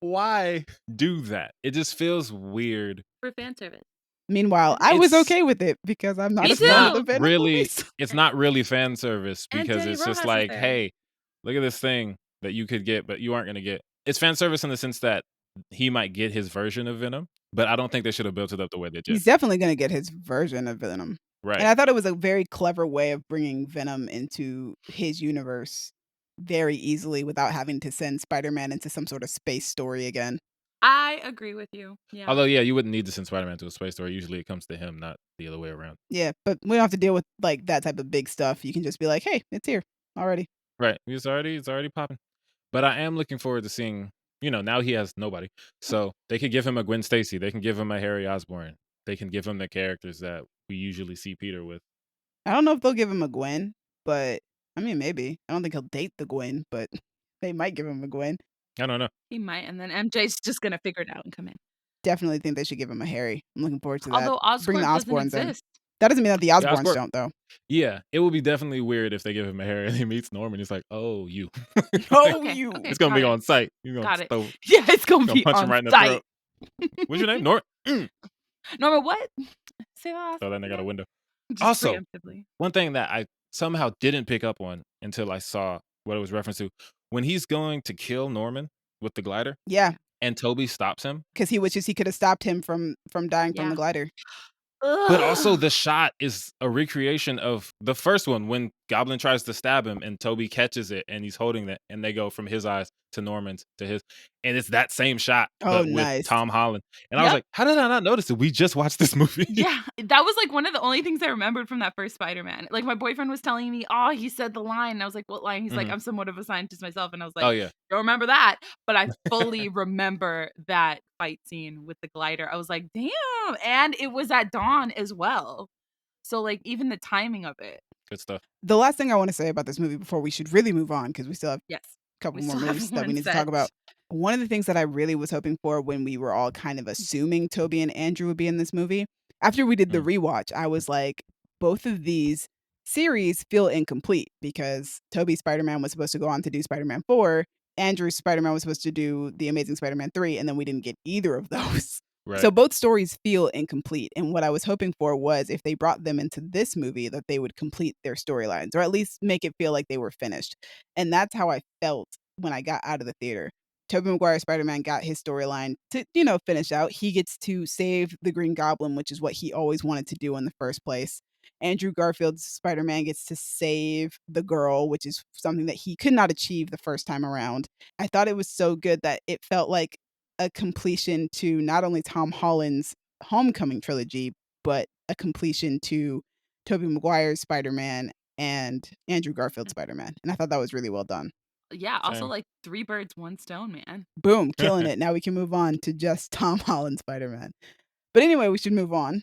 Speaker 1: why do that? It just feels weird.
Speaker 2: For fan service.
Speaker 3: Meanwhile, I was
Speaker 1: It's-
Speaker 3: okay with it because I'm not
Speaker 2: Me
Speaker 3: a
Speaker 1: It's
Speaker 3: fan
Speaker 2: too.
Speaker 3: of the
Speaker 1: not
Speaker 3: Venom
Speaker 1: really.
Speaker 3: movies.
Speaker 1: It's not really fan service
Speaker 2: And
Speaker 1: because
Speaker 2: Teddy
Speaker 1: it's
Speaker 2: Rojas
Speaker 1: just
Speaker 2: is
Speaker 1: like,
Speaker 2: there.
Speaker 1: hey, look at this thing that you could get, but you aren't gonna get. It's fan service in the sense that he might get his version of Venom, but I don't think they should have built it up the way they did.
Speaker 3: He's definitely going to get his version of Venom.
Speaker 1: Right.
Speaker 3: And I thought it was a very clever way of bringing Venom into his universe very easily without having to send Spider-Man into some sort of space story again.
Speaker 2: I agree with you. Yeah.
Speaker 1: Although, yeah, you wouldn't need to send Spider-Man to a space story. Usually it comes to him, not the other way around.
Speaker 3: Yeah, but we don't have to deal with like that type of big stuff. You can just be like, hey, it's here already.
Speaker 1: Right. It's already popping. But I am looking forward to seeing, now he has nobody. So they could give him a Gwen Stacy. They can give him a Harry Osborn. They can give him the characters that we usually see Peter with.
Speaker 3: I don't know if they'll give him a Gwen, but I mean, maybe. I don't think he'll date the Gwen, but they might give him a Gwen.
Speaker 1: I don't know.
Speaker 2: He might, and then MJ's just gonna figure it out and come in.
Speaker 3: Definitely think they should give him a Harry. I'm looking forward to that.
Speaker 2: Although
Speaker 3: Bring the
Speaker 2: Oscorp doesn't
Speaker 3: Osborns in.
Speaker 2: exist.
Speaker 3: That doesn't mean that the
Speaker 1: Yeah,
Speaker 3: Osborns
Speaker 1: Oscorp.
Speaker 3: don't, though.
Speaker 1: Yeah, it will be definitely weird if they give him a Harry and he meets Norman. He's like, "Oh, you."
Speaker 3: Oh,
Speaker 2: Okay,
Speaker 3: you.
Speaker 2: okay.
Speaker 1: It's gonna
Speaker 2: got
Speaker 1: be
Speaker 2: it.
Speaker 1: on site. You're
Speaker 2: Got
Speaker 1: gonna
Speaker 2: it.
Speaker 1: throw,
Speaker 3: Yeah, it's gonna
Speaker 1: gonna
Speaker 3: be
Speaker 1: punch
Speaker 3: on
Speaker 1: him right in the
Speaker 3: site.
Speaker 1: throat. What's your name? Norman.
Speaker 2: Norma, what? Say that.
Speaker 1: So then they got a window.
Speaker 2: Just
Speaker 1: Also,
Speaker 2: preemptively.
Speaker 1: one thing that I somehow didn't pick up on until I saw what it was referenced to, when he's going to kill Norman with the glider
Speaker 3: Yeah,
Speaker 1: and Toby stops him,
Speaker 3: because he wishes he could have stopped him from dying from
Speaker 2: Yeah.
Speaker 3: the glider.
Speaker 1: but also
Speaker 2: Ugh.
Speaker 1: the shot is a recreation of the first one when Goblin tries to stab him and Toby catches it and he's holding it and they go from his eyes to Norman's to his, and it's that same shot
Speaker 3: Oh,
Speaker 1: but with
Speaker 3: nice.
Speaker 1: Tom Holland. And I was
Speaker 2: Yep.
Speaker 1: like, how did I not notice it? We just watched this movie.
Speaker 2: Yeah, that was like one of the only things I remembered from that first Spider-Man. Like my boyfriend was telling me, "Oh, he said the line." And I was like, "What line?" He's like,
Speaker 1: Mhm.
Speaker 2: "I'm somewhat of a scientist myself." And I was
Speaker 1: Oh
Speaker 2: like,
Speaker 1: yeah.
Speaker 2: "Don't remember that." But I fully remember that fight scene with the glider. I was like, "Damn." And it was at dawn as well. So like even the timing of it.
Speaker 1: Good stuff.
Speaker 3: The last thing I want to say about this movie before we should really move on, because we still have
Speaker 2: Yes.
Speaker 3: a couple
Speaker 2: We
Speaker 3: more
Speaker 2: still have
Speaker 3: movies that we
Speaker 2: one
Speaker 3: need to talk
Speaker 2: set.
Speaker 3: about. One of the things that I really was hoping for when we were all kind of assuming Toby and Andrew would be in this movie, after we did the rewatch, I was like, both of these series feel incomplete because Toby's Spider-Man was supposed to go on to do Spider-Man 4, Andrew's Spider-Man was supposed to do The Amazing Spider-Man 3, and then we didn't get either of those.
Speaker 1: Right.
Speaker 3: So both stories feel incomplete. And what I was hoping for was if they brought them into this movie, that they would complete their storylines or at least make it feel like they were finished. And that's how I felt when I got out of the theater. Tobey Maguire's Spider-Man got his storyline to, finish out. He gets to save the Green Goblin, which is what he always wanted to do in the first place. Andrew Garfield's Spider-Man gets to save the girl, which is something that he could not achieve the first time around. I thought it was so good that it felt like a completion to not only Tom Holland's Homecoming trilogy, but a completion to Tobey Maguire's Spider-Man and Andrew Garfield's Spider-Man. And I thought that was really well done.
Speaker 2: Yeah, also
Speaker 1: Same.
Speaker 2: like 3 birds, 1 stone, man.
Speaker 3: Boom, killing it. Now we can move on to just Tom Holland Spider-Man. But anyway, we should move on.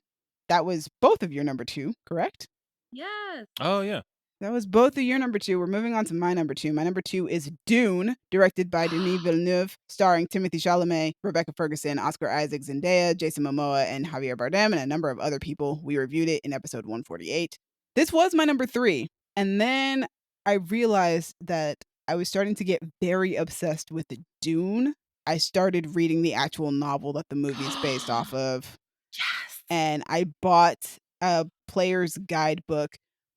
Speaker 3: That was both of your number 2, correct?
Speaker 2: Yes.
Speaker 1: Oh yeah.
Speaker 3: That was both of your number 2. We're moving on to my number 2. My number 2 is Dune, directed by Denis Villeneuve, starring Timothée Chalamet, Rebecca Ferguson, Oscar Isaac, Zendaya, Jason Momoa, and Javier Bardem, and a number of other people. We reviewed it in episode 148. This was my number 3. And then I realized that I was starting to get very obsessed with Dune. I started reading the actual novel that the movie is based off of.
Speaker 2: Yes.
Speaker 3: And I bought a player's guidebook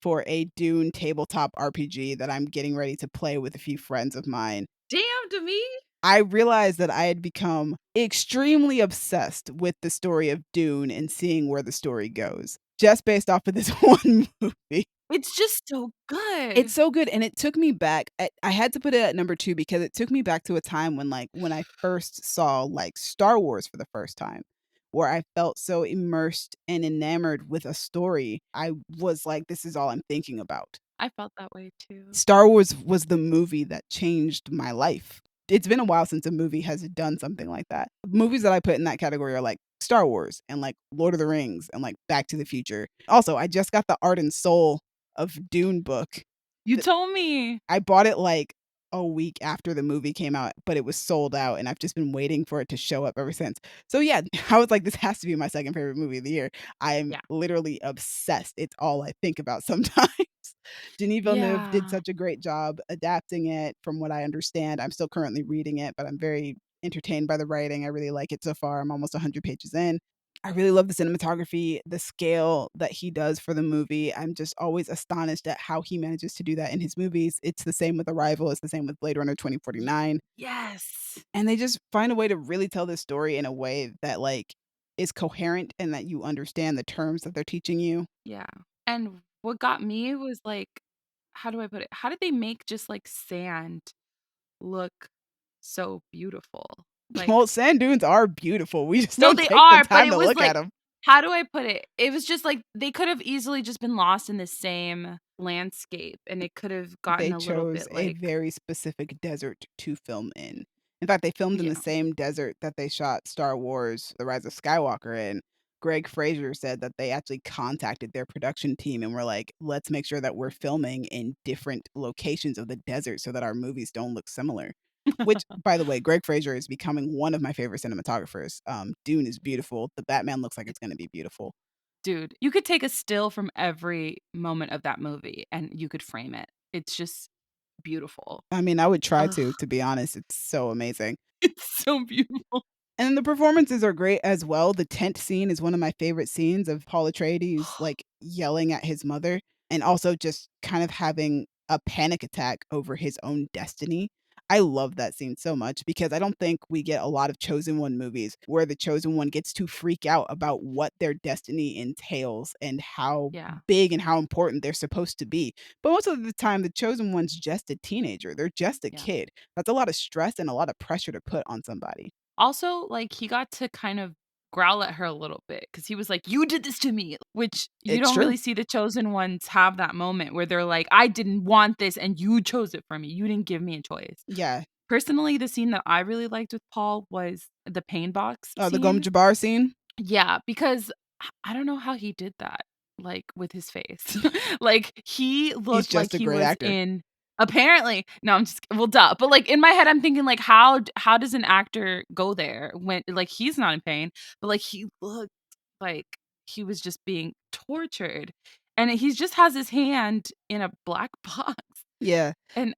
Speaker 3: for a Dune tabletop RPG that I'm getting ready to play with a few friends of mine.
Speaker 2: Damn, to me.
Speaker 3: I realized that I had become extremely obsessed with the story of Dune and seeing where the story goes, just based off of this one movie.
Speaker 2: It's just so good.
Speaker 3: It's so good, and it took me back. I had to put it at number 2 because it took me back to a time when I first saw, like, Star Wars for the first time, where I felt so immersed and enamored with a story. I was like, "This is all I'm thinking about."
Speaker 2: I felt that way too.
Speaker 3: Star Wars was the movie that changed my life. It's been a while since a movie has done something like that. Movies that I put in that category are like Star Wars and like Lord of the Rings and like Back to the Future. Also, I just got the Art and Soul of Dune book.
Speaker 2: You told me.
Speaker 3: I bought it like a week after the movie came out, but it was sold out and I've just been waiting for it to show up ever since. So yeah, I was like, this has to be my second favorite movie of the year. I'm
Speaker 2: Yeah.
Speaker 3: literally obsessed. It's all I think about sometimes. Denis Villeneuve did
Speaker 2: Yeah.
Speaker 3: such a great job adapting it from what I understand. I'm still currently reading it, but I'm very entertained by the writing. I really like it so far. I'm almost 100 pages in. I really love the cinematography, the scale that he does for the movie. I'm just always astonished at how he manages to do that in his movies. It's the same with Arrival, it's the same with Blade Runner 2049.
Speaker 2: Yes.
Speaker 3: And they just find a way to really tell this story in a way that like is coherent and that you understand the terms that they're teaching you.
Speaker 2: Yeah. And what got me was like, how do I put it? How did they make just like sand look so beautiful? Like,
Speaker 3: Well, sand dunes are beautiful. We just
Speaker 2: no,
Speaker 3: don't
Speaker 2: they
Speaker 3: take the
Speaker 2: are, but
Speaker 3: time
Speaker 2: it
Speaker 3: to
Speaker 2: was
Speaker 3: look at
Speaker 2: like,
Speaker 3: them.
Speaker 2: how do I put it? It was just like they could have easily just been lost in the same landscape, and it could have gotten
Speaker 3: They
Speaker 2: a little
Speaker 3: chose
Speaker 2: bit
Speaker 3: a
Speaker 2: like,
Speaker 3: very specific desert to film in. In fact, they filmed in the
Speaker 2: yeah.
Speaker 3: same desert that they shot Star Wars: The Rise of Skywalker in. Greg Fraser said that they actually contacted their production team and were like, "Let's make sure that we're filming in different locations of the desert so that our movies don't look similar." Which, by the way, Greg Fraser is becoming one of my favorite cinematographers. Dune is beautiful. The Batman looks like it's gonna be beautiful.
Speaker 2: Dude, you could take a still from every moment of that movie and you could frame it. It's just beautiful.
Speaker 3: I mean, I would try
Speaker 2: Ugh,
Speaker 3: to be honest. It's so amazing.
Speaker 2: it's so beautiful.
Speaker 3: And the performances are great as well. The tent scene is one of my favorite scenes of Paul Atreides, like, yelling at his mother and also just kind of having a panic attack over his own destiny. I love that scene so much because I don't think we get a lot of Chosen One movies where the Chosen One gets to freak out about what their destiny entails and how
Speaker 2: Yeah,
Speaker 3: big and how important they're supposed to be. But most of the time, the Chosen One's just a teenager. They're just a
Speaker 2: yeah.
Speaker 3: kid. That's a lot of stress and a lot of pressure to put on somebody.
Speaker 2: Also, like, he got to kind of growl at her a little bit because he was like, "You did this to me," which you
Speaker 3: It's
Speaker 2: don't
Speaker 3: true.
Speaker 2: really see the chosen ones have that moment where they're like, "I didn't want this and you chose it for me. You didn't give me a choice."
Speaker 3: Yeah.
Speaker 2: Personally, the scene that I really liked with Paul was the pain box
Speaker 3: Oh, the Gom
Speaker 2: scene.
Speaker 3: Jabbar scene?
Speaker 2: Yeah, because I don't know how he did that, like, with his face. Like, he
Speaker 3: He's
Speaker 2: looked like
Speaker 3: just a
Speaker 2: he
Speaker 3: great
Speaker 2: was
Speaker 3: actor.
Speaker 2: in apparently no, I'm just well, duh, but, like, in my head, I'm thinking, like, how does an actor go there when like, he's not in pain, but, like, he looked like he was just being tortured, and he's just has his hand in a black box,
Speaker 3: Yeah.
Speaker 2: and,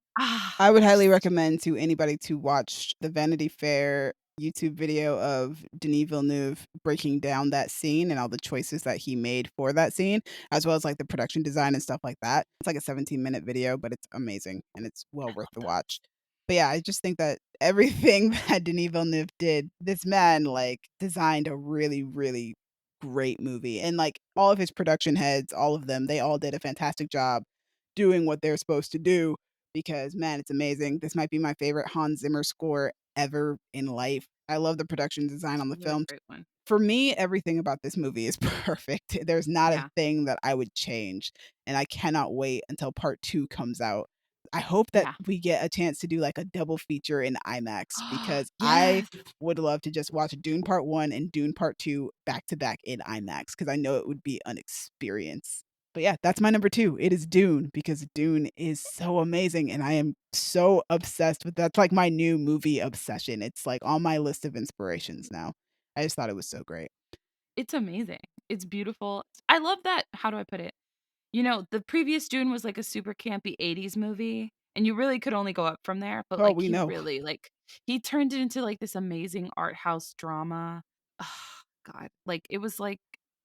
Speaker 3: I would
Speaker 2: I
Speaker 3: highly
Speaker 2: just
Speaker 3: recommend to anybody to watch the Vanity Fair YouTube video of Denis Villeneuve breaking down that scene and all the choices that he made for that scene, as well as, like, the production design and stuff like that. It's like a 17-minute video, but it's amazing, and it's well
Speaker 2: I
Speaker 3: worth
Speaker 2: love
Speaker 3: the
Speaker 2: them.
Speaker 3: watch. But, yeah, I just think that everything that Denis Villeneuve did, this man, like, designed a really, really great movie, and, like, all of his production heads, all of them, they all did a fantastic job doing what they're supposed to do because, man, it's amazing. This might be my favorite Hans Zimmer score ever in life. I love the production design on the
Speaker 2: He had a
Speaker 3: film.
Speaker 2: great one.
Speaker 3: For me, everything about this movie is perfect. There's not a
Speaker 2: Yeah,
Speaker 3: thing that I would change, and I cannot wait until part 2 comes out. I hope that
Speaker 2: yeah.
Speaker 3: we get a chance to do, like, a double feature in IMAX because I
Speaker 2: Yes.
Speaker 3: would love to just watch Dune Part 1 and Dune Part 2 back to back in IMAX because I know it would be an experience. But yeah, that's my number 2. It is Dune because Dune is so amazing and I am so obsessed with that's like my new movie obsession. It's like on my list of inspirations now. I just thought it was so great.
Speaker 2: It's amazing. It's beautiful. I love that how do I put it? You know, the previous Dune was like a super campy '80s movie, and you really could only go up from there, but,
Speaker 3: Oh,
Speaker 2: like,
Speaker 3: we
Speaker 2: he
Speaker 3: know.
Speaker 2: really, like he turned it into, like, this amazing art house drama. God, like, it was like,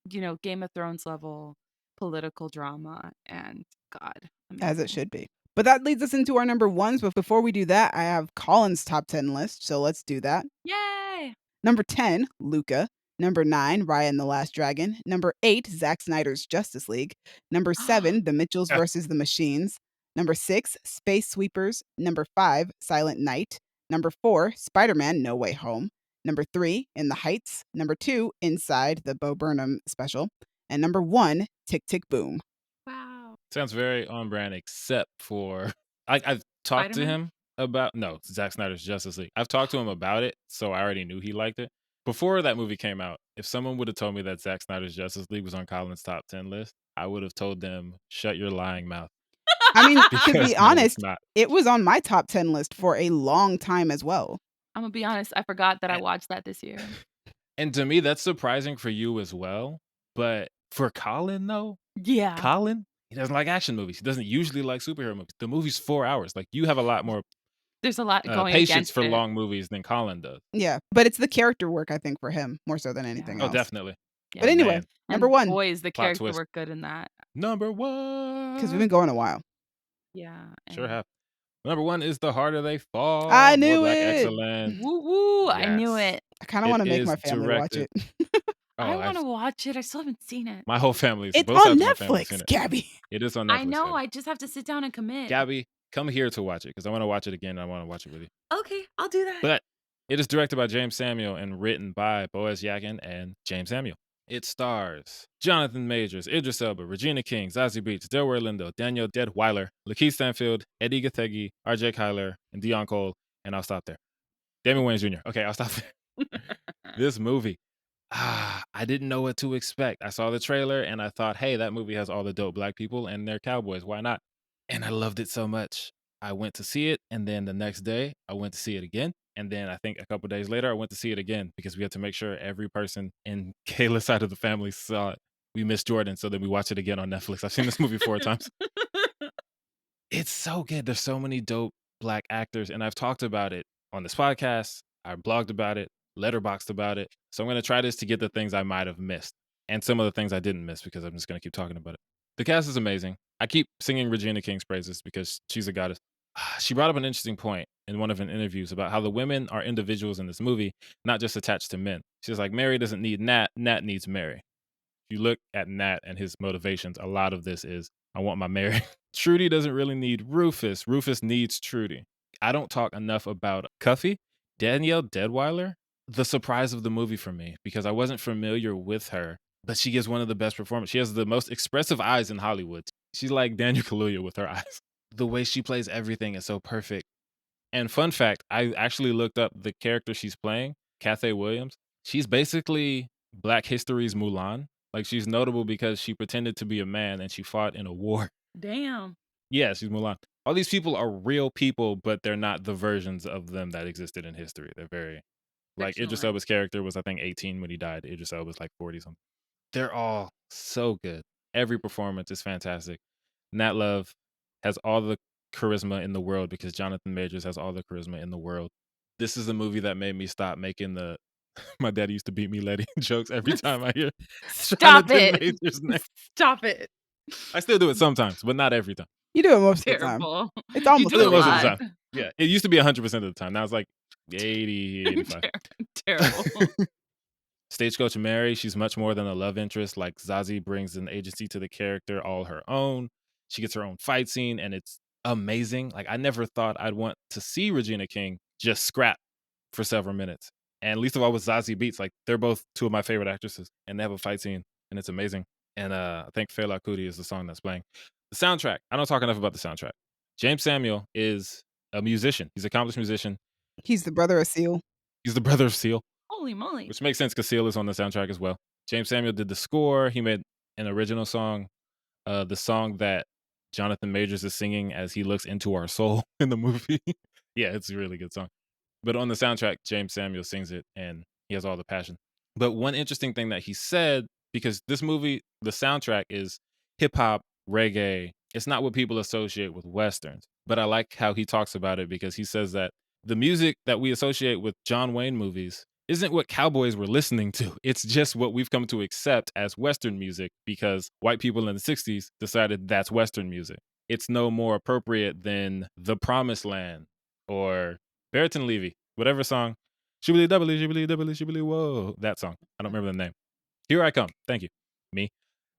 Speaker 2: Game of Thrones level political drama, and God,
Speaker 3: As it
Speaker 2: amazing.
Speaker 3: should be. But that leads us into our number ones. But before we do that, I have Colin's top 10 list. So let's do that.
Speaker 2: Yay!
Speaker 3: Number 10, Luca. Number 9, Raya and the Last Dragon. Number 8, Zack Snyder's Justice League. Number 7, The Mitchells versus the Machines. Number 6, Space Sweepers. Number 5, Silent Night. Number 4, Spider Man No Way Home. Number 3, In the Heights. Number 2, Inside, the Bo Burnham special. And number 1, Tick Tick Boom.
Speaker 2: Wow.
Speaker 1: Sounds very on brand, except for I've talked to
Speaker 2: Spider-Man?
Speaker 1: him about no Zack Snyder's Justice League. I've talked to him about it, so I already knew he liked it before that movie came out. If someone would have told me that Zack Snyder's Justice League was on Colin's top 10 list, I would have told them, "Shut your lying mouth,"
Speaker 3: I mean, to
Speaker 1: because
Speaker 3: be
Speaker 1: no, it's
Speaker 3: honest,
Speaker 1: not.
Speaker 3: it was on my top 10 list for a long time as well.
Speaker 2: Imma be honest, I forgot that I
Speaker 1: And,
Speaker 2: watched that this year.
Speaker 1: and to me, that's surprising for you as well. But for Colin, though,
Speaker 2: Yeah.
Speaker 1: Colin, he doesn't like action movies. He doesn't usually like superhero movies. The movie's 4 hours. Like you have a lot more
Speaker 2: There's a lot going
Speaker 1: patience
Speaker 2: against
Speaker 1: for
Speaker 2: it.
Speaker 1: long movies than Colin does.
Speaker 3: Yeah, but it's the character work, I think, for him more so than anything
Speaker 2: Yeah,
Speaker 1: Oh,
Speaker 3: else.
Speaker 1: definitely.
Speaker 3: But
Speaker 1: But
Speaker 2: yeah.
Speaker 3: anyway,
Speaker 1: man,
Speaker 3: number
Speaker 2: And
Speaker 3: 1,
Speaker 2: boy, is the
Speaker 1: plot
Speaker 2: character
Speaker 1: twist.
Speaker 2: work good in that.
Speaker 1: Number
Speaker 3: because we've been
Speaker 1: 1.
Speaker 3: going a while.
Speaker 2: Yeah,
Speaker 1: Sure
Speaker 2: and
Speaker 1: have. Number 1 is The Harder They
Speaker 3: I
Speaker 1: Fall. More
Speaker 3: knew
Speaker 1: black
Speaker 3: it!
Speaker 1: excellence.
Speaker 2: woo woo, I knew
Speaker 1: Yes.
Speaker 2: it.
Speaker 3: I kinda
Speaker 1: It
Speaker 3: wanna make
Speaker 1: is
Speaker 3: my family watch
Speaker 1: directed.
Speaker 3: it.
Speaker 2: I
Speaker 1: Oh,
Speaker 2: wanna watch it, I still haven't seen it.
Speaker 1: my whole family's
Speaker 3: It's
Speaker 1: both
Speaker 3: on
Speaker 1: sides of my family have seen
Speaker 3: Netflix,
Speaker 1: it.
Speaker 3: Gabby.
Speaker 1: It is on
Speaker 2: I
Speaker 1: Netflix,
Speaker 2: know,
Speaker 1: Gabby.
Speaker 2: I just have to sit down and commit.
Speaker 1: Gabby, come here to watch it because I want to watch it again. I want to watch it with you.
Speaker 2: Okay, I'll do that.
Speaker 1: But It is directed by James Samuel and written by Boaz Yakin and James Samuel. It stars Jonathan Majors, Idris Elba, Regina King, Zazie Beetz, Delroy Lindo, Daniel Deadweiler, Lakeith Stanfield, Eddie Gathegi, R.J. Kyler, and Dion Cole, and I'll stop there. Damon Wayans Jr. Okay, I'll stop there. This movie, I didn't know what to expect. I saw the trailer and I thought, hey, that movie has all the dope black people and they're cowboys. Why not? And I loved it so much. I went to see it, and then the next day I went to see it again. And then I think a couple days later I went to see it again because we had to make sure every person in Kayla's side of the family saw it. We missed Jordan, so then we watched it again on Netflix. I've seen this movie 4 times. It's so good. There's so many dope black actors, and I've talked about it on this podcast. I blogged about it, letterboxed about it. So I'm going to try this to get the things I might have missed and some of the things I didn't miss because I'm just going to keep talking about it. The cast is amazing. I keep singing Regina King's praises because she's a goddess. She brought up an interesting point in one of her interviews about how the women are individuals in this movie, not just attached to men. She's like, Mary doesn't need Nat, Nat needs Mary. If you look at Nat and his motivations, a lot of this is, I want my Mary. Trudy doesn't really need Rufus. Rufus needs Trudy. I don't talk enough about Cuffy, Danielle Deadweiler, the surprise of the movie for me, because I wasn't familiar with her, but she gives one of the best performances. She has the most expressive eyes in Hollywood. She's like Daniel Kaluuya with her eyes. The way she plays everything is so perfect. And fun fact, I actually looked up the character she's playing, Cathay Williams. She's basically Black History's Mulan. Like, she's notable because she pretended to be a man and she fought in a war.
Speaker 2: Damn.
Speaker 1: Yeah, she's Mulan. All these people are real people, but they're not the versions of them that existed in history. They're very, like, Idris
Speaker 2: Fictionalized.
Speaker 1: Elba's character was, I think, 18 when he died. Idris Elba's like 40 something. They're all so good. Every performance is fantastic. Nat Love has all the charisma in the world because Jonathan Majors has all the charisma in the world. This is a movie that made me stop making the my daddy used to beat me Letty jokes every time I hear
Speaker 2: Stop
Speaker 1: Jonathan
Speaker 2: it.
Speaker 1: Majors' name.
Speaker 2: Stop it.
Speaker 1: I still do it sometimes, but not every time.
Speaker 3: You do it most of the time.
Speaker 2: Terrible.
Speaker 3: It's
Speaker 2: You
Speaker 3: almost
Speaker 2: do
Speaker 1: I do
Speaker 2: a
Speaker 1: it most of
Speaker 2: lot.
Speaker 1: the time. Yeah, it used to be 100% of the time. Now it's like 80, 85.
Speaker 2: Terrible.
Speaker 1: Stagecoach Mary, she's much more than a love interest. Like, Zazie brings an agency to the character all her own. She gets her own fight scene, and it's amazing. Like, I never thought I'd want to see Regina King just scrap for several minutes. And least of all with Zazie Beetz. Like, they're both 2 of my favorite actresses, and they have a fight scene, and it's amazing. And I think Fela Kuti is the song that's playing. The soundtrack, I don't talk enough about the soundtrack. James Samuel is a musician. He's an accomplished musician.
Speaker 3: He's the brother of Seal.
Speaker 1: He's the brother of Seal.
Speaker 2: Holy moly.
Speaker 1: Which makes sense because Seal is on the soundtrack as well. James Samuel did the score. He made an original song, the song that Jonathan Majors is singing as he looks into our soul in the movie. Yeah, it's a really good song. But on the soundtrack, James Samuel sings it, and he has all the passion. But one interesting thing that he said, because this movie, the soundtrack is hip-hop, reggae. It's not what people associate with Westerns. But I like how he talks about it because he says that the music that we associate with John Wayne movies isn't what cowboys were listening to. It's just what we've come to accept as Western music because white people in the 60s decided that's Western music. It's no more appropriate than The Promised Land or Barrington Levy, whatever song. Shibbly doubly, shibbly doubly, shibbly whoa. That song. I don't remember the name. Here I Come. Thank you. Me.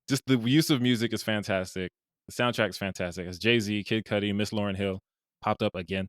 Speaker 1: Just the use of music is fantastic. The soundtrack's fantastic. As Jay-Z, Kid Cudi, Miss Lauryn Hill popped up again.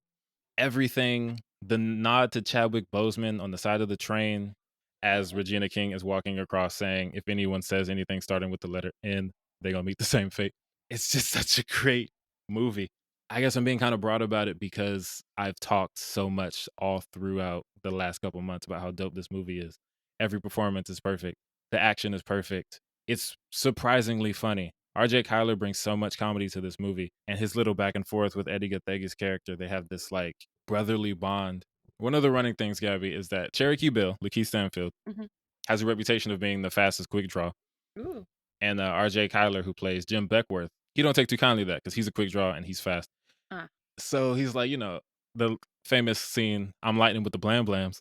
Speaker 1: Everything, the nod to Chadwick Boseman on the side of the train as Regina King is walking across saying, if anyone says anything starting with the letter N, they're going to meet the same fate. It's just such a great movie. I guess I'm being kind of broad about it because I've talked so much all throughout the last couple months about how dope this movie is. Every performance is perfect. The action is perfect. It's surprisingly funny. R.J. Kyler brings so much comedy to this movie, and his little back and forth with Eddie Gathegi's character, they have this like brotherly bond. One of the running things, Gabby, is that Cherokee Bill, Lakeith Stanfield,
Speaker 2: Mhm.
Speaker 1: has a reputation of being the fastest quick draw.
Speaker 2: Ooh.
Speaker 1: And R.J. Kyler, who plays Jim Beckworth, he don't take too kindly to that because he's a quick draw and he's fast. So he's like, the famous scene, I'm lightning with the blam blams.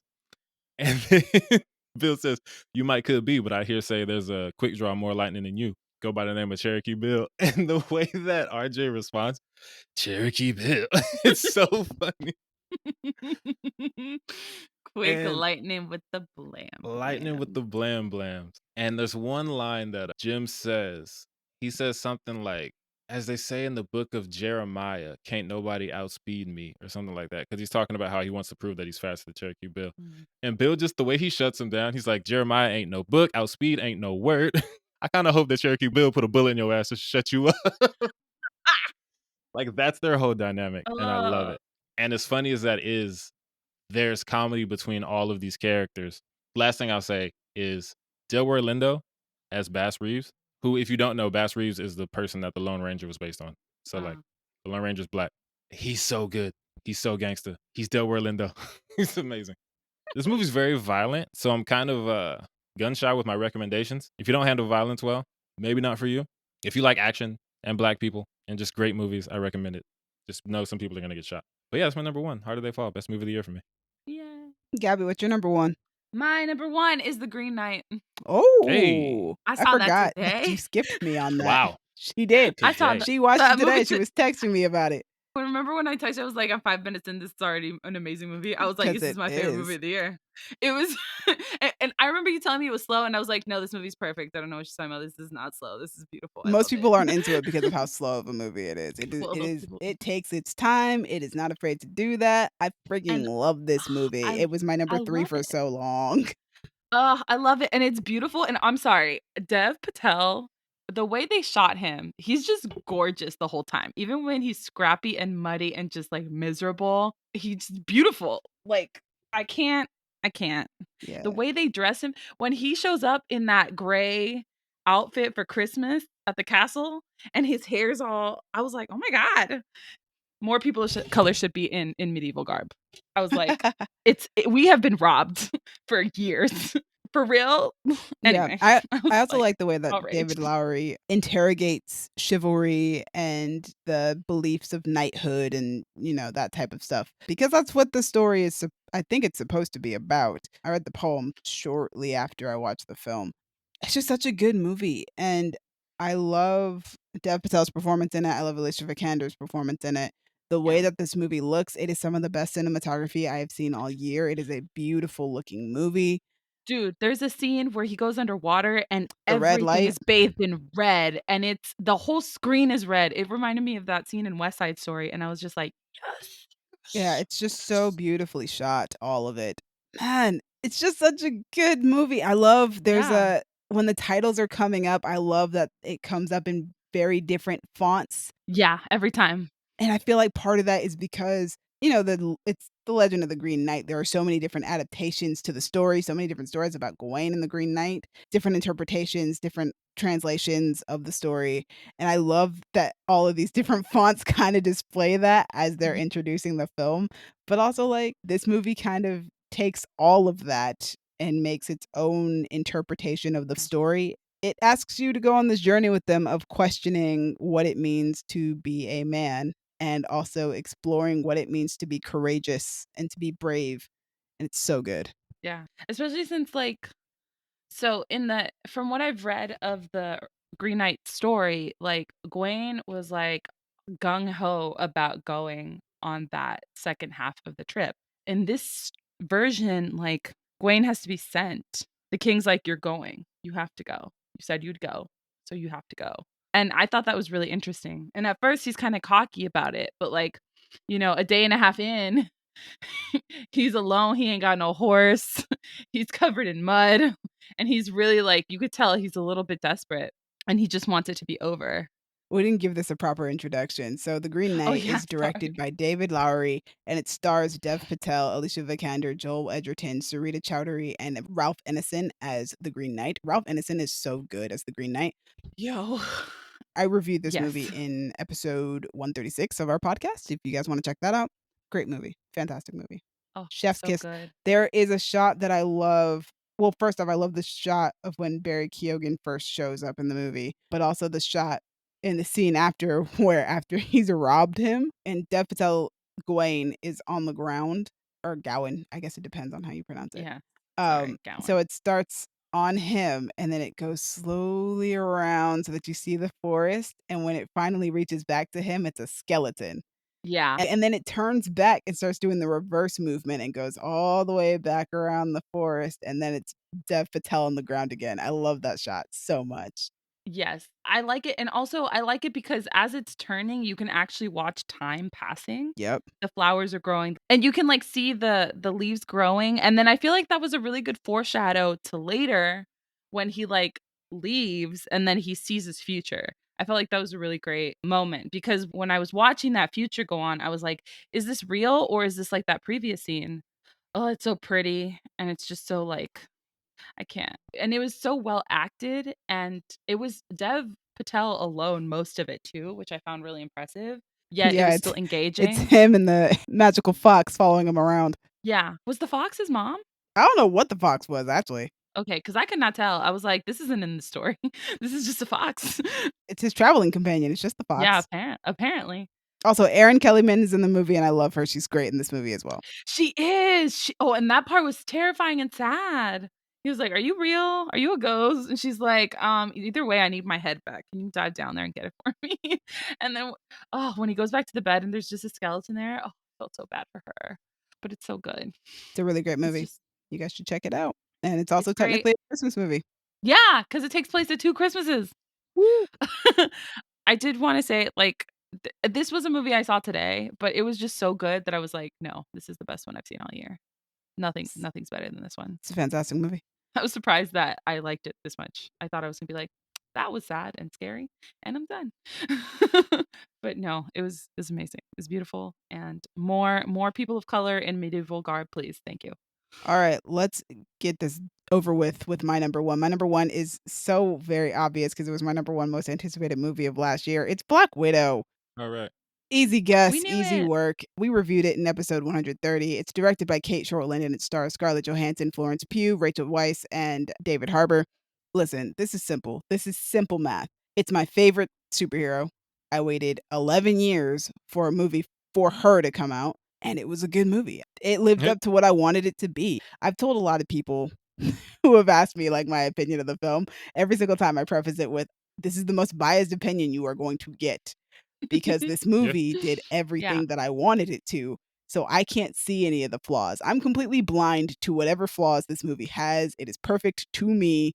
Speaker 1: And then Bill says, you could be, but I hear say there's a quick draw more lightning than you. Go by the name of Cherokee Bill. And the way that RJ responds, Cherokee Bill, it's so funny.
Speaker 2: Quick
Speaker 1: And
Speaker 2: lightning with the blam.
Speaker 1: Lightning with the blam blams. And there's one line that Jim says. He says something like, as they say in the book of Jeremiah, can't nobody outspeed me or something like that. Because he's talking about how he wants to prove that he's faster than Cherokee Bill. And Bill, just the way he shuts him down, he's like, Jeremiah ain't no book, outspeed ain't no word. I kind of hope that Cherokee Bill put a bullet in your ass to shut you up. Like, that's their whole dynamic, and I love it. And as funny as that is, there's comedy between all of these characters. Last thing I'll say is Delroy Lindo as Bass Reeves, who, if you don't know, Bass Reeves is the person that the Lone Ranger was based on. So, like, the Lone Ranger's black. He's so good. He's so gangster. He's Delroy Lindo. He's amazing. This movie's very violent, so I'm kind of gun shy with my recommendations. If you don't handle violence well, maybe not for you. If you like action and black people and just great movies, I recommend it. Just know some people are gonna get shot. But yeah, that's my number one. How Did They Fall? Best movie of the year for me.
Speaker 2: Yeah.
Speaker 3: Gabby, what's your number one?
Speaker 2: My number one is The Green Knight.
Speaker 3: Oh,
Speaker 1: Hey.
Speaker 2: I saw that
Speaker 3: forgot
Speaker 2: today.
Speaker 3: you skipped me on that.
Speaker 1: Wow.
Speaker 3: She did.
Speaker 2: I saw
Speaker 1: Today.
Speaker 3: She watched
Speaker 2: that
Speaker 3: it today.
Speaker 2: movie
Speaker 3: She was texting me about it.
Speaker 2: Remember when I texted you, I was like, I'm 5 minutes in, this is already an amazing movie. I was like,
Speaker 3: 'Cause
Speaker 2: this is
Speaker 3: it
Speaker 2: my favorite
Speaker 3: is.
Speaker 2: movie of the year. It was, and I remember you telling me it was slow, and I was like, no, this movie's perfect. I don't know what you're talking about. This is not slow. This is beautiful. I
Speaker 3: Most
Speaker 2: love
Speaker 3: people
Speaker 2: it.
Speaker 3: aren't into it because of how slow of a movie it is.
Speaker 2: Well, those people-
Speaker 3: It takes its time. It is not afraid to do that. I freaking
Speaker 2: And
Speaker 3: love this movie. It was my number
Speaker 2: I
Speaker 3: 3
Speaker 2: love
Speaker 3: for
Speaker 2: it.
Speaker 3: so long.
Speaker 2: I love it, and it's beautiful. And I'm sorry, Dev Patel, the way they shot him, he's just gorgeous the whole time. Even when he's scrappy and muddy and just like miserable, he's beautiful. Like I can't.
Speaker 3: Yeah.
Speaker 2: The way they dress him when he shows up in that gray outfit for Christmas at the castle, and his hair's all. I was like, oh my god, more people of color should be in medieval garb. I was like, we have been robbed for years. For real. Anyway,
Speaker 3: I
Speaker 2: was
Speaker 3: also like the way that
Speaker 2: outraged.
Speaker 3: David Lowery interrogates chivalry and the beliefs of knighthood and, that type of stuff. Because that's what the story is, I think it's supposed to be about. I read the poem shortly after I watched the film. It's just such a good movie. And I love Dev Patel's performance in it. I love Alicia Vikander's performance in it. The way that this movie looks, it is some of the best cinematography I have seen all year. It is a beautiful looking movie.
Speaker 2: Dude, there's a scene where he goes underwater and
Speaker 3: The red
Speaker 2: everything
Speaker 3: light.
Speaker 2: is bathed in red, and it's the whole screen is red. It reminded me of that scene in West Side Story, and I was just like, yes.
Speaker 3: Yeah, it's just so beautifully shot, all of it. Man, it's just such a good movie. I love when the titles are coming up, I love that it comes up in very different fonts.
Speaker 2: Yeah, every time.
Speaker 3: And I feel like part of that is because, it's the Legend of the Green Knight. There are so many different adaptations to the story, so many different stories about Gawain and the Green Knight, different interpretations, different translations of the story. And I love that all of these different fonts kind of display that as they're introducing the film. But also, like, this movie kind of takes all of that and makes its own interpretation of the story. It asks you to go on this journey with them of questioning what it means to be a man and also exploring what it means to be courageous and to be brave. And it's so good.
Speaker 2: Yeah. Especially since from what I've read of the Green Knight story, like Gawain was like gung ho about going on that second half of the trip. In this version, like Gawain has to be sent. The king's like, you're going. You have to go. You said you'd go, so you have to go. And I thought that was really interesting. And at first he's kind of cocky about it, but like, a day and a half in, he's alone. He ain't got no horse. He's covered in mud. And he's really like, you could tell he's a little bit desperate and he just wants it to be over.
Speaker 3: We didn't give this a proper introduction. So The Green Knight is directed by David Lowery, and it stars Dev Patel, Alicia Vikander, Joel Edgerton, Sarita Chowdhury, and Ralph Ineson as the Green Knight. Ralph Ineson is so good as the Green Knight.
Speaker 2: Yo.
Speaker 3: I reviewed this
Speaker 2: Yes.
Speaker 3: movie in episode 136 of our podcast. If you guys want to check that out, great movie. Fantastic movie.
Speaker 2: Oh,
Speaker 3: Chef's
Speaker 2: so
Speaker 3: kiss.
Speaker 2: good.
Speaker 3: There is a shot that I love. Well, first off, I love the shot of when Barry Keoghan first shows up in the movie, but also the shot in the scene after where after he's robbed him and Dev Patel Gawain is on the ground, or Gowan, I guess it depends on how you pronounce it.
Speaker 2: Yeah. Sorry, Gowan.
Speaker 3: So it starts on him and then it goes slowly around so that you see the forest, and when it finally reaches back to him, it's a skeleton.
Speaker 2: Yeah.
Speaker 3: And then it turns back and starts doing the reverse movement and goes all the way back around the forest, and then it's Dev Patel on the ground again. I love that shot so much.
Speaker 2: Yes, I like it, and also I like it because as it's turning, you can actually watch time passing.
Speaker 3: Yep.
Speaker 2: The flowers are growing, and you can, like, see the leaves growing, and then I feel like that was a really good foreshadow to later when he, like, leaves and then he sees his future. I felt like that was a really great moment because when I was watching that future go on, I was like, "Is this real or is this like that previous scene?" Oh, it's so pretty, and it's just so, like, I can't. And it was so well acted, and it was Dev Patel alone most of it too, which I found really impressive. Yet it
Speaker 3: Yeah,
Speaker 2: was
Speaker 3: it's
Speaker 2: still
Speaker 3: it's
Speaker 2: engaging.
Speaker 3: him and the magical fox following him around.
Speaker 2: Yeah. Was the fox his mom?
Speaker 3: I don't know what the fox was actually.
Speaker 2: Okay, because I could not tell. I was like, this isn't in the story. This is just a fox.
Speaker 3: It's his traveling companion. It's just the
Speaker 2: Yeah,
Speaker 3: fox.
Speaker 2: apparently.
Speaker 3: Also, Erin Kellyman is in the movie, and I love her. She's great in this movie as well.
Speaker 2: She is. Oh, and that part was terrifying and sad. He was like, "Are you real? Are you a ghost?" And she's like, either way, I need my head back. Can you dive down there and get it for me?" And then, oh, when he goes back to the bed and there's just a skeleton there, oh, I felt so bad for her. But it's so good.
Speaker 3: It's a really great
Speaker 2: It's
Speaker 3: movie.
Speaker 2: just,
Speaker 3: You guys should check it out. And it's
Speaker 2: it's
Speaker 3: also
Speaker 2: great.
Speaker 3: technically a Christmas movie.
Speaker 2: Yeah, because it takes place at 2 Christmases.
Speaker 3: Woo!
Speaker 2: I did want to say, like, this was a movie I saw today, but it was just so good that I was like, no, this is the best one I've seen all year. Nothing's better than this one.
Speaker 3: It's a fantastic movie.
Speaker 2: I was surprised that I liked it this much. I thought I was gonna be like, that was sad and scary, and I'm done. But no, it was amazing. It was beautiful, and more people of color in medieval garb, please. Thank you.
Speaker 3: All right, let's get this over with my number one. My number one is so very obvious because it was my number one most anticipated movie of last year. It's Black Widow.
Speaker 1: All right.
Speaker 3: Easy
Speaker 2: We
Speaker 3: guess,
Speaker 2: knew
Speaker 3: easy
Speaker 2: it.
Speaker 3: work. We reviewed it in episode 130. It's directed by Kate Shortland and it stars Scarlett Johansson, Florence Pugh, Rachel Weisz, and David Harbour. Listen, this is simple. This is simple math. It's my favorite superhero. I waited 11 years for a movie for her to come out, and it was a good movie. It lived
Speaker 1: Yep.
Speaker 3: up to what I wanted it to be. I've told a lot of people who have asked me like my opinion of the film. Every single time I preface it with, this is the most biased opinion you are going to get because this
Speaker 1: Yeah.
Speaker 3: movie did
Speaker 2: Yeah.
Speaker 3: everything that I wanted it to. So I can't see any of the flaws. I'm completely blind to whatever flaws this movie has. It is perfect to me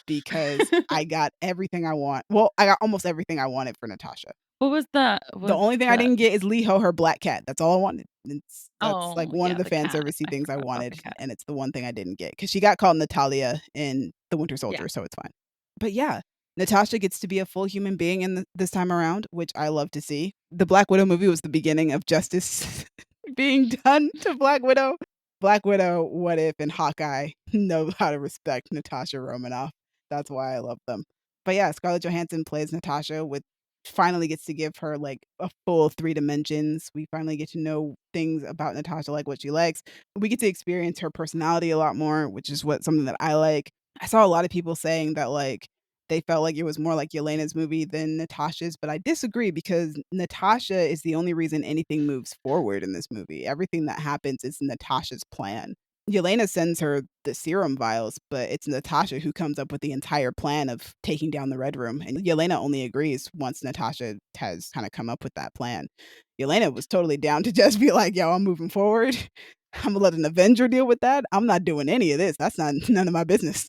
Speaker 3: because I got everything I want. Well, I got almost everything I wanted for Natasha.
Speaker 2: What was the
Speaker 3: The
Speaker 2: was
Speaker 3: only thing I
Speaker 2: the
Speaker 3: didn't get is Liho, her black cat. That's all I wanted. That's like
Speaker 2: oh
Speaker 3: one of
Speaker 2: yeah,
Speaker 3: the
Speaker 2: the
Speaker 3: fan
Speaker 2: cat.
Speaker 3: servicey
Speaker 2: I
Speaker 3: things I
Speaker 2: forgot about the
Speaker 3: wanted,
Speaker 2: cat.
Speaker 3: and it's the one thing I didn't get because she got called Natalia in The Winter
Speaker 2: Yeah.
Speaker 3: Soldier, so it's fine. But yeah, Natasha gets to be a full human being in this time around, which I love to see. The Black Widow movie was the beginning of justice being done to Black Widow. Black Widow, What If, and Hawkeye know how to respect Natasha Romanoff. That's why I love them. But yeah, Scarlett Johansson plays Natasha with finally gets to give her like a full 3 dimensions. We finally get to know things about Natasha, like what she likes. We get to experience her personality a lot more, which is something that I like. I saw a lot of people saying that like they felt like it was more like Yelena's movie than Natasha's, but I disagree because Natasha is the only reason anything moves forward in this movie. Everything that happens is Natasha's plan. Yelena sends her the serum vials, but it's Natasha who comes up with the entire plan of taking down the Red Room. And Yelena only agrees once Natasha has kind of come up with that plan. Yelena was totally down to just be like, yo, I'm moving forward. I'm gonna let an Avenger deal with that. I'm not doing any of this. That's not none of my business.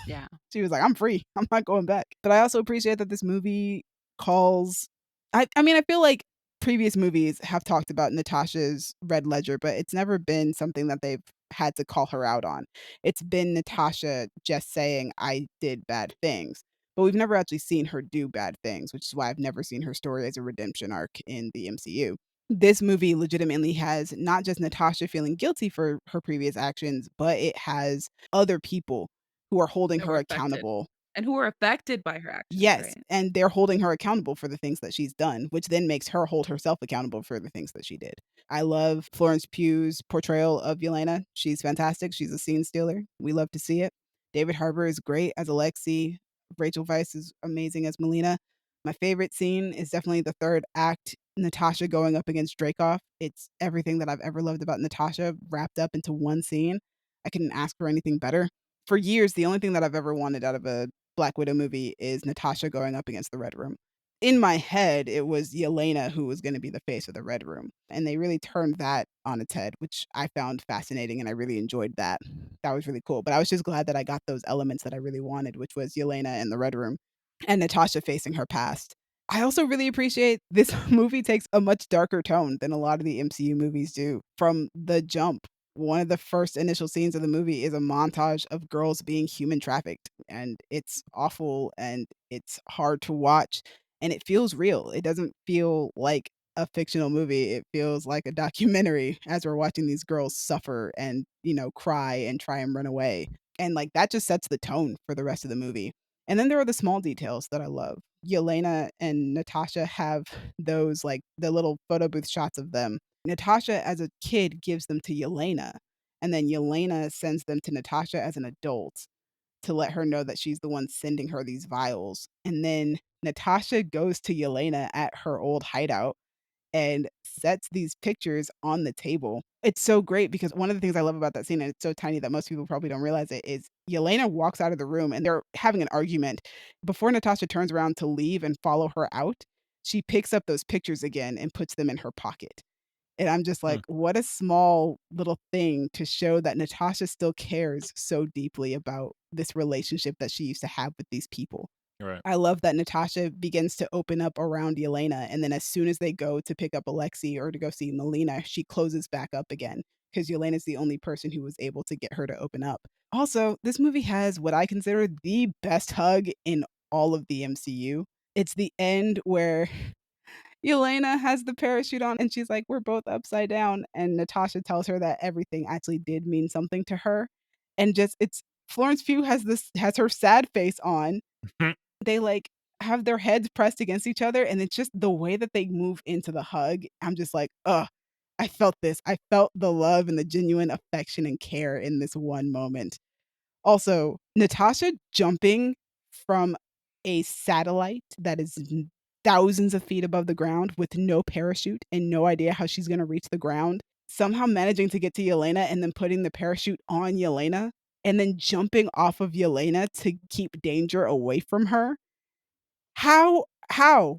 Speaker 2: Yeah.
Speaker 3: She was like, I'm free. I'm not going back. But I also appreciate that this movie calls I mean, I feel like previous movies have talked about Natasha's Red Ledger, but it's never been something that they've had to call her out on. It's been Natasha just saying, I did bad things. But we've never actually seen her do bad things, which is why I've never seen her story as a redemption arc in the MCU. This movie legitimately has not just Natasha feeling guilty for her previous actions, but it has other people who are holding
Speaker 2: That
Speaker 3: her
Speaker 2: were affected.
Speaker 3: accountable.
Speaker 2: And who were affected by her actions,
Speaker 3: Yes,
Speaker 2: right?
Speaker 3: and they're holding her accountable for the things that she's done, which then makes her hold herself accountable for the things that she did. I love Florence Pugh's portrayal of Yelena. She's fantastic. She's a scene stealer. We love to see it. David Harbour is great as Alexei. Rachel Weisz is amazing as Melina. My favorite scene is definitely the third act, Natasha going up against Dreykov. It's everything that I've ever loved about Natasha wrapped up into one scene. I couldn't ask for anything better. For years, the only thing that I've ever wanted out of a Black Widow movie is Natasha going up against the Red Room. In my head, it was Yelena who was going to be the face of the Red Room. And they really turned that on its head, which I found fascinating and I really enjoyed that. That was really cool. But I was just glad that I got those elements that I really wanted, which was Yelena and the Red Room. and Natasha facing her past. I also really appreciate this movie takes a much darker tone than a lot of the MCU movies do. From the jump, one of the first initial scenes of the movie is a montage of girls being human trafficked, and it's awful and it's hard to watch, and it feels real. It doesn't feel like a fictional movie. It feels like a documentary as we're watching these girls suffer and, cry and try and run away. And like that just sets the tone for the rest of the movie. And then there are the small details that I love. Yelena and Natasha have those like the little photo booth shots of them. Natasha as a kid gives them to Yelena, and then Yelena sends them to Natasha as an adult to let her know that she's the one sending her these vials. And then Natasha goes to Yelena at her old hideout and sets these pictures on the table. It's so great because one of the things I love about that scene, and it's so tiny that most people probably don't realize it, is Yelena walks out of the room and they're having an argument. Before Natasha turns around to leave and follow her out, she picks up those pictures again and puts them in her pocket. And I'm just like,
Speaker 1: Hmm.
Speaker 3: what a small little thing to show that Natasha still cares so deeply about this relationship that she used to have with these people.
Speaker 1: Right.
Speaker 3: I love that Natasha begins to open up around Yelena, and then as soon as they go to pick up Alexei or to go see Melina, she closes back up again because Yelena's the only person who was able to get her to open up. Also, this movie has what I consider the best hug in all of the MCU. It's the end where Yelena has the parachute on and she's like, "We're both upside down." And Natasha tells her that everything actually did mean something to her. And just it's Florence Pugh has her sad face on. They like have their heads pressed against each other, and it's just the way that they move into the hug. I'm just like, ugh, I felt this. I felt the love and the genuine affection and care in this one moment. Also, Natasha jumping from a satellite that is thousands of feet above the ground with no parachute and no idea how she's going to reach the ground, somehow managing to get to Yelena and then putting the parachute on Yelena and then jumping off of Yelena to keep danger away from her. How?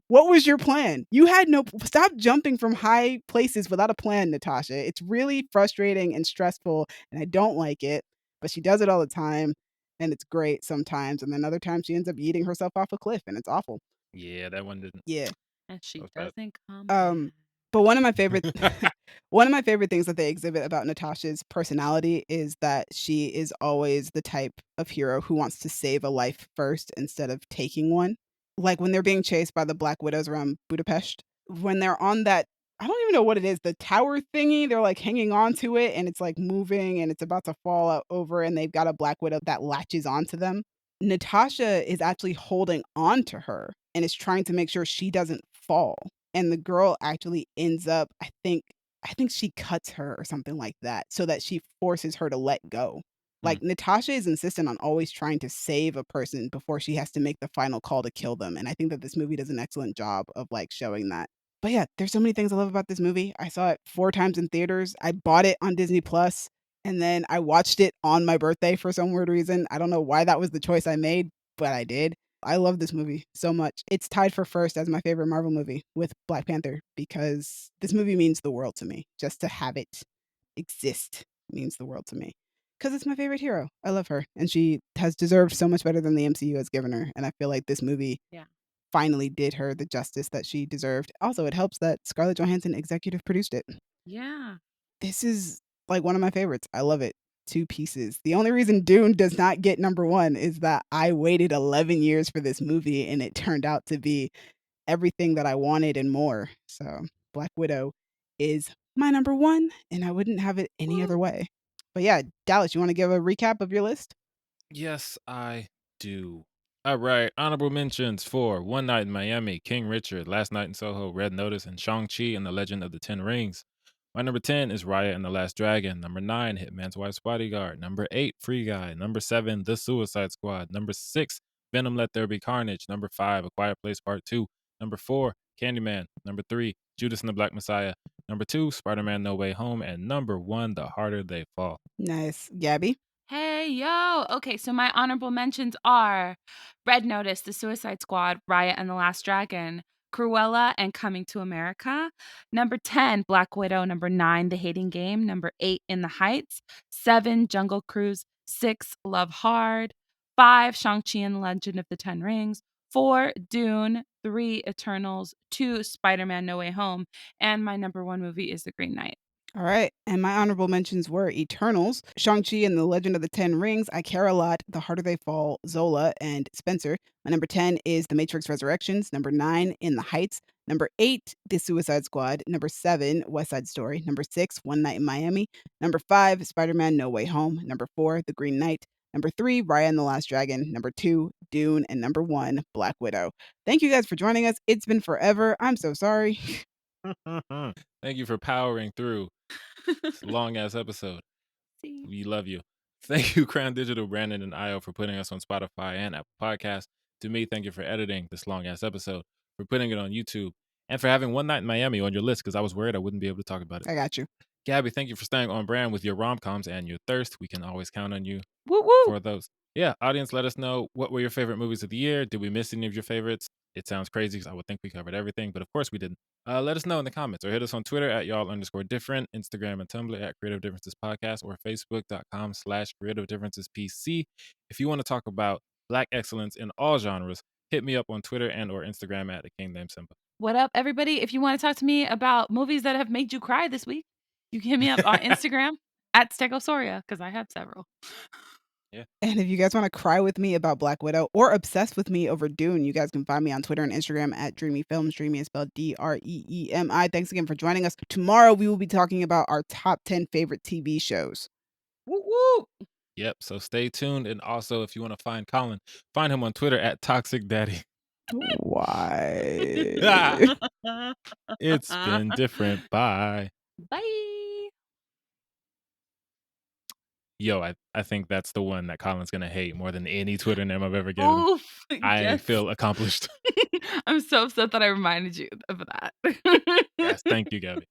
Speaker 3: What was your plan? You had no stop jumping from high places without a plan, Natasha. It's really frustrating and stressful, and I don't like it, but she does it all the time, and it's great sometimes, and then other times she ends up eating herself off a cliff, and it's awful.
Speaker 1: Yeah, that one didn't.
Speaker 3: Yeah.
Speaker 2: And
Speaker 1: That
Speaker 2: she
Speaker 1: was bad.
Speaker 2: doesn't come
Speaker 3: Um,
Speaker 2: back.
Speaker 3: but one of my favorite one of my favorite things that they exhibit about Natasha's personality is that she is always the type of hero who wants to save a life first instead of taking one. Like when they're being chased by the Black Widows around Budapest, when they're on that I don't even know what it is, the tower thingy, they're like hanging on to it and it's like moving and it's about to fall out over and they've got a Black Widow that latches onto them. Natasha is actually holding on to her and is trying to make sure she doesn't fall. And the girl actually ends up, I think she cuts her or something like that so that she forces her to let go.
Speaker 1: Hmm.
Speaker 3: Like Natasha is insistent on always trying to save a person before she has to make the final call to kill them. And I think that this movie does an excellent job of like showing that. But yeah, there's so many things I love about this movie. I saw it 4 times in theaters. I bought it on Disney Plus and then I watched it on my birthday for some weird reason. I don't know why that was the choice I made, but I did. I love this movie so much. It's tied for first as my favorite Marvel movie with Black Panther because this movie means the world to me. Just to have it exist means the world to me. Because it's my favorite hero. I love her. And she has deserved so much better than the MCU has given her. And I feel like this movie
Speaker 2: Yeah.
Speaker 3: finally did her the justice that she deserved. Also, it helps that Scarlett Johansson executive produced it.
Speaker 2: Yeah.
Speaker 3: This is like one of my favorites. I love it. 2 pieces. The only reason Dune does not get number 1 is that I waited 11 years for this movie and it turned out to be everything that I wanted and more. So, Black Widow is my number 1 and I wouldn't have it any other
Speaker 2: Woo.
Speaker 3: way. But yeah, Dallas, you want to give a recap of your list?
Speaker 1: Yes, I do. All right. Honorable mentions for One Night in Miami, King Richard, Last Night in Soho, Red Notice, and Shang-Chi and the Legend of the Ten Rings. My number 10 is Raya and the Last Dragon. Number 9, Hitman's Wife's Bodyguard. Number 8, Free Guy. Number 7, The Suicide Squad. Number 6, Venom Let There Be Carnage. Number 5, A Quiet Place Part 2. Number 4, Candyman. Number 3, Judas and the Black Messiah. Number 2, Spider-Man No Way Home. And number 1, The Harder They Fall.
Speaker 3: Nice. Gabby?
Speaker 2: Hey, yo. Okay, so my honorable mentions are Red Notice, The Suicide Squad, Riot and the Last Dragon, Cruella, and Coming to America. Number 10, Black Widow. Number 9, The Hating Game. Number 8, In the Heights. 7, Jungle Cruise. 6, Love Hard. 5, Shang-Chi and the Legend of the Ten Rings. 4, Dune, 3, Eternals, 2, Spider-Man No Way Home, and my number 1 movie is The Green Knight.
Speaker 3: All right. And my honorable mentions were Eternals, Shang-Chi and the Legend of the Ten Rings, I Care a Lot, The Harder They Fall, Zola, and Spencer. My number 10 is The Matrix Resurrections. Number 9, In the Heights. Number 8, The Suicide Squad. Number 7, West Side Story. Number 6, One Night in Miami. Number 5, Spider-Man No Way Home. Number 4, The Green Knight. Number 3, Raya and the Last Dragon. Number 2, Dune. And number 1, Black Widow. Thank you guys for joining us. It's been forever. I'm so sorry.
Speaker 1: Thank you for powering through this long ass episode.
Speaker 2: See.
Speaker 1: We love you. Thank you, Crown Digital, Brandon, and Io for putting us on Spotify and Apple Podcasts. To me, thank you for editing this long ass episode, for putting it on YouTube, and for having One Night in Miami on your list because I was worried I wouldn't be able to talk about it.
Speaker 3: I got you.
Speaker 1: Gabby, thank you for staying on brand with your rom-coms and your thirst. We can always count on you
Speaker 2: Woo woo.
Speaker 1: for those. Yeah, audience, let us know, what were your favorite movies of the year? Did we miss any of your favorites? It sounds crazy because I would think we covered everything, but of course we didn't. Let us know in the comments or hit us on Twitter at y'all_different, Instagram and Tumblr at Creative Differences Podcast, or Facebook.com/Creative Differences PC. If you want to talk about Black excellence in all genres, hit me up on Twitter and or Instagram at the King Named Simba.
Speaker 2: What up, everybody? If you want to talk to me about movies that have made you cry this week, you can hit me up on Instagram at Stegosaurus, because I have several.
Speaker 3: And if you guys want to cry with me about Black Widow or obsess with me over Dune, you guys can find me on Twitter and Instagram at Dreamy Films. Dreamy is spelled DREEMI. Thanks again for joining us. Tomorrow we will be talking about our top 10 favorite TV shows.
Speaker 2: Woo woo.
Speaker 1: Yep, so stay tuned. And also, if you want to find Colin, find him on Twitter at Toxic Daddy.
Speaker 3: Why?
Speaker 1: It's been different. Bye.
Speaker 2: Bye.
Speaker 1: Yo, I think that's the one that Colin's going to hate more than any Twitter name I've ever given.
Speaker 2: Oof.
Speaker 1: I
Speaker 2: Yes.
Speaker 1: feel accomplished.
Speaker 2: I'm so upset that I reminded you of that.
Speaker 1: Yes, thank you, Gabby.